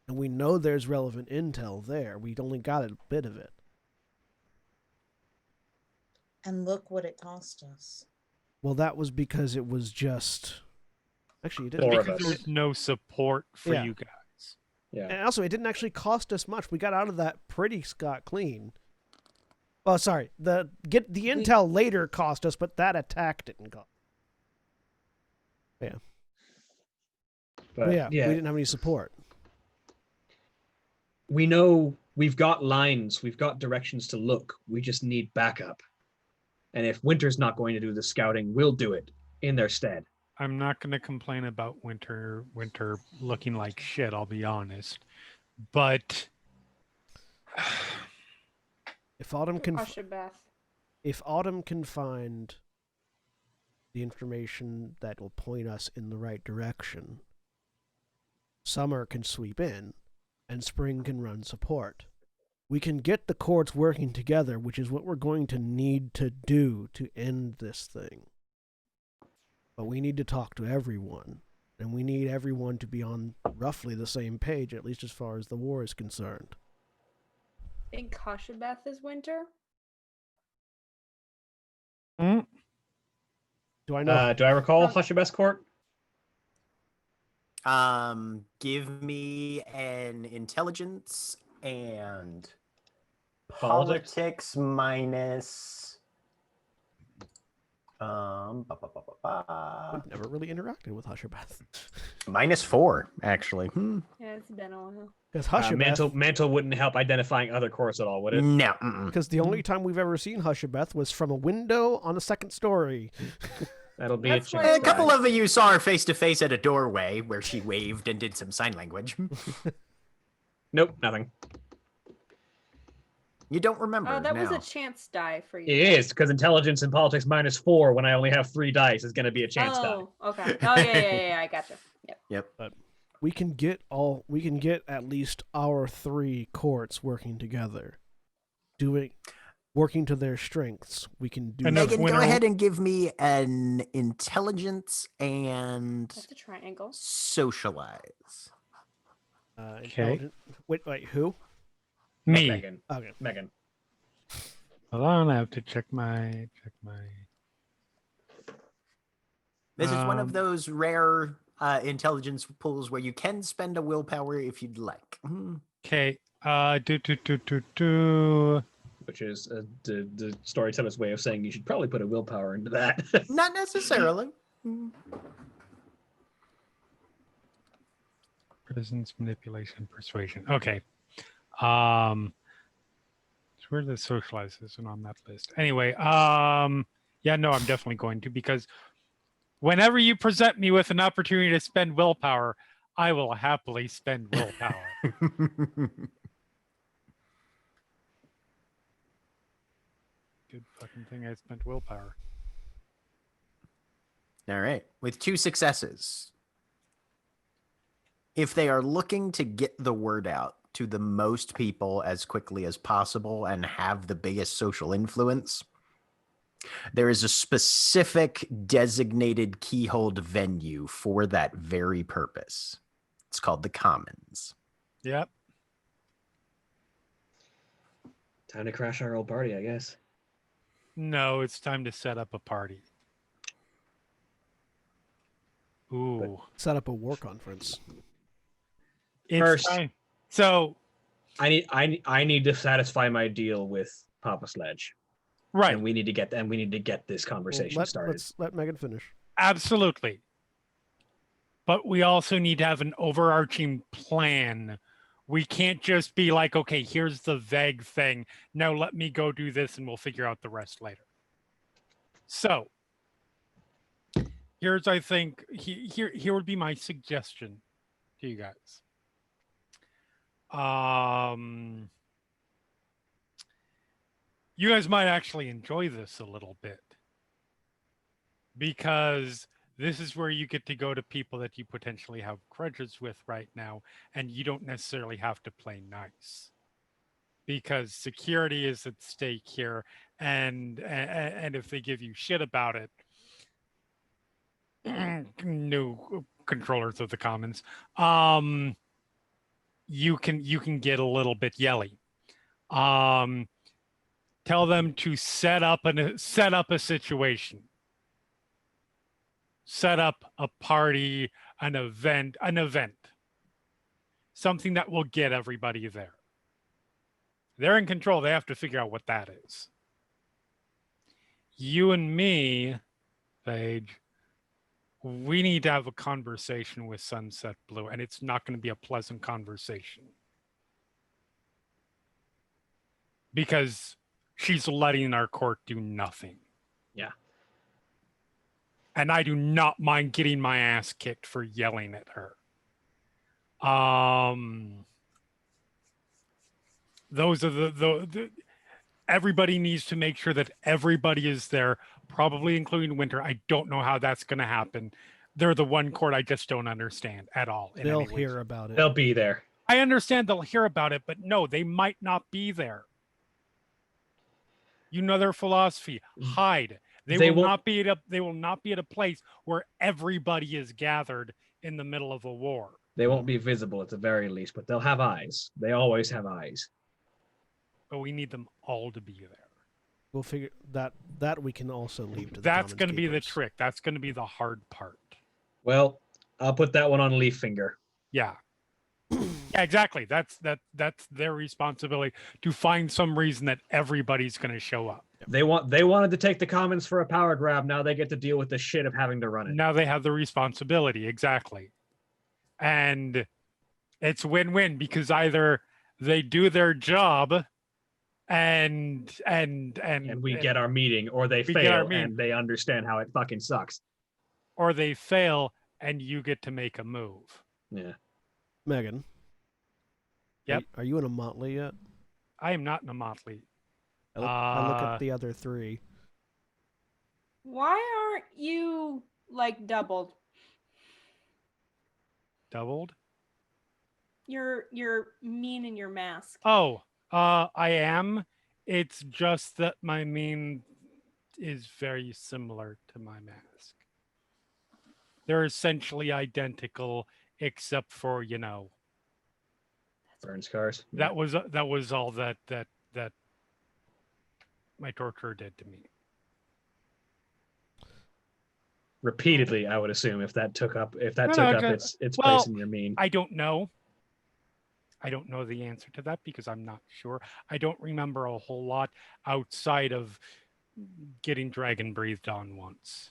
And we know there's relevant intel there. We only got a bit of it. And look what it cost us. Well, that was because it was just... Actually, it didn't. Four of Because us. there's no support for Yeah. you guys. Yeah. And also, it didn't actually cost us much. We got out of that pretty scot clean. Oh, sorry. The intel later cost us, but that attack didn't cost. Yeah. But yeah, we didn't have any support. We know we've got lines, we've got directions to look. We just need backup. And if Winter's not going to do the scouting, we'll do it in their stead. I'm not going to complain about winter looking like shit, I'll be honest. But If Autumn can Beth. if Autumn can find the information that will point us in the right direction, Summer can sweep in, and Spring can run support. We can get the courts working together, which is what we're going to need to do to end this thing. But we need to talk to everyone, and we need everyone to be on roughly the same page, at least as far as the war is concerned. Think Beth is Winter? Do I know? Do I recall Hushabeth's court? Give me an intelligence and Politics? politics minus We've never really interacted with Hushabeth. -4, actually. Yeah, it's been a while. Because Hushabeth... Mantle wouldn't help identifying other courts at all, would it? No. Because the only time we've ever seen Hushabeth was from a window on the second story. That'll be That's a why- chance. A couple of you saw her face to face at a doorway where she waved and did some sign language. Nope, nothing. You don't remember. Oh, that was a now. chance die for you. It is, because intelligence and politics -4 when I only have 3 dice is going to be a chance die. Oh, okay. Oh, yeah. I gotcha. Yep. Yep. We can get at least our 3 courts working together, working to their strengths. We can do. Enough that. Megan, go winner- ahead and give me an intelligence and That's a triangle. socialize. Intelligent. Wait, who? Me. Megan. Okay. Megan. Hold on, I have to check my. This is one of Um, those rare intelligence pools where you can spend a willpower if you'd like. Okay. Do. Which is the storyteller's way of saying you should probably put a willpower into that. Not necessarily. Presence, manipulation, persuasion. Okay. So where the socialize isn't on that list. Anyway, yeah, no, I'm definitely going to, because whenever you present me with an opportunity to spend willpower, I will happily spend willpower. Good fucking thing I spent willpower. All right. With 2 successes. If they are looking to get the word out to the most people as quickly as possible and have the biggest social influence, there is a specific designated keyhold venue for that very purpose. It's called the Commons. Yep. Time to crash our old party, I guess. No, it's time to set up a party. Ooh. Set up a war conference. It's First- time. So, I need to satisfy my deal with Papa Sledge. right. And we need to get this conversation Well, started. Let's let Megan finish. Absolutely. But we also need to have an overarching plan. We can't just be like, okay, here's the vague thing. Now let me go do this and we'll figure out the rest later. So here's, I think, here would be my suggestion to you guys. You guys might actually enjoy this a little bit, because this is where you get to go to people that you potentially have grudges with right now, and you don't necessarily have to play nice, because security is at stake here, and if they give you shit about it, new controllers of the commons, you can get a little bit yelly. Tell them to set up a situation. Set up a party, an event, something that will get everybody there. They're in control. They have to figure out what that is. You and me, Paige, we need to have a conversation with Sunset Blue, and it's not going to be a pleasant conversation, because she's letting our court do nothing. Yeah. And I do not mind getting my ass kicked for yelling at her. Those are the everybody needs to make sure that everybody is there, probably including Winter. I don't know how that's going to happen. They're the one court I just don't understand at all. They'll hear about it. They'll be there. I understand they'll hear about it, but no, they might not be there. You know their philosophy. Hide. They will not be at a place where everybody is gathered in the middle of a war. They won't be visible at the very least, but they'll have eyes. They always have eyes. But we need them all to be there. We'll figure that we can also leave to the That's Commons going to be the Keepers. trick. That's going to be the hard part. Well, I'll put that one on Leaf Finger. Yeah. Yeah, exactly. That's their responsibility to find some reason that everybody's going to show up. They wanted to take the Commons for a power grab. Now they get to deal with the shit of having to run it. Now they have the responsibility, exactly. And it's win-win, because either they do their job and we get our meeting, or they we get our fail meeting. and they understand how it fucking sucks. or they fail and you get to make a move. Yeah. Megan. Yep. Are you in a motley yet? I am not in a motley. I look at the other three. Why aren't you like doubled? Doubled? You're mean in your mask. Oh, I am. It's just that my meme is very similar to my mask. They're essentially identical, except for Burn scars. that was all that my torturer did to me. Repeatedly, I would assume if that took up its well, place in your mean. I don't know. I don't know the answer to that because I'm not sure. I don't remember a whole lot outside of getting dragon breathed on once.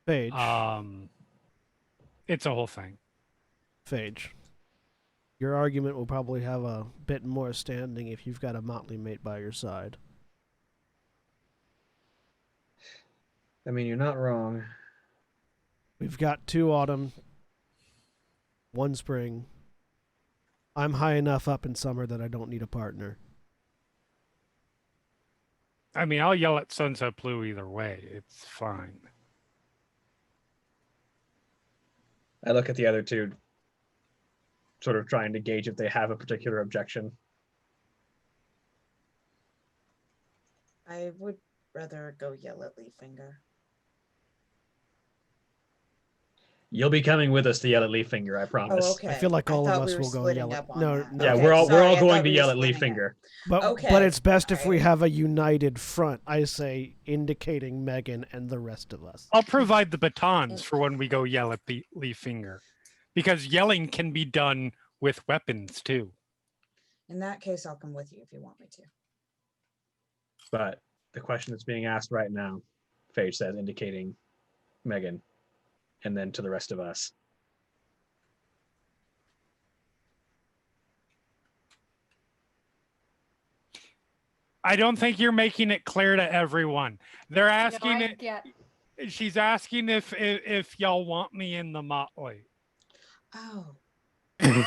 Phage. It's a whole thing. Phage. Your argument will probably have a bit more standing if you've got a motley mate by your side. I mean, you're not wrong. We've got 2 autumn, 1 spring. I'm high enough up in summer that I don't need a partner. I mean, I'll yell at Sunset Blue either way. It's fine. I look at the other two, sort of trying to gauge if they have a particular objection. I would rather go yell at Leaffinger. You'll be coming with us to yell at Leaffinger, I promise. Oh, okay. I feel like all of us will go splitting yell at. up on No, that. no. Yeah, Okay, we're all sorry, I going thought to we yell were at splitting Leaffinger. up. But Okay, it's best if we alright. have a united front. I say, indicating Megan and the rest of us. I'll provide the batons for when we go yell at the Leaffinger, because yelling can be done with weapons too. In that case, I'll come with you if you want me to. But the question that's being asked right now, Phage says, indicating Megan, and then to the rest of us. I don't think you're making it clear to everyone. They're asking No, I it. get. She's asking if y'all want me in the motley. Oh. There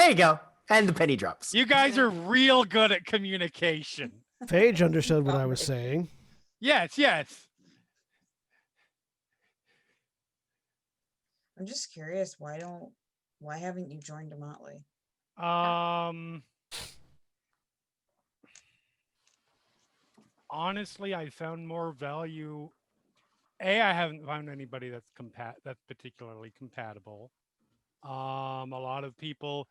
you go. And the penny drops. You guys are real good at communication. Phage understood what I was saying. Yes, yes. I'm just curious, why haven't you joined a Motley? Honestly, I found more value. I haven't found anybody that's particularly compatible. A lot of people,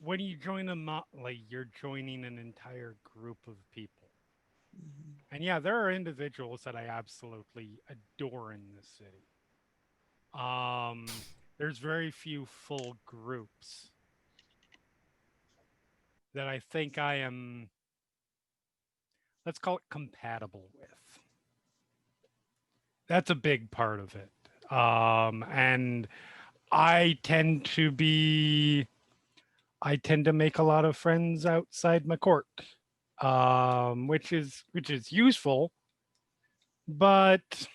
when you join a motley, you're joining an entire group of people. Mm-hmm. And yeah, there are individuals that I absolutely adore in this city. There's very few full groups that I think I am, let's call it, compatible with. That's a big part of it. And I tend to make a lot of friends outside my court, which is useful, but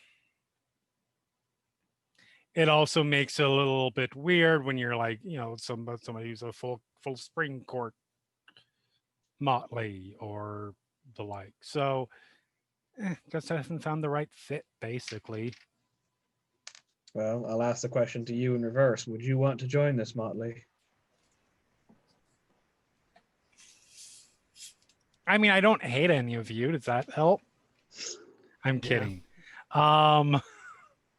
it also makes it a little bit weird when you're like, somebody who's a full spring court motley or the like. So just haven't found the right fit, basically. Well, I'll ask the question to you in reverse. Would you want to join this motley? I mean, I don't hate any of you. Does that help? I'm kidding.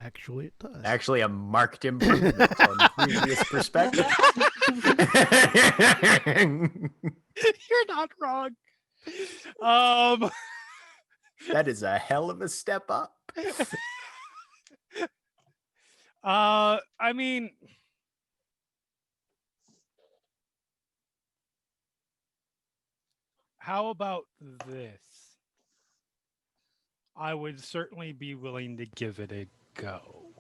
Actually, it does. Actually, a marked improvement on previous perspective. You're not wrong. That is a hell of a step up. I mean, how about this? I would certainly be willing to give it a go.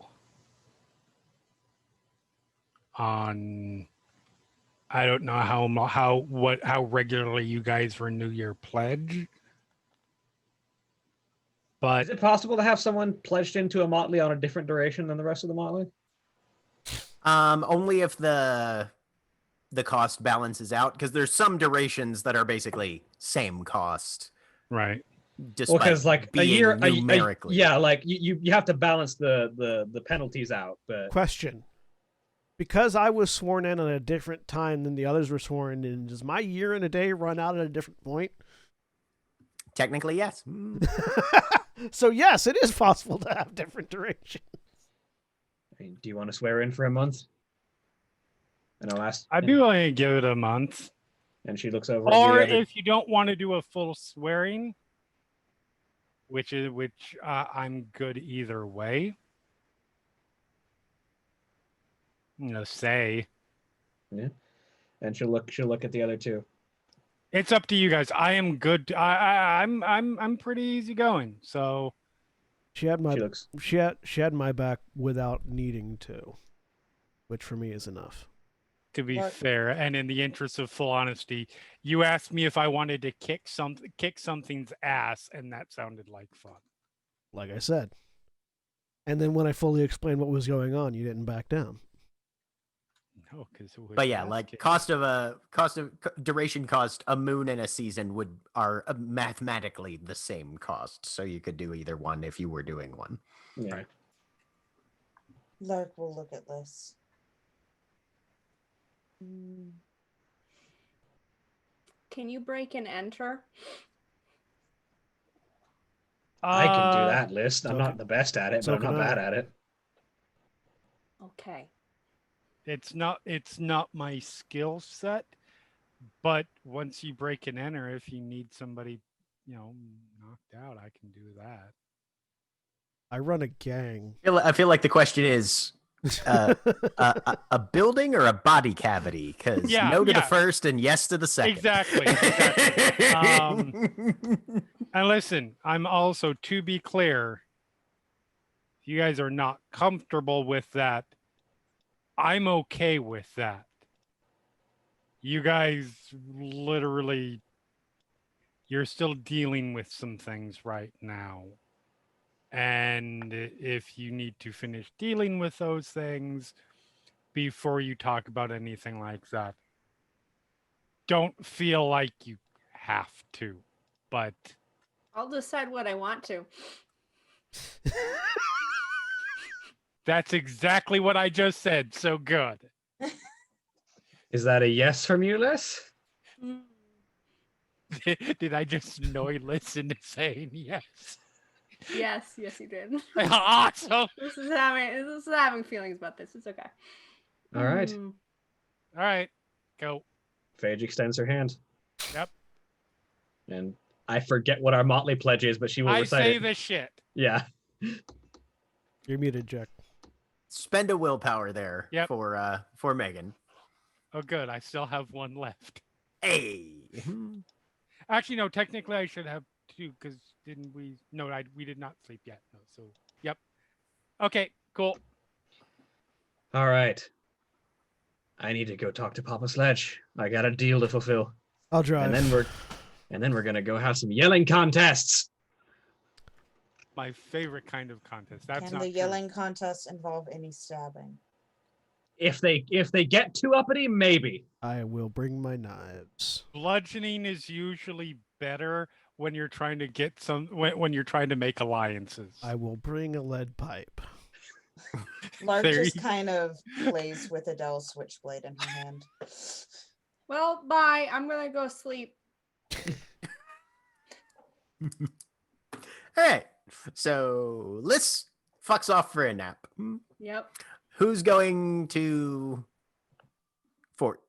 I don't know how regularly you guys renew your pledge. But Is it possible to have someone pledged into a motley on a different duration than the rest of the motley? Only if the the cost balances out, because there's some durations that are basically same cost, Right. Well, despite because like being a year, numerically. yeah, like you have to balance the penalties out. But Question. Because I was sworn in at a different time than the others were sworn in, does my year and a day run out at a different point? Technically, yes. So yes, it is possible to have different durations. I mean, do you want to swear in for a month? And I'll ask. I'd be willing to give it a month. And she looks over. Or at the other, if you don't want to do a full swearing, which I'm good either way. Say. yeah. And she'll look at the other two. It's up to you guys. I am good. I'm pretty easygoing. So She had my She looks. she had my back without needing to, which for me is enough. to be What- fair, and in the interest of full honesty, you asked me if I wanted to kick something's ass, and that sounded like fun. Like I said. And then when I fully explained what was going on, you didn't back down. No, because But yeah, like duration cost, a moon and a season are mathematically the same cost. So you could do either one if you were doing one. Yeah. Lark will look at this. Mm, Can you break and enter? I can do that list. I'm so not can- the best at it, so but I'm not can I. bad at it. Okay. It's not my skill set, but once you break and enter, if you need somebody, knocked out, I can do that. I run a gang. I feel like the question is a building or a body cavity? Because Yeah, no to the yeah. first and yes to the second. Exactly. And listen, I'm also, to be clear, if you guys are not comfortable with that, I'm okay with that. You guys literally, you're still dealing with some things right now. And if you need to finish dealing with those things before you talk about anything like that, don't feel like you have to, but I'll decide what I want to. that's exactly what I just said. So good. Is that a yes from you, Les? Mm. Did I just listen to saying yes? Yes, you did. Awesome. This is having feelings about this. It's okay. All right. Hmm. All right, go. Phage extends her hand. Yep. And I forget what our motley pledge is, but she will I recite say it. the shit. Yeah. You're muted, Jack. Spend a willpower there Yep. for Megan. Oh, good. I still have one left. Hey. Actually, no. Technically, I should have two because didn't we? No, we did not sleep yet. No. So, yep. Okay. Cool. All right. I need to go talk to Papa Sledge. I got a deal to fulfill. I'll drive. And then we're gonna go have some yelling contests. My favorite kind of contest. That's Can not the true. yelling contest involve any stabbing? If they get too uppity, maybe. I will bring my knives. Bludgeoning is usually better when you're trying to get when you're trying to make alliances. I will bring a lead pipe. Lark There just you- kind of plays with Adele's switchblade in her hand. Well, bye. I'm gonna go sleep. Hey, so let's fucks off for a nap. Yep. Who's going to Fort?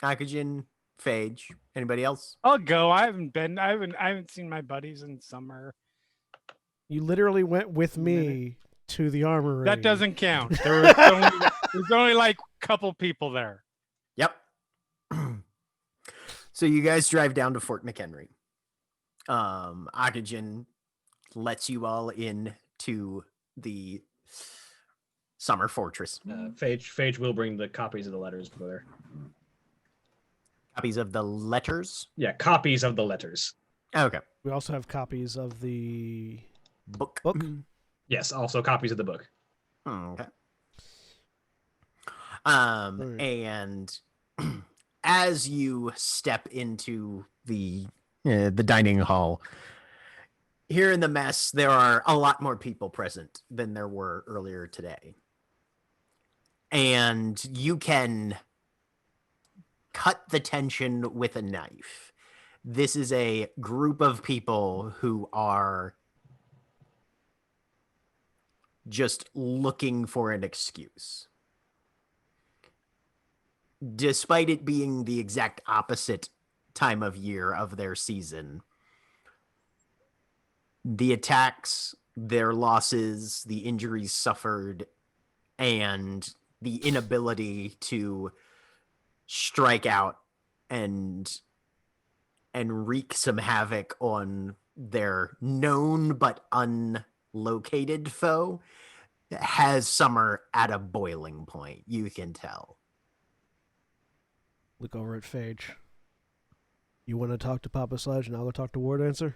Akajin, Phage, anybody else? I'll go. I haven't seen my buddies in summer. You literally went with me to the armory. That doesn't count. There's only like a couple people there. Yep. So you guys drive down to Fort McHenry. Akajin lets you all in to the summer fortress. Phage will bring the copies of the letters for her. Copies of the letters. Yeah, copies of the letters. Okay. We also have copies of the Book. book. Yes, also copies of the book. Okay. Right. And as you step into the dining hall, here in the mess, there are a lot more people present than there were earlier today. And you can cut the tension with a knife. This is a group of people who are just looking for an excuse. Despite it being the exact opposite time of year of their season, the attacks, their losses, the injuries suffered, and the inability to strike out and wreak some havoc on their known but unlocated foe has Summer at a boiling point. You can tell. Look over at Phage. You want to talk to Papa Sledge and I'll go talk to War Dancer?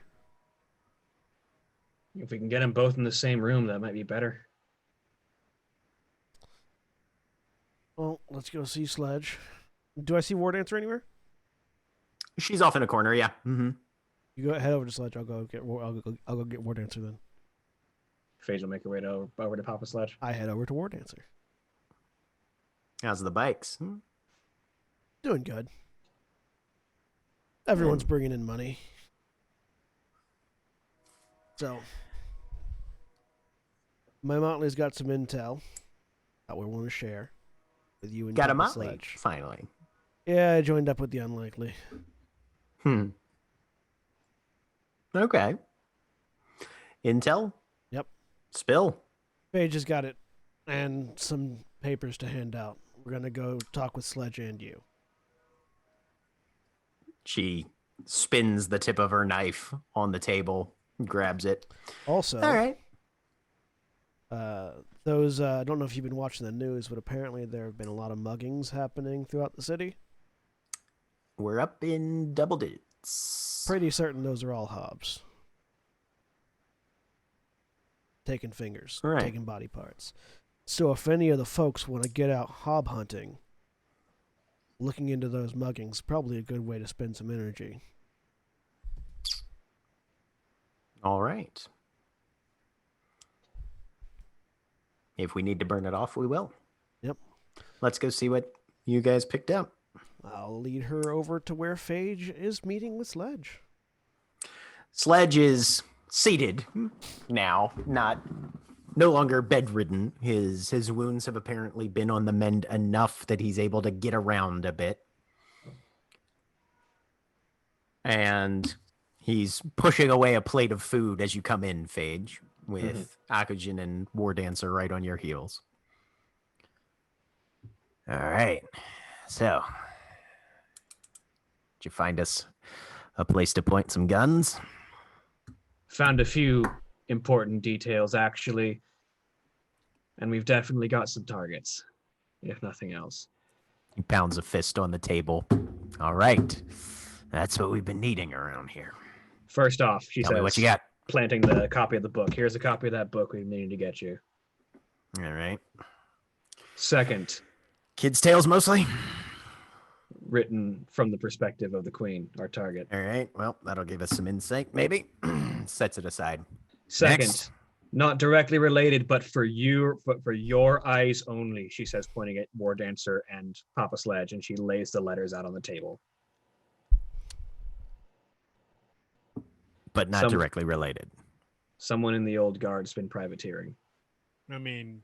If we can get them both in the same room, that might be better. Well, let's go see Sledge. Do I see War Dancer anywhere? She's off in a corner, yeah. Mm-hmm. You go head over to Sledge. I'll go get War Dancer then. Phage will make her way over to Papa Sledge. I head over to War Dancer. How's the bikes? Doing good. Everyone's bringing in money. So, my Motley's got some intel that we want to share with you and Got a Papa Motley, Sledge. finally. Yeah, I joined up with the Unlikely. Okay. Intel? Yep. Spill. Paige has got it and some papers to hand out. We're going to go talk with Sledge and you. She spins the tip of her knife on the table, grabs it. Also, All right. I don't know if you've been watching the news, but apparently there have been a lot of muggings happening throughout the city. We're up in double digits. Pretty certain those are all Hobbs. Taking fingers, Right. taking body parts. So if any of the folks want to get out hob hunting, looking into those muggings, probably a good way to spend some energy. All right. If we need to burn it off, we will. Yep. Let's go see what you guys picked up. I'll lead her over to where Phage is meeting with Sledge. Sledge is seated now, no longer bedridden. His wounds have apparently been on the mend enough that he's able to get around a bit. And he's pushing away a plate of food as you come in, Phage, with Akujin and War Dancer right on your heels. All right. So, did you find us a place to point some guns? Found a few important details, actually. And we've definitely got some targets, if nothing else. He pounds a fist on the table. All right. That's what we've been needing around here. First off, she Tell says, me what you got. planting the copy of the book. Here's a copy of that book we've needed to get you. All right. Second, Kids' tales mostly? written from the perspective of the queen, our target. All right. Well, that'll give us some insight, maybe. Sets it aside. Second, Next. not directly related, but for your eyes only, she says, pointing at War Dancer and Papa Sledge, and she lays the letters out on the table. But not directly related. Someone in the old guard's been privateering. I mean,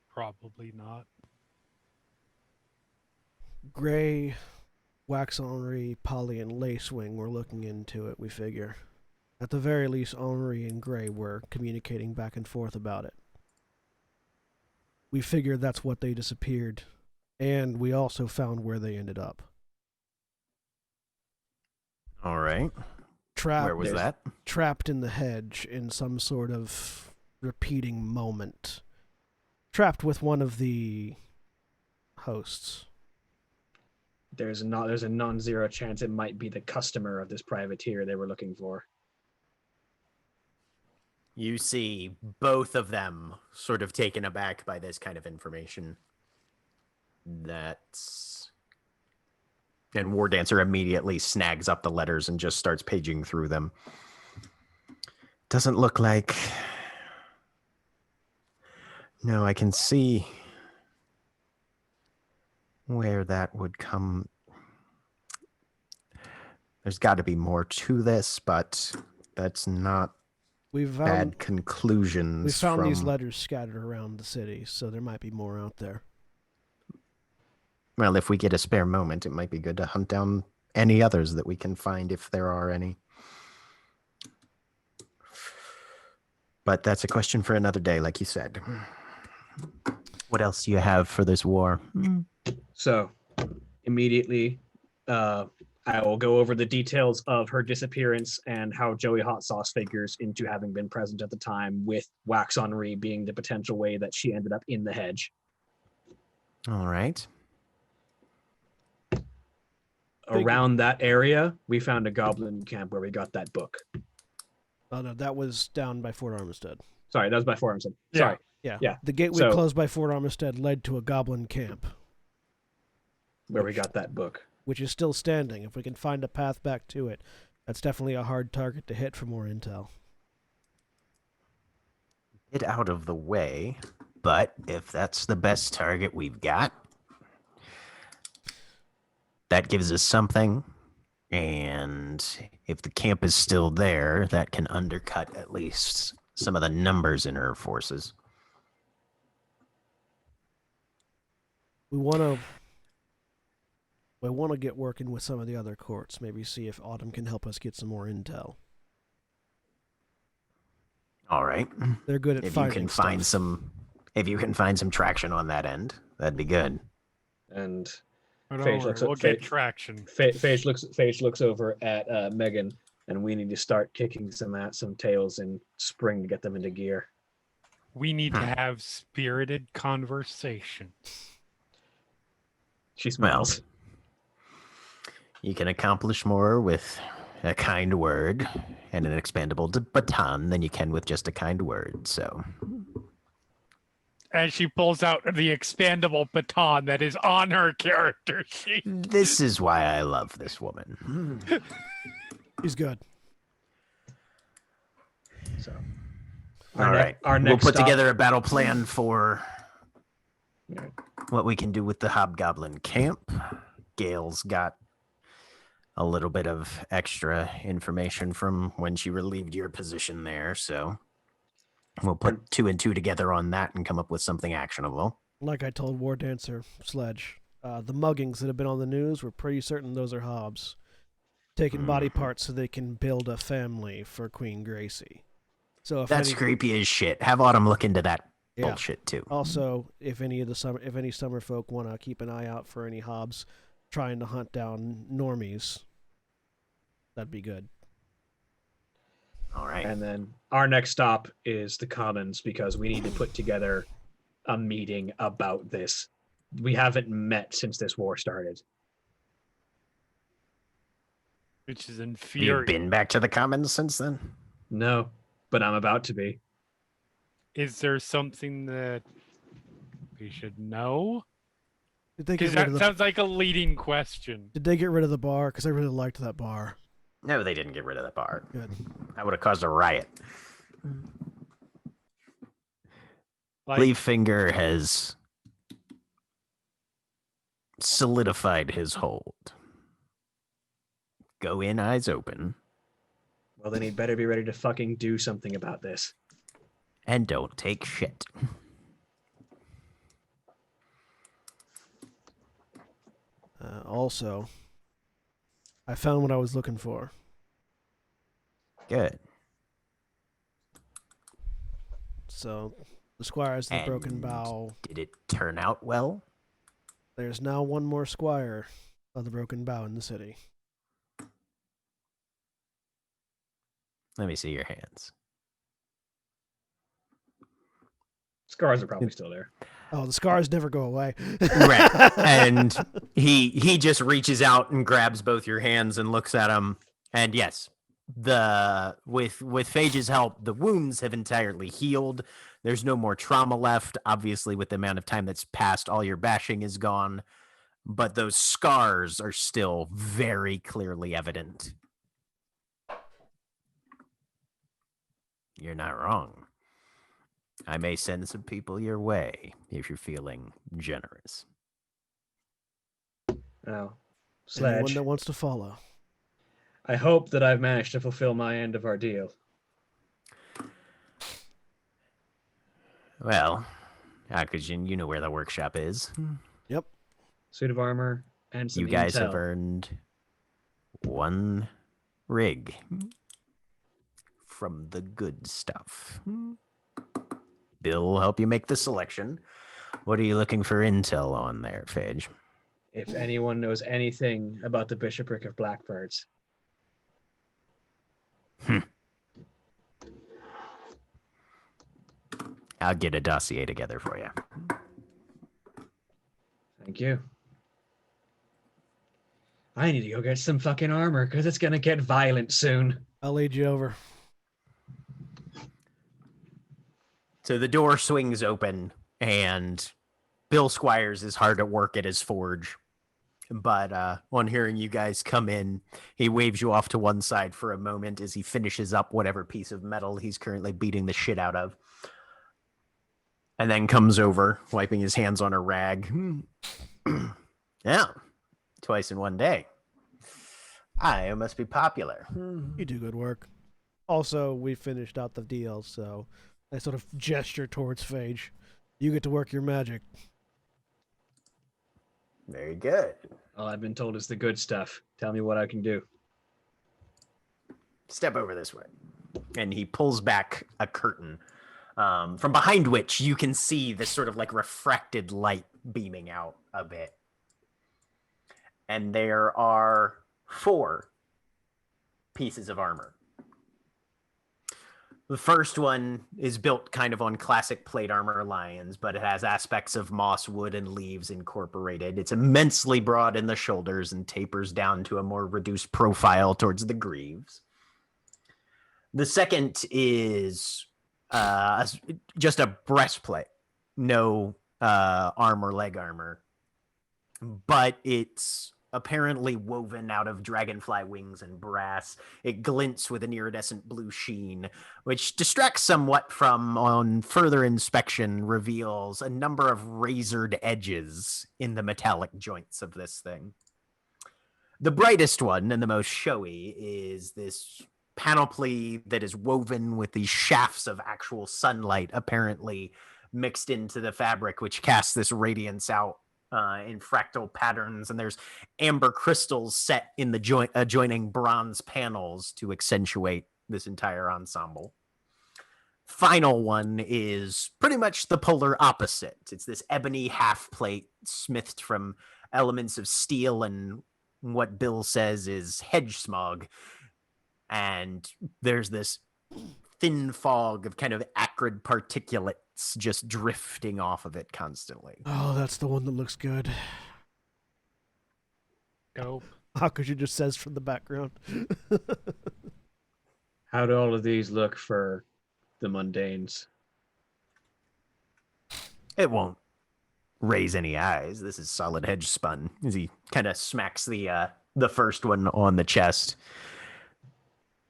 probably not. Gray, Wax Henri, Polly, and Lacewing were looking into it, we figure. At the very least, Henri and Gray were communicating back and forth about it. We figured that's what they disappeared, and we also found where they ended up. All right. Trapped, Where was that? Trapped in the hedge in some sort of repeating moment. Trapped with one of the hosts. There's a non-zero chance it might be the customer of this privateer they were looking for. You see both of them sort of taken aback by this kind of information. And War Dancer immediately snags up the letters and just starts paging through them. Doesn't look like... No, I can see where that would come. There's got to be more to this, but that's not bad conclusions. We found these letters scattered around the city, so there might be more out there. Well, if we get a spare moment, it might be good to hunt down any others that we can find, if there are any. But that's a question for another day, like you said. What else do you have for this war? So, immediately, I will go over the details of her disappearance and how Joey Hot Sauce figures into having been present at the time, with Wax Henri being the potential way that she ended up in the hedge. All right. Around that area, we found a goblin camp where we got that book. Oh, no, that was down by Fort Armistead. Sorry, that was by Fort Armistead. Yeah. Sorry. Yeah. The gateway closed by Fort Armistead led to a goblin camp, Where we got that book. which is still standing. If we can find a path back to it, that's definitely a hard target to hit for more intel. Get out of the way, but if that's the best target we've got, that gives us something. And if the camp is still there, that can undercut at least some of the numbers in her forces. We want to get working with some of the other courts. Maybe see if Autumn can help us get some more intel. All right. They're good at If finding you can stuff. if you can find some traction on that end, that'd be good. And But Phage don't looks worry, up- we'll get Phage- traction. Phage looks over at Megan, and we need to start kicking some tails in spring to get them into gear. We need to have spirited conversation. She smiles. You can accomplish more with a kind word and an expandable baton than you can with just a kind word. So, As she pulls out the expandable baton that is on her character sheet. this is why I love this woman. He's good. So, All right. Our We'll next put stop- together a battle plan for Yeah. what we can do with the Hobgoblin camp. Gail's got a little bit of extra information from when she relieved your position there, so we'll put 2 and 2 together on that and come up with something actionable. Like I told War Dancer Sledge, the muggings that have been on the news, we're pretty certain those are Hobbs. Taking body parts so they can build a family for Queen Gracie. So if That's creepy as shit. Have Autumn look into that bullshit too. Also, if any summer folk want to keep an eye out for any Hobbs trying to hunt down normies, that'd be good. All right. And then our next stop is the Commons, because we need to put together a meeting about this. We haven't met since this war started. Which is Have you infuriating. been back to the Commons since then? No, but I'm about to be. Is there something that we should know? Did they Because get rid that of the sounds like a leading question. Did they get rid of the bar? Because I really liked that bar. No, they didn't get rid of that bar. Good. That would have caused a riot. Like, Leaffinger has solidified his hold. Go in, eyes open, Well, then he'd better be ready to fucking do something about this. and don't take shit. Also, I found what I was looking for. Good. So, the squires of the Broken And Bow. Did it turn out well? There's now one more squire of the Broken Bow in the city. Let me see your hands. Scars are probably still there. Oh, the scars never go away. Right. And he just reaches out and grabs both your hands and looks at them. And yes, with Phage's help, the wounds have entirely healed. There's no more trauma left. Obviously, with the amount of time that's passed, all your bashing is gone, but those scars are still very clearly evident. You're not wrong. I may send some people your way if you're feeling generous. Now, Anyone Sledge, that wants to follow. I hope that I've managed to fulfill my end of our deal. Well, Akujin, you know where the workshop is. Yep. Suit of armor and some You guys intel. have earned 1 rig from the good stuff. Bill will help you make the selection. What are you looking for intel on there, Phage? If anyone knows anything about the bishopric of blackbirds. I'll get a dossier together for you. Thank you. I need to go get some fucking armor because it's gonna get violent soon. I'll lead you over. So the door swings open, and Bill Squires is hard at work at his forge. But on hearing you guys come in, he waves you off to one side for a moment as he finishes up whatever piece of metal he's currently beating the shit out of. And then comes over, wiping his hands on a rag. Yeah, twice in one day. I must be popular. You do good work. Also, we finished out the deal, so I sort of gesture towards Phage. You get to work your magic. Very good. All I've been told is the good stuff. Tell me what I can do. Step over this way. And he pulls back a curtain, from behind which you can see this sort of like refracted light beaming out a bit. And there are 4 pieces of armor. The first one is built kind of on classic plate armor lions, but it has aspects of moss, wood, and leaves incorporated. It's immensely broad in the shoulders and tapers down to a more reduced profile towards the greaves. The second is just a breastplate, no arm or leg armor, but it's apparently woven out of dragonfly wings and brass. It glints with an iridescent blue sheen, which distracts somewhat from, on further inspection, reveals a number of razored edges in the metallic joints of this thing. The brightest one and the most showy is this panoply that is woven with these shafts of actual sunlight apparently mixed into the fabric, which casts this radiance out in fractal patterns, and there's amber crystals set in the adjoining bronze panels to accentuate this entire ensemble. Final one is pretty much the polar opposite. It's this ebony half plate smithed from elements of steel and what Bill says is hedge smog. And there's this thin fog of kind of acrid particulates just drifting off of it constantly. Oh, that's the one that looks good. Dope. Hakuji just says from the background. How do all of these look for the mundanes? It won't raise any eyes. This is solid hedge spun. As he kind of smacks the first one on the chest.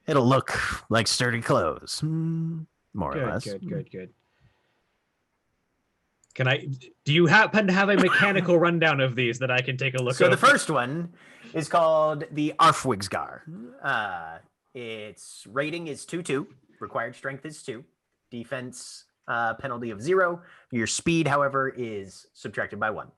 It'll look like sturdy clothes, more or less. Good. Do you happen to have a mechanical rundown of these that I can take a look at? So the first one is called the Arfwigsgar. Its rating is 2/2. Required strength is 2. Defense penalty of 0. Your speed, however, is subtracted by 1.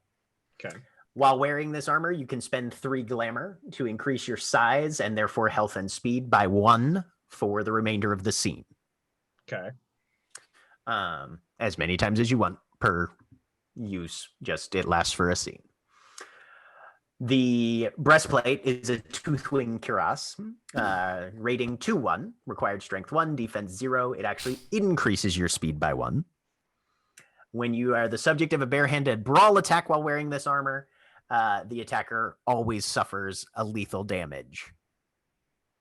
Okay. While wearing this armor, you can spend 3 glamour to increase your size and therefore health and speed by 1 for the remainder of the scene. Okay. As many times as you want per use, just it lasts for a scene. The breastplate is a toothwing cuirass, rating 2/1, required strength 1, defense 0. It actually increases your speed by 1. When you are the subject of a barehanded brawl attack while wearing this armor, the attacker always suffers a lethal damage.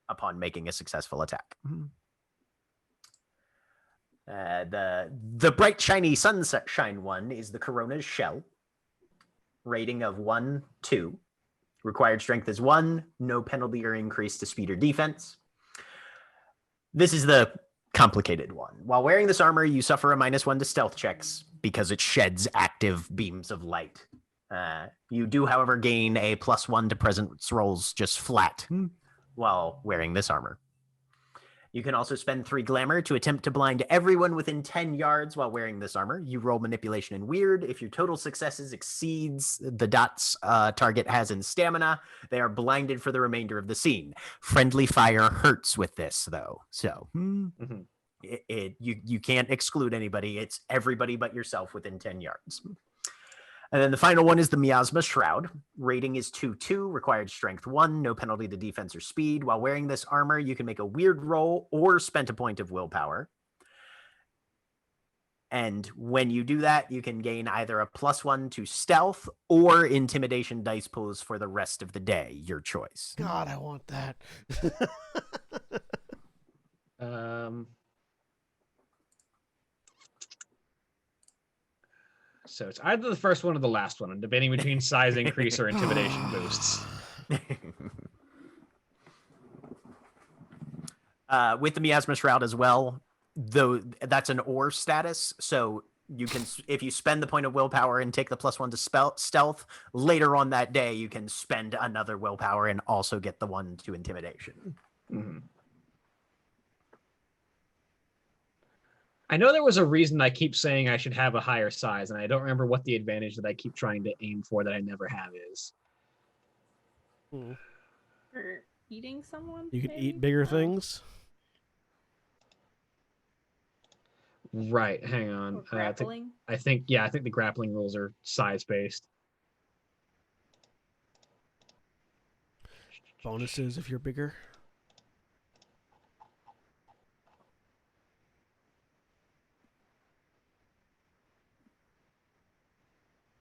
upon making a successful attack. The bright, shiny sunshine one is the Corona's shell. Rating of 1, 2. Required strength is 1. No penalty or increase to speed or defense. This is the complicated one. While wearing this armor, you suffer a -1 to stealth checks because it sheds active beams of light. You do, however, gain a +1 to presence rolls just flat while wearing this armor. You can also spend 3 glamour to attempt to blind everyone within 10 yards while wearing this armor. You roll manipulation and weird. If your total successes exceeds the dots target has in stamina, they are blinded for the remainder of the scene. Friendly fire hurts with this, though. So you can't exclude anybody. It's everybody but yourself within 10 yards. And then the final one is the Miasma Shroud. Rating is 2/2, required strength 1, no penalty to defense or speed. While wearing this armor, you can make a weird roll or spend a point of willpower. And when you do that, you can gain either a +1 to stealth or intimidation dice pulls for the rest of the day. Your choice. God, I want that. So it's either the first one or the last one. I'm debating between size increase or intimidation boosts. With the Miasma Shroud as well, though that's an or status, so you can, if you spend the point of willpower and take the +1 to stealth, later on that day you can spend another willpower and also get the 1 to intimidation. I know there was a reason I keep saying I should have a higher size, and I don't remember what the advantage that I keep trying to aim for that I never have is. For eating someone? You can maybe? eat bigger things. Right, hang on. Or grappling? I think the grappling rules are size based. Bonuses if you're bigger.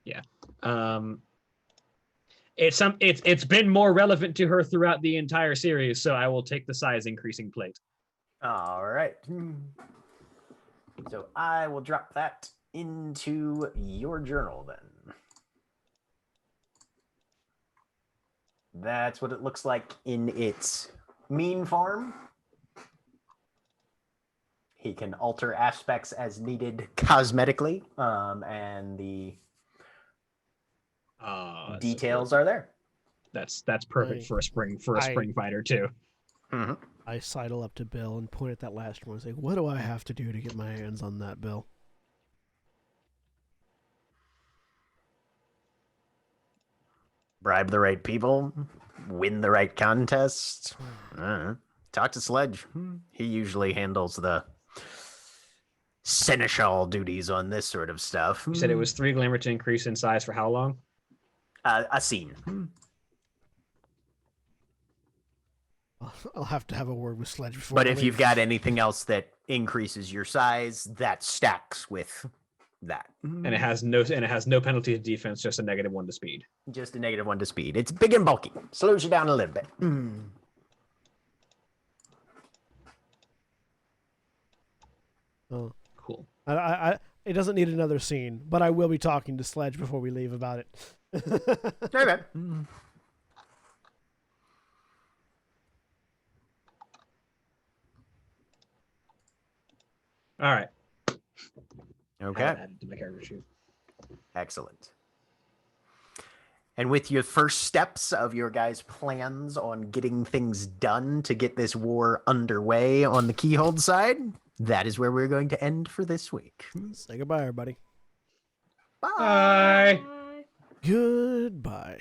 Yeah. It's been more relevant to her throughout the entire series, so I will take the size increasing plate. All right. So I will drop that into your journal then. That's what it looks like in its mean form. He can alter aspects as needed cosmetically, and the details are there. That's perfect for a spring fighter too. I sidle up to Bill and point at that last one and say, "What do I have to do to get my hands on that, Bill?" Bribe the right people, win the right contest. Talk to Sledge. He usually handles the seneschal duties on this sort of stuff. You said it was 3 glamour to increase in size for how long? A scene. I'll have to have a word with Sledge before. But I if leave. you've got anything else that increases your size, that stacks with that. And it has no penalty to defense, just a -1 to speed. Just a -1 to speed. It's big and bulky. Slows you down a little bit. Oh. Cool. It doesn't need another scene, but I will be talking to Sledge before we leave about it. Okay. All right. Okay. Add to my character sheet. Excellent. And with your first steps of your guys' plans on getting things done to get this war underway on the Keyhold side, that is where we're going to end for this week. Say goodbye, everybody. Bye. Goodbye.